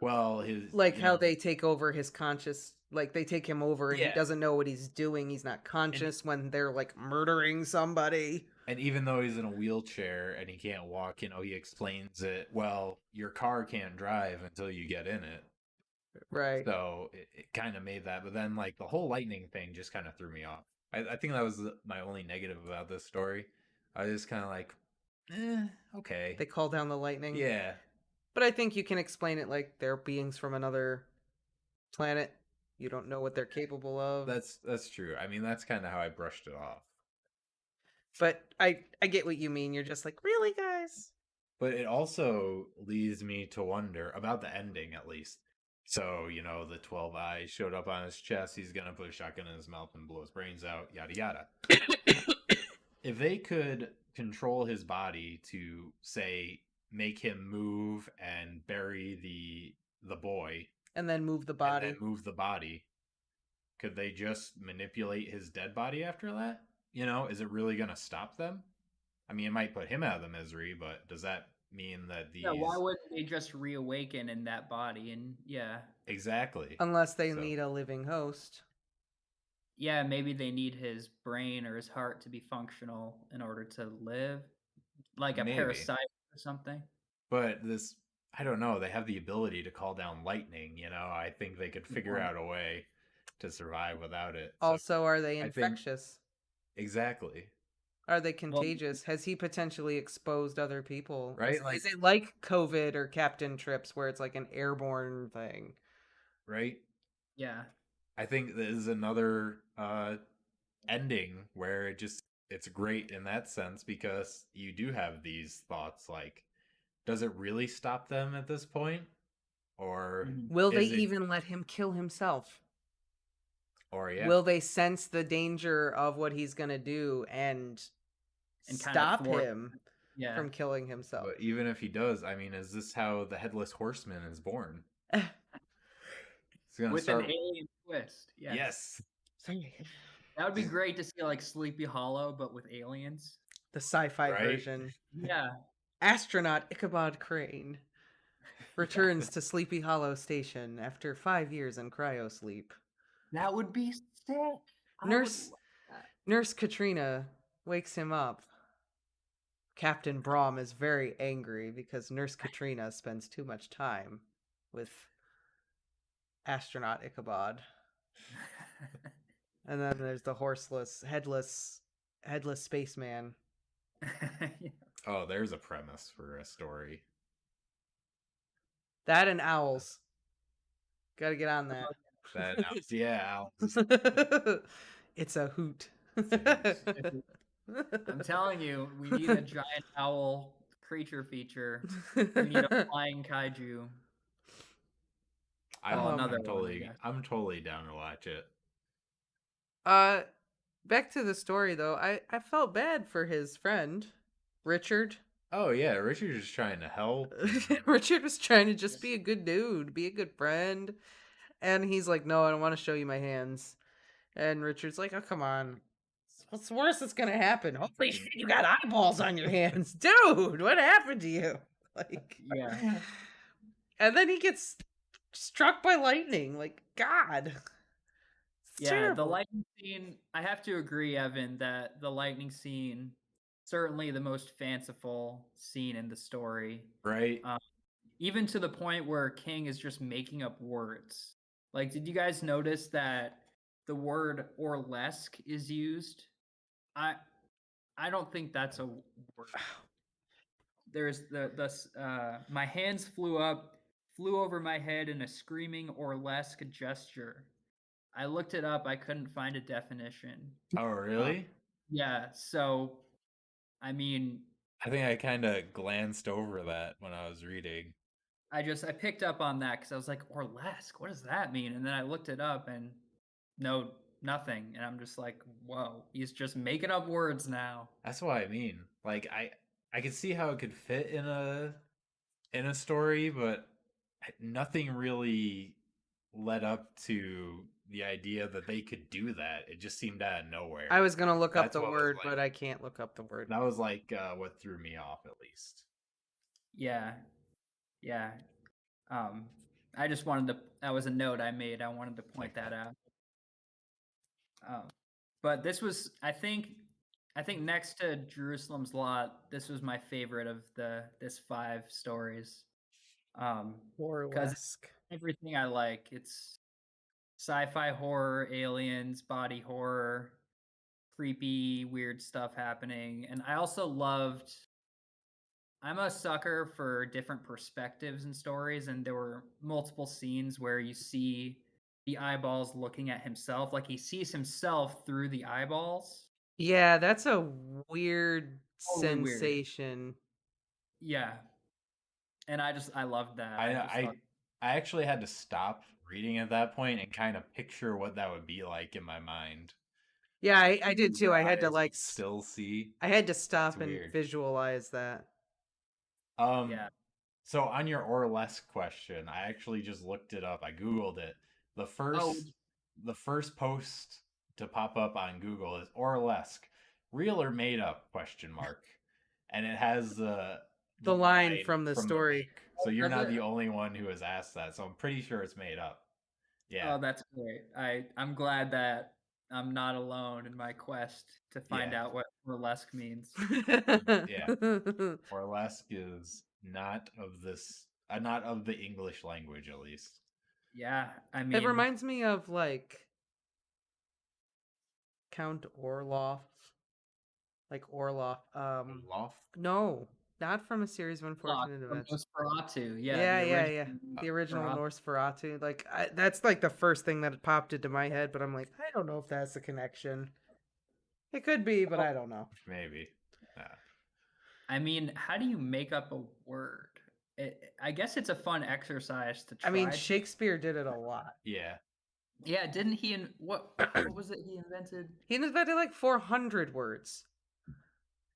well, his... Like, how they take over his conscious... Like, they take him over and he doesn't know what he's doing. He's not conscious when they're, like, murdering somebody. And even though he's in a wheelchair and he can't walk, he explains it, well, your car can't drive until you get in it. Right. So it kind of made that. But then, like, the whole lightning thing just kind of threw me off. I think that was my only negative about this story. I was just kind of like, okay. They call down the lightning. Yeah. But I think you can explain it like they're beings from another planet, You don't know what they're capable of. That's true. I mean, that's kind of how I brushed it off. But I get what you mean. You're just like, really, guys? But it also leads me to wonder about the ending, at least. So, the 12 eyes showed up on his chest. He's going to put a shotgun in his mouth and blow his brains out, yada, yada. If they could control his body to, say, make him move and bury the boy. And then move the body. Could they just manipulate his dead body after that? Is it really going to stop them? I mean, it might put him out of the misery, but does that mean that these... Yeah, why wouldn't they just reawaken in that body? And yeah. Exactly. Unless they need a living host. Yeah, maybe they need his brain or his heart to be functional in order to live. Like a parasite or something. But this, I don't know, they have the ability to call down lightning, I think they could figure out a way to survive without it. Also, are they infectious? Exactly. Are they contagious? Has he potentially exposed other people? Right? Is it like COVID or Captain Trips where it's like an airborne thing? Right? Yeah. I think this is another ending where it's great in that sense because you do have these thoughts like, does it really stop them at this point? Or will they even let him kill himself? Or will they sense the danger of what he's gonna do and stop him from killing himself? But even if he does, I mean, is this how the Headless Horseman is born? With an alien twist. Yes. That would be great to see like Sleepy Hollow, but with aliens. The sci-fi version. Yeah. Astronaut Ichabod Crane returns to Sleepy Hollow Station after 5 years in cryosleep. That would be sick. Nurse Katrina wakes him up. Captain Braum is very angry because Nurse Katrina spends too much time with astronaut Ichabod. And then there's the headless spaceman. Oh, there's a premise for a story. That and owls. Gotta get on that. Owls. It's a hoot. I'm telling you, we need a giant owl creature feature. We need a flying kaiju. I'm totally down to watch it. Back to the story though. I felt bad for his friend, Richard. Oh yeah, Richard was trying to help. Richard was trying to just be a good dude, be a good friend. And he's like, no, I don't want to show you my hands. And Richard's like, oh, come on. What's the worst that's going to happen? Hopefully you got eyeballs on your hands. Dude, what happened to you? Like, yeah. And then he gets struck by lightning. Like, God. It's terrible. The lightning scene, I have to agree, Evan, that the lightning scene, certainly the most fanciful scene in the story. Right. Even to the point where King is just making up words. Like, did you guys notice that the word orlesque is used? I don't think that's a word. There's my hands flew over my head in a screaming orlesque gesture. I looked it up. I couldn't find a definition. Oh, really? Yeah. So, I mean, I think I kind of glanced over that when I was reading. I picked up on that because I was like, orlesque, what does that mean? And then I looked it up and no, nothing. And I'm just like, whoa, he's just making up words now. That's what I mean. Like, I could see how it could fit in a story, but nothing really led up to the idea that they could do that. It just seemed out of nowhere. I was going to look up the word, but I can't look up the word. That was like what threw me off, at least. Yeah. Yeah. I just wanted to, that was a note I made. I wanted to point that out. But this was, I think next to Jerusalem's Lot, this was my favorite of this 5 stories. Because everything I like, it's sci-fi horror, aliens, body horror, creepy, weird stuff happening. And I also loved, I'm a sucker for different perspectives in stories, and there were multiple scenes where you see the eyeballs looking at himself. Like he sees himself through the eyeballs. Yeah, that's a weird Totally weird. sensation. Yeah. And I loved that. I just thought, I actually had to stop reading at that point and kind of picture what that would be like in my mind. Yeah, I did too. Your I had to eyes like still see. I had to stop It's and weird. visualize that. yeah. So on your Orlesque question, I actually just looked it up. I Googled it. The first post to pop up on Google is Orlesque, real or made up? And it has the line from the story. book. So you're Does not it? the only one who has asked that. So I'm pretty sure it's made up. Yeah. Oh, that's great. I'm glad that I'm not alone in my quest to find Yeah. out what burlesque means. Yeah. Orlesque is not of the English language, at least. Yeah, I mean, It reminds me of like Count Orloff. Like Orloff. Loft? No, not from A Series of Unfortunate from Events. Nosferatu. Yeah, the yeah. The original Nosferatu. Nosferatu. Like that's like the first thing that popped into my head, but I'm like, I don't know if that's the connection. It could be, but I don't know. Maybe. I mean, how do you make up a word? I guess it's a fun exercise to try. I mean, Shakespeare did it a lot. Yeah. Yeah, didn't he? What was it he invented? He invented like 400 words.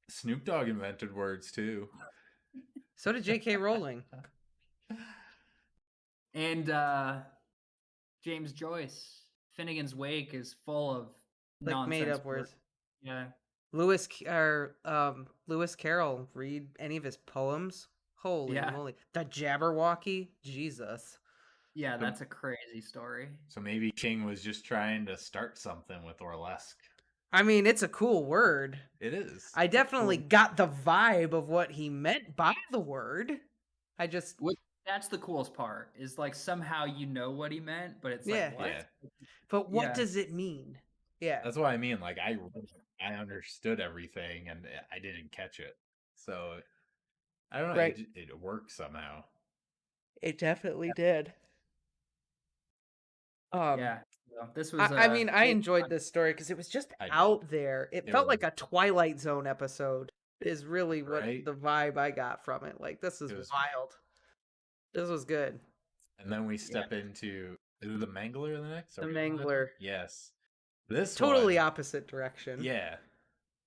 Snoop Dogg invented words too. So did J.K. Rowling. And James Joyce. Finnegan's Wake is full of Like nonsense made up words. Yeah. Lewis Carroll, read any of his poems? Holy moly. The Jabberwocky? Jesus. Yeah, that's a crazy story. So maybe King was just trying to start something with Orlesque. I mean, it's a cool word. It is. I definitely got the vibe of what he meant by the word. That's the coolest part, is like somehow you know what he meant, but it's like, what? Yeah. But what does it mean? Yeah. That's what I mean. Like I understood everything and I didn't catch it. So I don't know. Right. It worked somehow. It definitely did. Yeah. So this was. I mean, I enjoyed this story because it was just out there. It felt like a Twilight Zone episode. Is really what the vibe I got from it. Like, this is wild. This was good. And then we step into is the Mangler the next? The Mangler. Yes. This totally opposite direction. Yeah.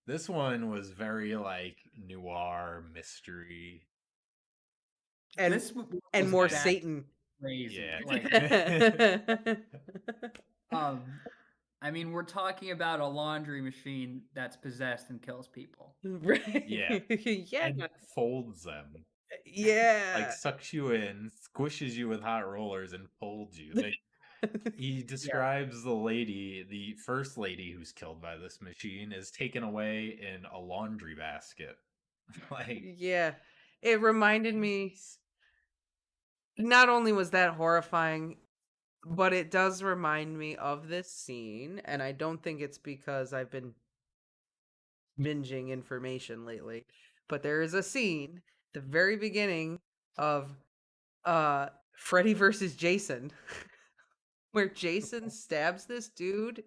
This one was very like noir mystery. And more Satan. Crazy. Yeah. I mean, we're talking about a laundry machine that's possessed and kills people. Right. Yeah. Yeah. And folds them. Yeah. Like sucks you in, squishes you with hot rollers, and folds you. He describes the first lady who's killed by this machine is taken away in a laundry basket. Yeah. It reminded me, not only was that horrifying, but it does remind me of this scene, and I don't think it's because I've been binging information lately, but there is a scene at the very beginning of Freddy versus Jason where Jason stabs this dude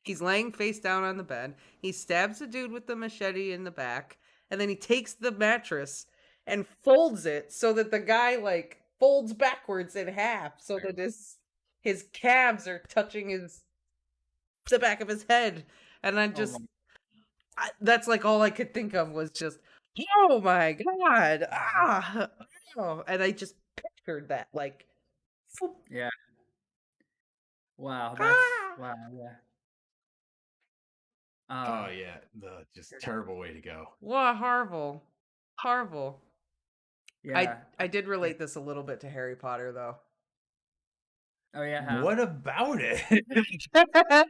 he's laying face down on the bed. He stabs the dude with the machete in the back, and then he takes the mattress and folds it so that the guy like folds backwards in half so that his calves are touching the back of his head. And that's like all I could think of was just, oh my god, and I just pictured that like, yeah. Wow, that's wow, yeah. Oh yeah, the just terrible way to go. What horrible. Yeah, I did relate this a little bit to Harry Potter though. Oh yeah. What about it?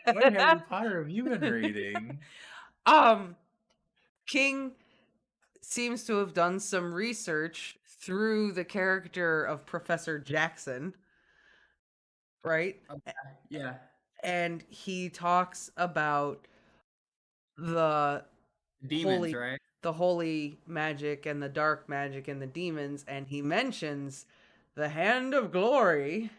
What Harry Potter have you been reading? King seems to have done some research through the character of Professor Jackson, right? Okay. Yeah. And he talks about the demons, right? The holy magic and the dark magic and the demons, and he mentions the Hand of Glory,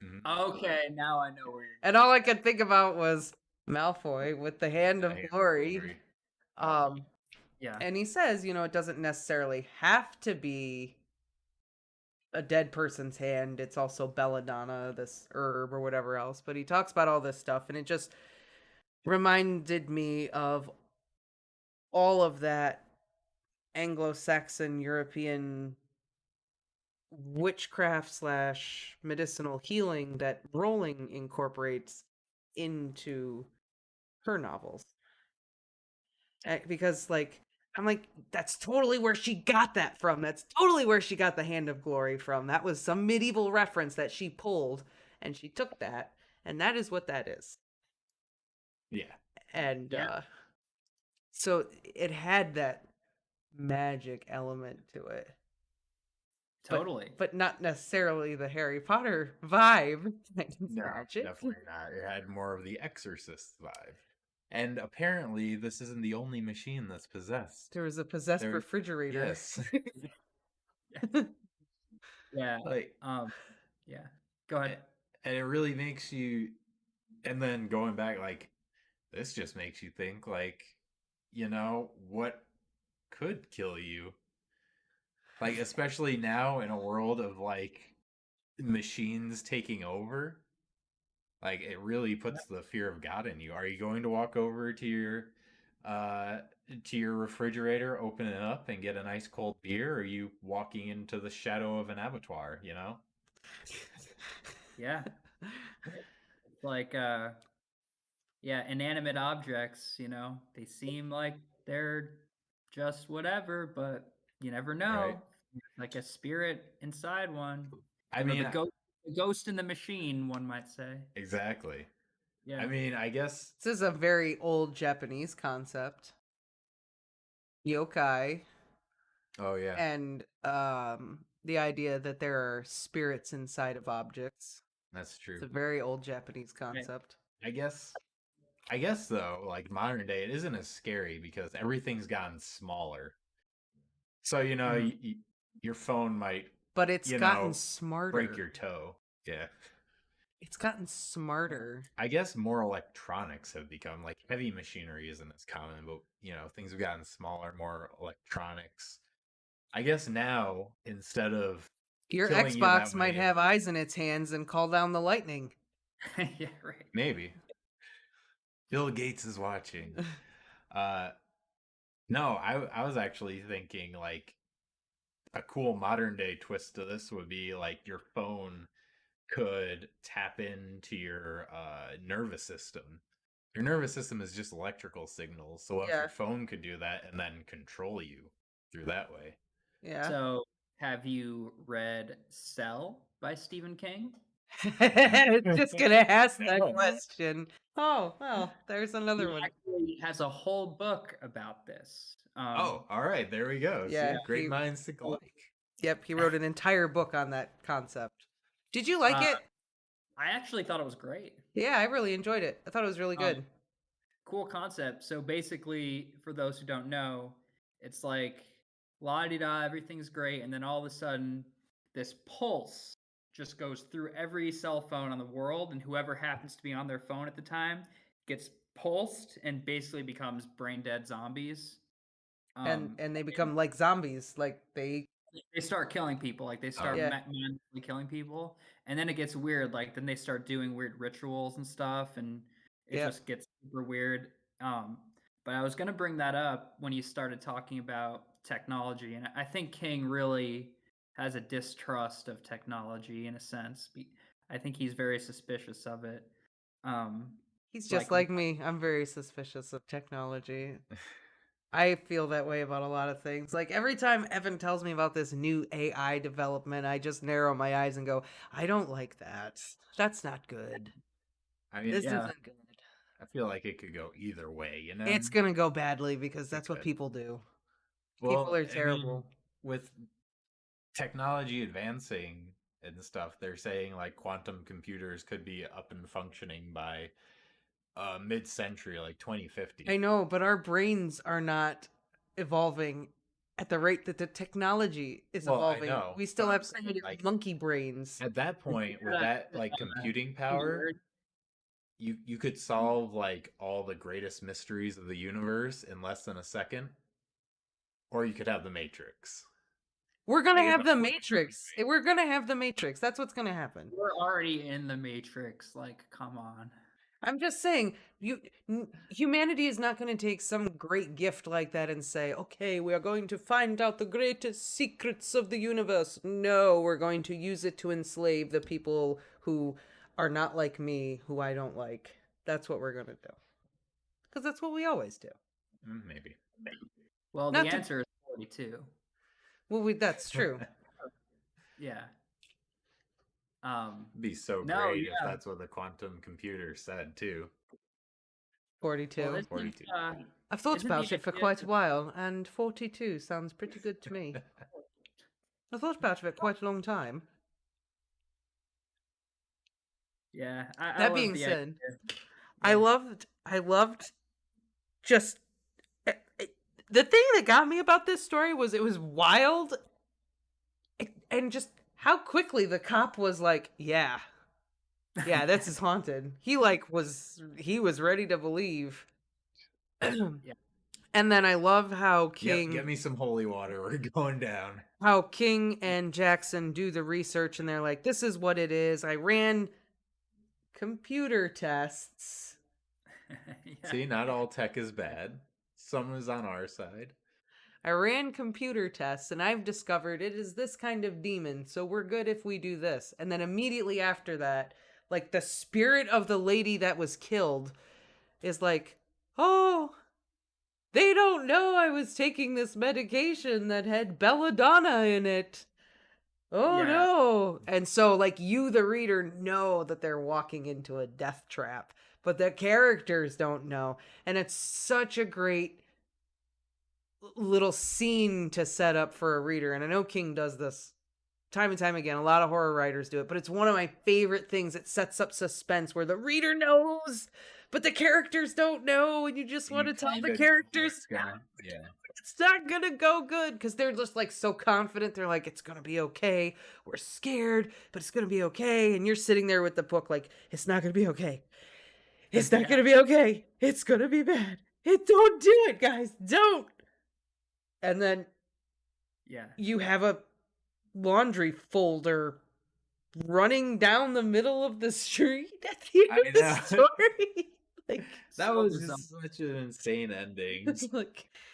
Mhm. Okay, now I know where you're. And all I could think about was Malfoy with the Hand of Hand of Glory. Glory. Yeah. And he says, it doesn't necessarily have to be a dead person's hand. It's also belladonna, this herb or whatever else. But he talks about all this stuff, and it just reminded me of all of that Anglo-Saxon European witchcraft slash medicinal healing that Rowling incorporates into her novels. Because I'm like, that's totally where she got that from. That's totally where she got the Hand of Glory from. That was some medieval reference that she pulled, and she took that, and that is what that is. Yeah. And Yeah. so it had that magic element to it. Totally. But not necessarily the Harry Potter vibe. No, Magic. definitely not. It had more of the Exorcist vibe. And apparently, this isn't the only machine that's possessed. There was a possessed There- refrigerator. Yes. Yeah. Like, Yeah. Go ahead. and it really makes you, and then going back, like, this just makes you think, like, what could kill you? Like, especially now in a world of, like, machines taking over. Like, it really puts the fear of God in you. Are you going to walk over to your refrigerator, open it up, and get an ice cold beer? Or are you walking into the shadow of an abattoir, Yeah. It's like inanimate objects, they seem like they're just whatever, but you never know. Right. Like a spirit inside one. I mean, the ghost in the machine, one might say. exactly. Yeah. I mean, I guess This is a very old Japanese concept. Yokai. Oh yeah. And the idea that there are spirits inside of objects. That's true. It's a very old Japanese concept. I guess though, like modern day, it isn't as scary because everything's gotten smaller. So your phone might, but it's gotten smarter. Break your toe. Yeah. It's gotten smarter. I guess more electronics have become, like, heavy machinery isn't as common, but things have gotten smaller, more electronics. I guess now, instead of your killing you Xbox that might way- have eyes in its hands and call down the lightning. Yeah, right. Maybe. Bill Gates is watching. No, I was actually thinking, like, a cool modern day twist to this would be, like, your phone could tap into your nervous system. Your nervous system is just electrical signals. So if your phone could do that and then control you through that way. Yeah. So, have you read Cell by Stephen King? Just gonna ask that question. Oh, well, there's another one. Actually has a whole book about this. All right, there we go. Yeah, See, great minds think alike. Yep, he wrote an entire book on that concept. Did you like it? I actually thought it was great. Yeah, I really enjoyed it. I thought it was really good. Cool concept. So basically, for those who don't know, it's like la-di-da, everything's great, and then all of a sudden, this pulse just goes through every cell phone on the world, and whoever happens to be on their phone at the time gets pulsed and basically becomes brain-dead zombies. And they become like zombies. Like they start killing people. Like they start manually killing people, and then it gets weird. Like then they start doing weird rituals and stuff, and it just gets super weird. But I was gonna bring that up when you started talking about technology, and I think King really has a distrust of technology in a sense. I think he's very suspicious of it. He's just like me. I'm very suspicious of technology. I feel that way about a lot of things. Like every time Evan tells me about this new AI development, I just narrow my eyes and go, I don't like that. That's not good. I mean, this isn't good. I feel like it could go either way, It's going to go badly because that's what people do. Well, people are terrible. I mean, with technology advancing and stuff, they're saying like quantum computers could be up and functioning by mid-century, like 2050. I know, but our brains are not evolving at the rate that the technology is Well, I evolving, know, we still but have I'm so saying, many like, monkey brains. at that point, with that like computing Use a power, word. you could solve like all the greatest mysteries of the universe in less than a second, or you could have the Matrix. We're gonna Like, have the Matrix. We're gonna have the Matrix. That's what's gonna happen. We're already in the Matrix. Like, come on. I'm just saying, humanity is not going to take some great gift like that and say, "Okay, we are going to find out the greatest secrets of the universe." No, we're going to use it to enslave the people who are not like me, who I don't like. That's what we're going to do. Because that's what we always do. Maybe. Well, Not the to- answer is 42. Well, that's true. Yeah. It'd be so No, great if yeah. that's what the quantum computer said too. 42. Well, isn't, 42. I've thought isn't about the it for idea- quite a while, and 42 sounds pretty good to me. I've thought about it quite a long time. Yeah. I That love being the said, idea. I loved just the thing that got me about this story was it was wild and just how quickly the cop was like, yeah, this is haunted. He was ready to believe. And then I love how King Get me some holy water. We're going down. how King and Jackson do the research and they're like, this is what it is. I ran computer tests. Yeah. See, not all tech is bad. Some is on our side. I ran computer tests and I've discovered it is this kind of demon, so we're good if we do this. And then immediately after that, like the spirit of the lady that was killed is like, oh, they don't know I was taking this medication that had belladonna in it. Oh Yeah. no. And so like you the reader know that they're walking into a death trap, but the characters don't know. And it's such a great little scene to set up for a reader. And I know King does this time and time again. A lot of horror writers do it, but it's one of my favorite things. It sets up suspense where the reader knows, but the characters don't know, and you just want to tell the characters it's not gonna go good because they're just like so confident. They're like, it's gonna be okay. We're scared, but it's gonna be okay. And you're sitting there with the book like, it's not gonna be okay. It's not gonna be okay. It's gonna be bad. Don't do it, guys. Don't. And then you have a laundry folder running down the middle of the street at the end of the story. Like that was just such an insane ending.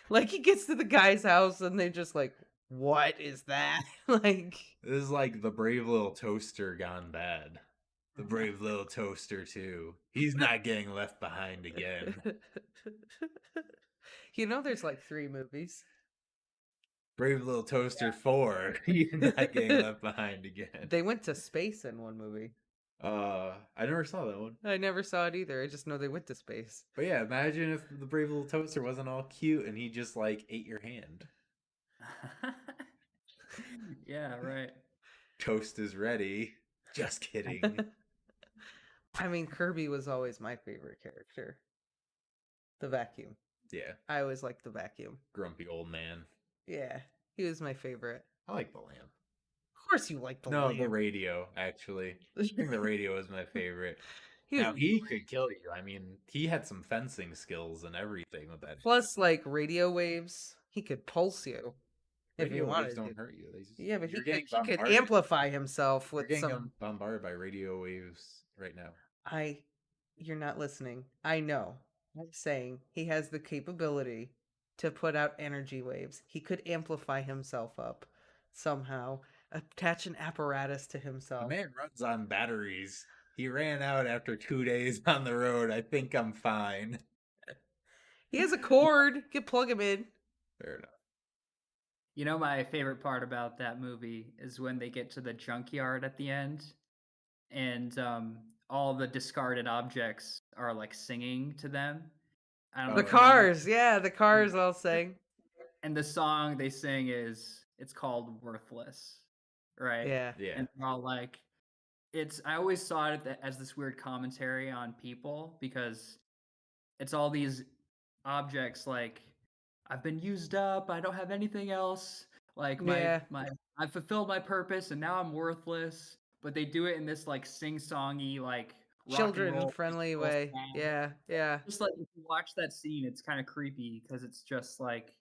like he gets to the guy's house and they just like, what is that? Like this is like the brave little toaster gone bad. The brave little toaster too. He's not getting left behind again. You know, there's like 3 movies. Brave Little Toaster 4. He's not getting left behind again. They went to space in one movie. I never saw that one. I never saw it either. I just know they went to space. But yeah, imagine if the Brave Little Toaster wasn't all cute and he just like ate your hand. Yeah, right. Toast is ready. Just kidding. I mean, Kirby was always my favorite character. The vacuum. Yeah. I always liked the vacuum. Grumpy old man. Yeah, he was my favorite. I like the lamp. Of course you like the lamp. No, the radio, actually. I think the radio is my favorite. He Now, he could kill you. I mean, he had some fencing skills and everything with that. Plus, like, radio waves, he could pulse you if he Radio wanted waves don't to. hurt you. They just, Yeah, but he you're could amplify himself with You're getting some... bombarded by radio waves right now. You're not listening. I know. I'm saying he has the capability to put out energy waves. He could amplify himself up somehow, attach an apparatus to himself. The man runs on batteries. He ran out after 2 days on the road. I think I'm fine. He has a cord. You plug him in. Fair enough. You know, my favorite part about that movie is when they get to the junkyard at the end and all the discarded objects are like singing to them. I don't The know. cars. Yeah, the cars all sing. And the song they sing it's called Worthless, right? Yeah. Yeah. And they're all like, I always saw it as this weird commentary on people because it's all these objects like I've been used up. I don't have anything else. Like Yeah. I've fulfilled my purpose, and now I'm worthless. But they do it in this like sing-songy, like rock and Children roll, friendly musical way. sound. Yeah, yeah. Just like if you watch that scene, it's kind of creepy because it's just like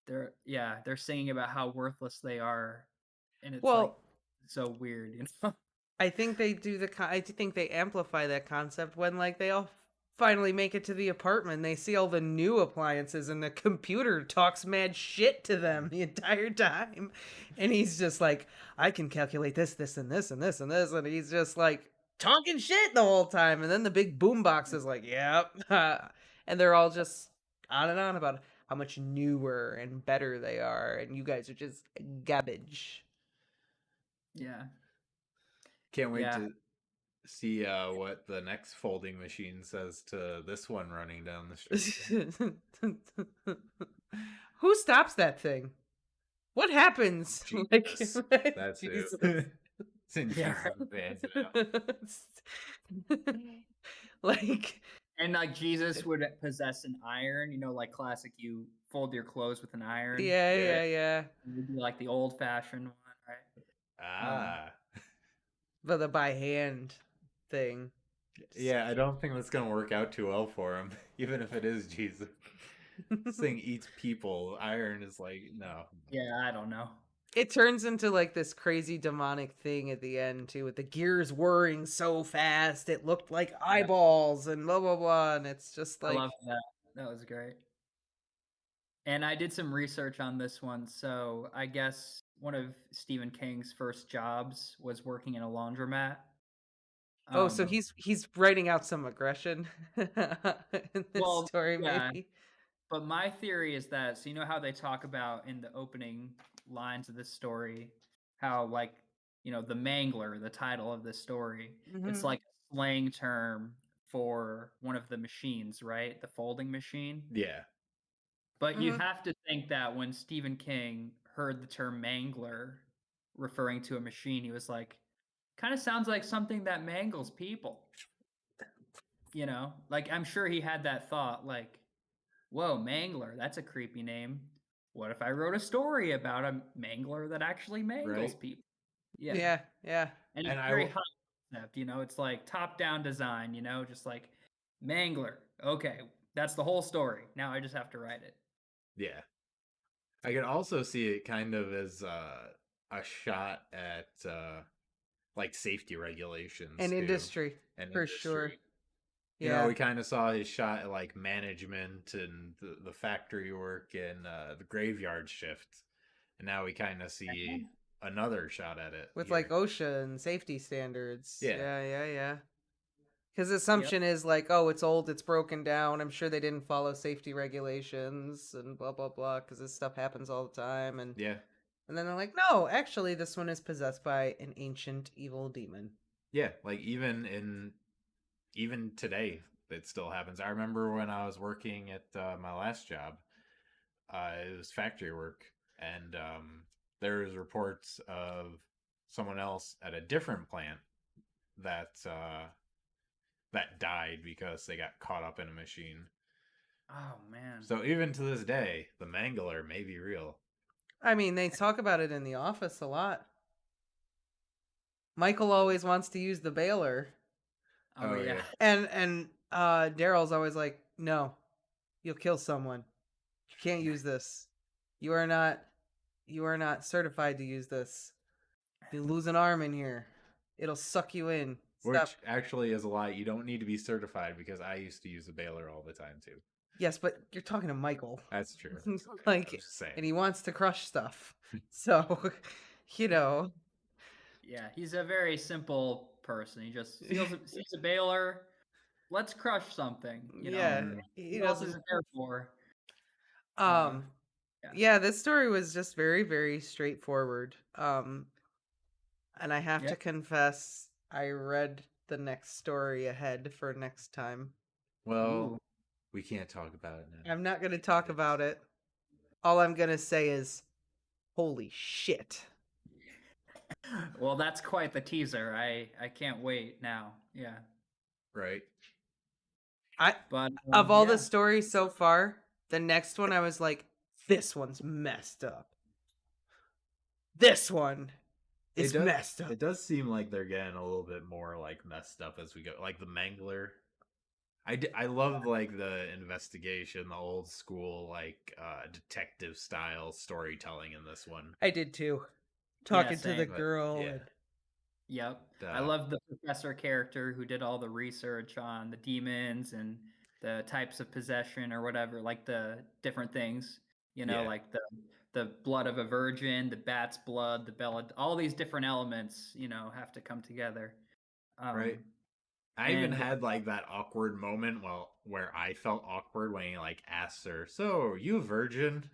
they're singing about how worthless they are, and it's like Well, so weird, you know? I think they do I think they amplify that concept when like they all finally make it to the apartment. They see all the new appliances and the computer talks mad shit to them the entire time. And he's just like, I can calculate this, this, and this, and this, and this. And he's just like talking shit the whole time. And then the big boombox is like, yep. And they're all just on and on about how much newer and better they are. And you guys are just garbage. Yeah. Can't wait Yeah. to see what the next folding machine says to this one running down the street. Who stops that thing? What happens? Jesus. Like, That's Jesus. it. It's in Yeah, Jesus' hands now. Like, And like Jesus would possess an iron, you know, like classic. You fold your clothes with an iron. yeah, Yeah. yeah, yeah. It would be like the old-fashioned one, right? Ah. But the by hand thing. Yeah, I don't think that's gonna work out too well for him, even if it is Jesus. This thing eats people. Iron is like, no. Yeah, I don't know. It turns into like this crazy demonic thing at the end too, with the gears whirring so fast it looked like eyeballs and blah blah blah, and it's just like I love that. That was great. And I did some research on this one. So I guess one of Stephen King's first jobs was working in a laundromat. oh, so he's writing out some aggression in this Well, story, yeah. maybe. But my theory is that, so you know how they talk about in the opening lines of this story, how like, you know, the Mangler, the title of this story, it's Mhm. like a slang term for one of the machines, right? The folding machine. Yeah. But you Mhm. have to think that when Stephen King heard the term Mangler referring to a machine, he was like, kind of sounds like something that mangles people. You know, like I'm sure he had that thought, like, whoa, Mangler, that's a creepy name. What if I wrote a story about a mangler that actually mangles Right. people? Yeah. Yeah, yeah. And And it's very high concept, you know, it's like top down design, you know, just like Mangler. Okay, that's the whole story. Now I just have to write it. yeah. I could also see it kind of as a shot at like safety regulations And too. industry, And for industry. sure. You know, Yeah. we kind of saw his shot at like management and the factory work and the graveyard shift. And now we kind of see another shot at it. With here. like OSHA and safety standards. Yeah. Yeah. Because the assumption is like, oh, it's old, it's broken down. I'm sure they didn't follow safety regulations and blah blah blah. Because this stuff happens all the time, and Yeah. and then they're like, no, actually, this one is possessed by an ancient evil demon. Yeah. Like even today, it still happens. I remember when I was working at my last job, it was factory work, and there was reports of someone else at a different plant that that died because they got caught up in a machine. Oh man. So even to this day, the Mangler may be real. I mean, they talk about it in The Office a lot. Michael always wants to use the baler, Oh, yeah. and Daryl's always like, no, you'll kill someone. You can't use this. You are not certified to use this. You lose an arm in here. It'll suck you in. Stop. Which actually is a lie. You don't need to be certified because I used to use a baler all the time too. Yes, but you're talking to Michael. That's true. Like, I'm just saying. and he wants to crush stuff. So, you know. Yeah, he's a very simple person. He just sees a baler. Let's crush something. You know? Yeah, he Who else is doesn't. it there for? Yeah. Yeah. This story was just very, very straightforward. And I have to confess, I read the next story ahead for next time. Well, Ooh. we can't talk about it now. I'm not going to talk about it. All I'm going to say is, holy shit. Well, that's quite the teaser. I can't wait now. Yeah. Right. But Of all yeah. the stories so far, The next one, I was like, this one's messed up. This one is messed up. It does seem like they're getting a little bit more like messed up as we go. Like the Mangler. I love like the investigation, the old school like detective style storytelling in this one. I did too. Talking to same. the But, girl. yeah. And... Yep. I love the professor character who did all the research on the demons and the types of possession or whatever, like the different things, you know, Yeah. like the blood of a virgin, the bat's blood, the belly, all these different elements, you know, have to come together. Right. I even and- had like that awkward moment where I felt awkward when he like asked her, "So, you a virgin?"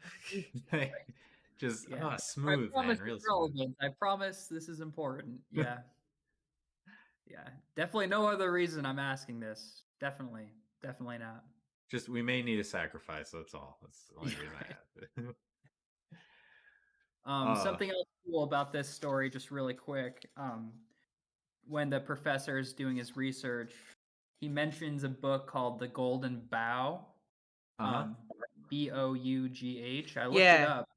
Just smooth, man, real smooth. I promise this is important. Yeah. Yeah. Definitely no other reason I'm asking this. Definitely not. Just we may need a sacrifice. That's all. That's the only reason I have it. Something else cool about this story, just really quick. When the professor is doing his research, he mentions a book called The Golden Bough. Bough. I looked it up.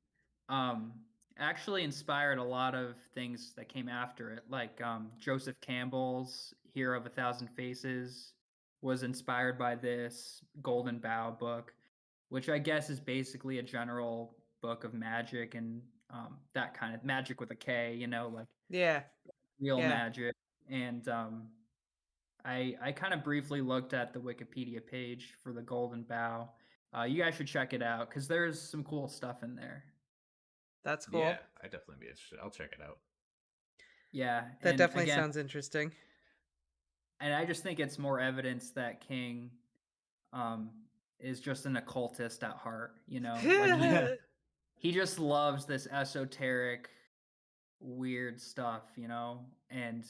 Actually inspired a lot of things that came after it, like Joseph Campbell's Hero of a Thousand Faces was inspired by this Golden Bough book, which I guess is basically a general book of magic and that kind of magic with a K, you know, like real magic. And I kind of briefly looked at the Wikipedia page for the Golden Bough. You guys should check it out because there's some cool stuff in there. That's cool. Yeah, I'd definitely be interested. I'll check it out. Yeah. That definitely sounds interesting. And I just think it's more evidence that King is just an occultist at heart, you know? Like he just loves this esoteric, weird stuff, you know? And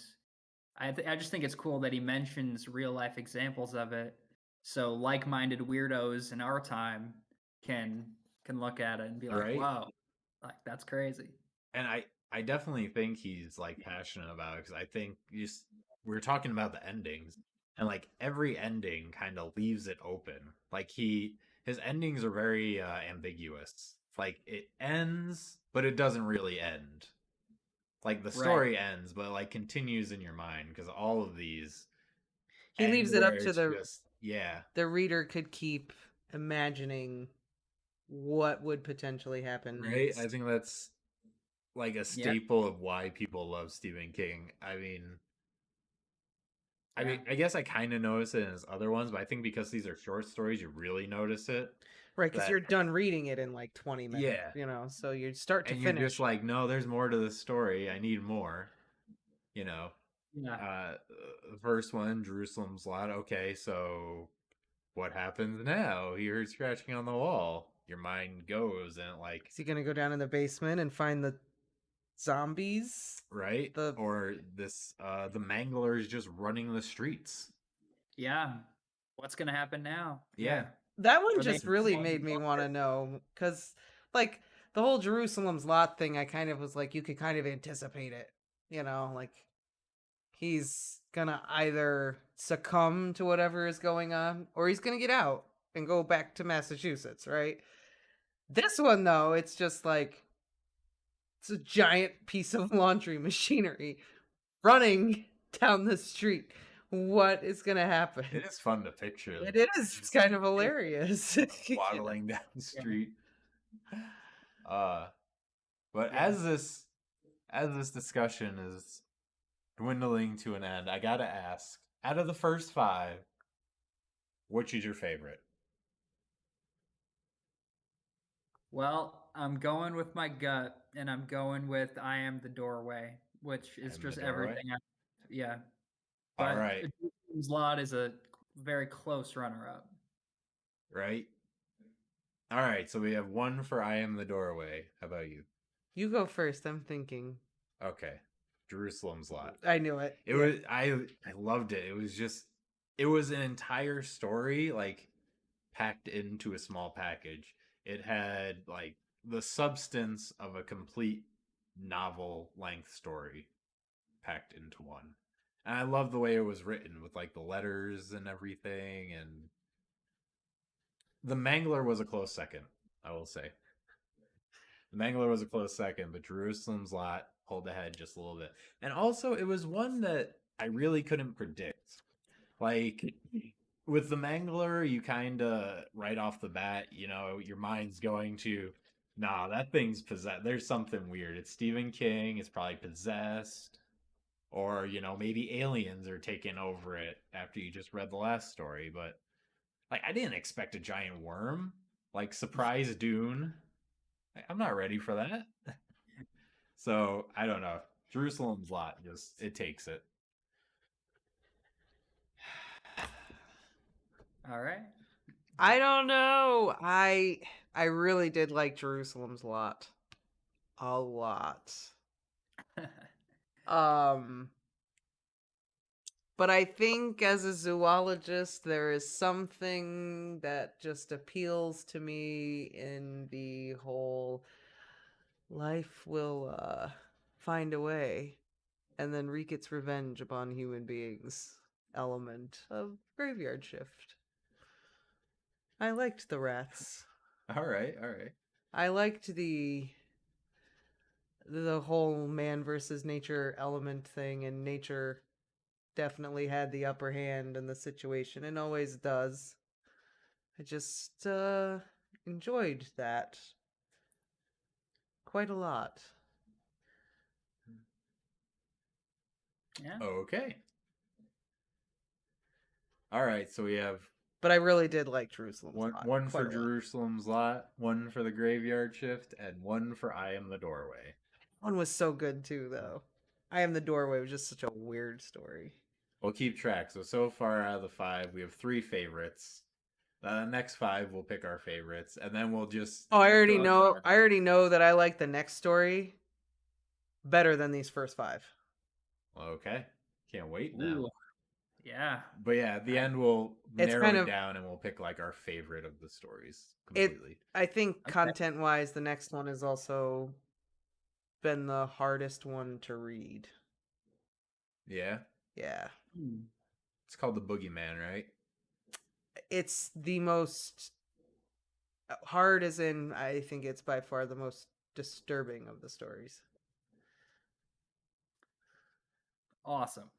I just think it's cool that he mentions real life examples of it. So like-minded weirdos in our time can look at it and be like, wow, like that's crazy. And I definitely think he's like passionate about it because I think we're talking about the endings and like every ending kind of leaves it open. Like his endings are very ambiguous. Like it ends, but it doesn't really end. Like the story ends, but like continues in your mind because all of these he leaves it up to the reader could keep imagining what would potentially happen next. I think that's like a staple of why people love Stephen King. I mean, I guess I kind of notice it in his other ones, but I think because these are short stories, you really notice it. Right, because you're done reading it in like 20 minutes. Yeah. You know, so you start to and finish. You're just like, no, there's more to the story. I need more. You know. Yeah. The first one, Jerusalem's Lot. Okay, so what happens now? He heard scratching on the wall. Your mind goes and like, is he gonna go down in the basement and find the zombies? Right? Or this the Mangler is just running the streets. Yeah. What's gonna happen now? Yeah. That one just really made me want to know because like the whole Jerusalem's Lot thing, I kind of was like, you could kind of anticipate it, you know, like he's gonna either succumb to whatever is going on or he's gonna get out and go back to Massachusetts, right? This one though, it's just like it's a giant piece of laundry machinery running down the street. What is gonna happen? It is fun to picture. It is. It's kind of hilarious. Waddling down the street. But as this discussion is dwindling to an end, I gotta ask, out of the first 5, which is your favorite? Well, I'm going with my gut, and I'm going with I Am the Doorway, which is just everything. But all right. Jerusalem's Lot is a very close runner-up. Right? All right, so we have 1 for I Am the Doorway. How about you? You go first. I'm thinking. Okay. Jerusalem's Lot. I knew it. It was I loved it. It was an entire story like packed into a small package. It had like the substance of a complete novel length story packed into one. And I love the way it was written with like the letters and everything, and The Mangler was a close second, I will say. The Mangler was a close second, but Jerusalem's Lot pulled ahead just a little bit. And also, it was one that I really couldn't predict. Like, with the Mangler, you kind of, right off the bat, your mind's going to, nah, that thing's possessed. There's something weird. It's Stephen King. It's probably possessed. Or, maybe aliens are taking over it after you just read the last story. But, like, I didn't expect a giant worm. Like, surprise Dune. I'm not ready for that. So, I don't know. Jerusalem's Lot, it takes it. All right. I don't know. I really did like Jerusalem's Lot. A lot. But I think as a zoologist, there is something that just appeals to me in the whole life will find a way and then wreak its revenge upon human beings element of Graveyard Shift. I liked the rats. All right. I liked the whole man versus nature element thing, and nature definitely had the upper hand in the situation and always does. I just enjoyed that quite a lot. Yeah. Okay. All right, so we have But I really did like Jerusalem's one Lot. one quite for a lot. Jerusalem's Lot, one for the Graveyard Shift, and one for I Am the Doorway. One was so good too, though. I Am the Doorway was just such a weird story. We'll keep track. So far out of the 5, we have 3 favorites. The next 5, we'll pick our favorites, and then we'll just. Oh, I already Go know. ahead. I already know that I like the next story better than these first 5. Okay, can't wait now. Ooh. Yeah. But yeah, at the end we'll It's narrow kind it of- down, and we'll pick like our favorite of the stories completely. I think Okay. content-wise, the next one has also been the hardest one to read. Yeah, Yeah. Hmm. it's called The Boogeyman, right? It's the most hard, as in, I think it's by far the most disturbing of the stories. Awesome.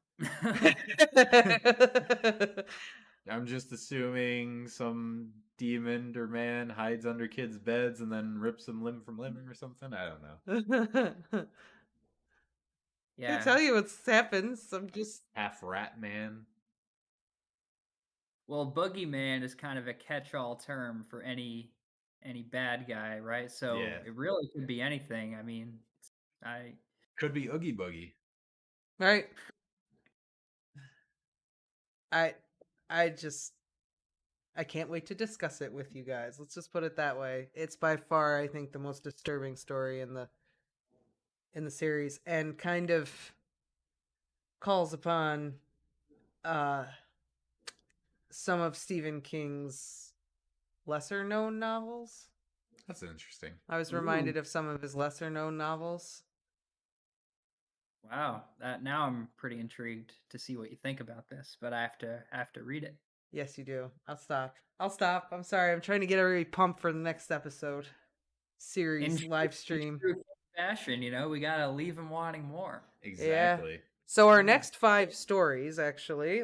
I'm just assuming some demon or man hides under kids' beds and then rips them limb from limb or something. I don't know. Yeah. I tell you what happens. I'm just Half rat man. Well, boogeyman is kind of a catch-all term for any bad guy, right? So Yeah. it really could be anything. I mean, I Could be Oogie Boogie. right. I can't wait to discuss it with you guys. Let's just put it that way. It's by far, I think, the most disturbing story in the series, and kind of calls upon some of Stephen King's lesser known novels. That's interesting. I was reminded of some of his lesser known novels. wow. Now I'm pretty intrigued to see what you think about this, but I have to read it. Yes, you do. I'll stop. I'm sorry. I'm trying to get everybody pumped for the next episode. Series In live stream. true fashion, we gotta leave them wanting more. Exactly. So our next 5 stories, actually,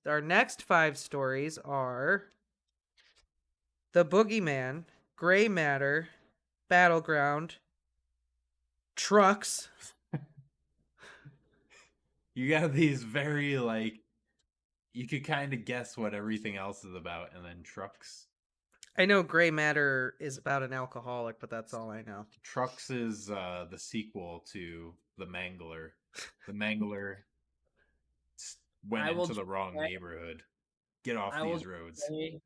our next 5 stories are The Boogeyman, Gray Matter, Battleground, Trucks. You got these very you could kind of guess what everything else is about, and then Trucks. I know Gray Matter is about an alcoholic, but that's all I know. Trucks is the sequel to The Mangler. The Mangler went I will into the wrong say- neighborhood. Get off I will these roads. say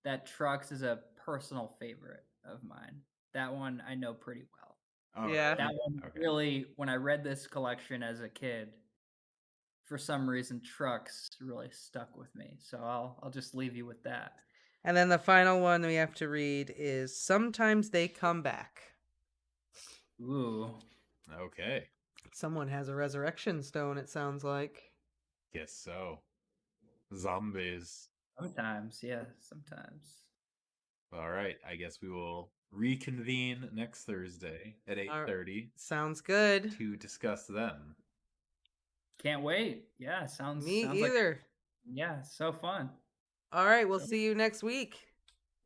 that Trucks is a personal favorite of mine. That one I know pretty well. Oh, Yeah. That one Okay. really, when I read this collection as a kid, for some reason, Trucks really stuck with me. So I'll just leave you with that. And then the final one we have to read is Sometimes They Come Back. Ooh. Okay. Someone has a resurrection stone, it sounds like. Guess so. Zombies. Sometimes, yeah, sometimes. All right, I guess we will reconvene next Thursday at 8:30 Sounds good. to discuss them. Can't wait. Yeah, sounds Me sounds either. yeah, so fun. All right, we'll see you next week.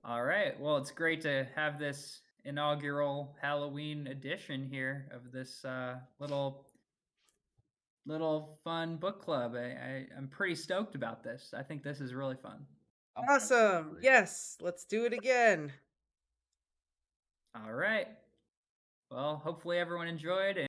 All right. Well, it's great to have this inaugural Halloween edition here of this little fun book club. I'm pretty stoked about this. I think this is really fun. Awesome. Absolutely. Yes, let's do it again. All right. Well, hopefully everyone enjoyed.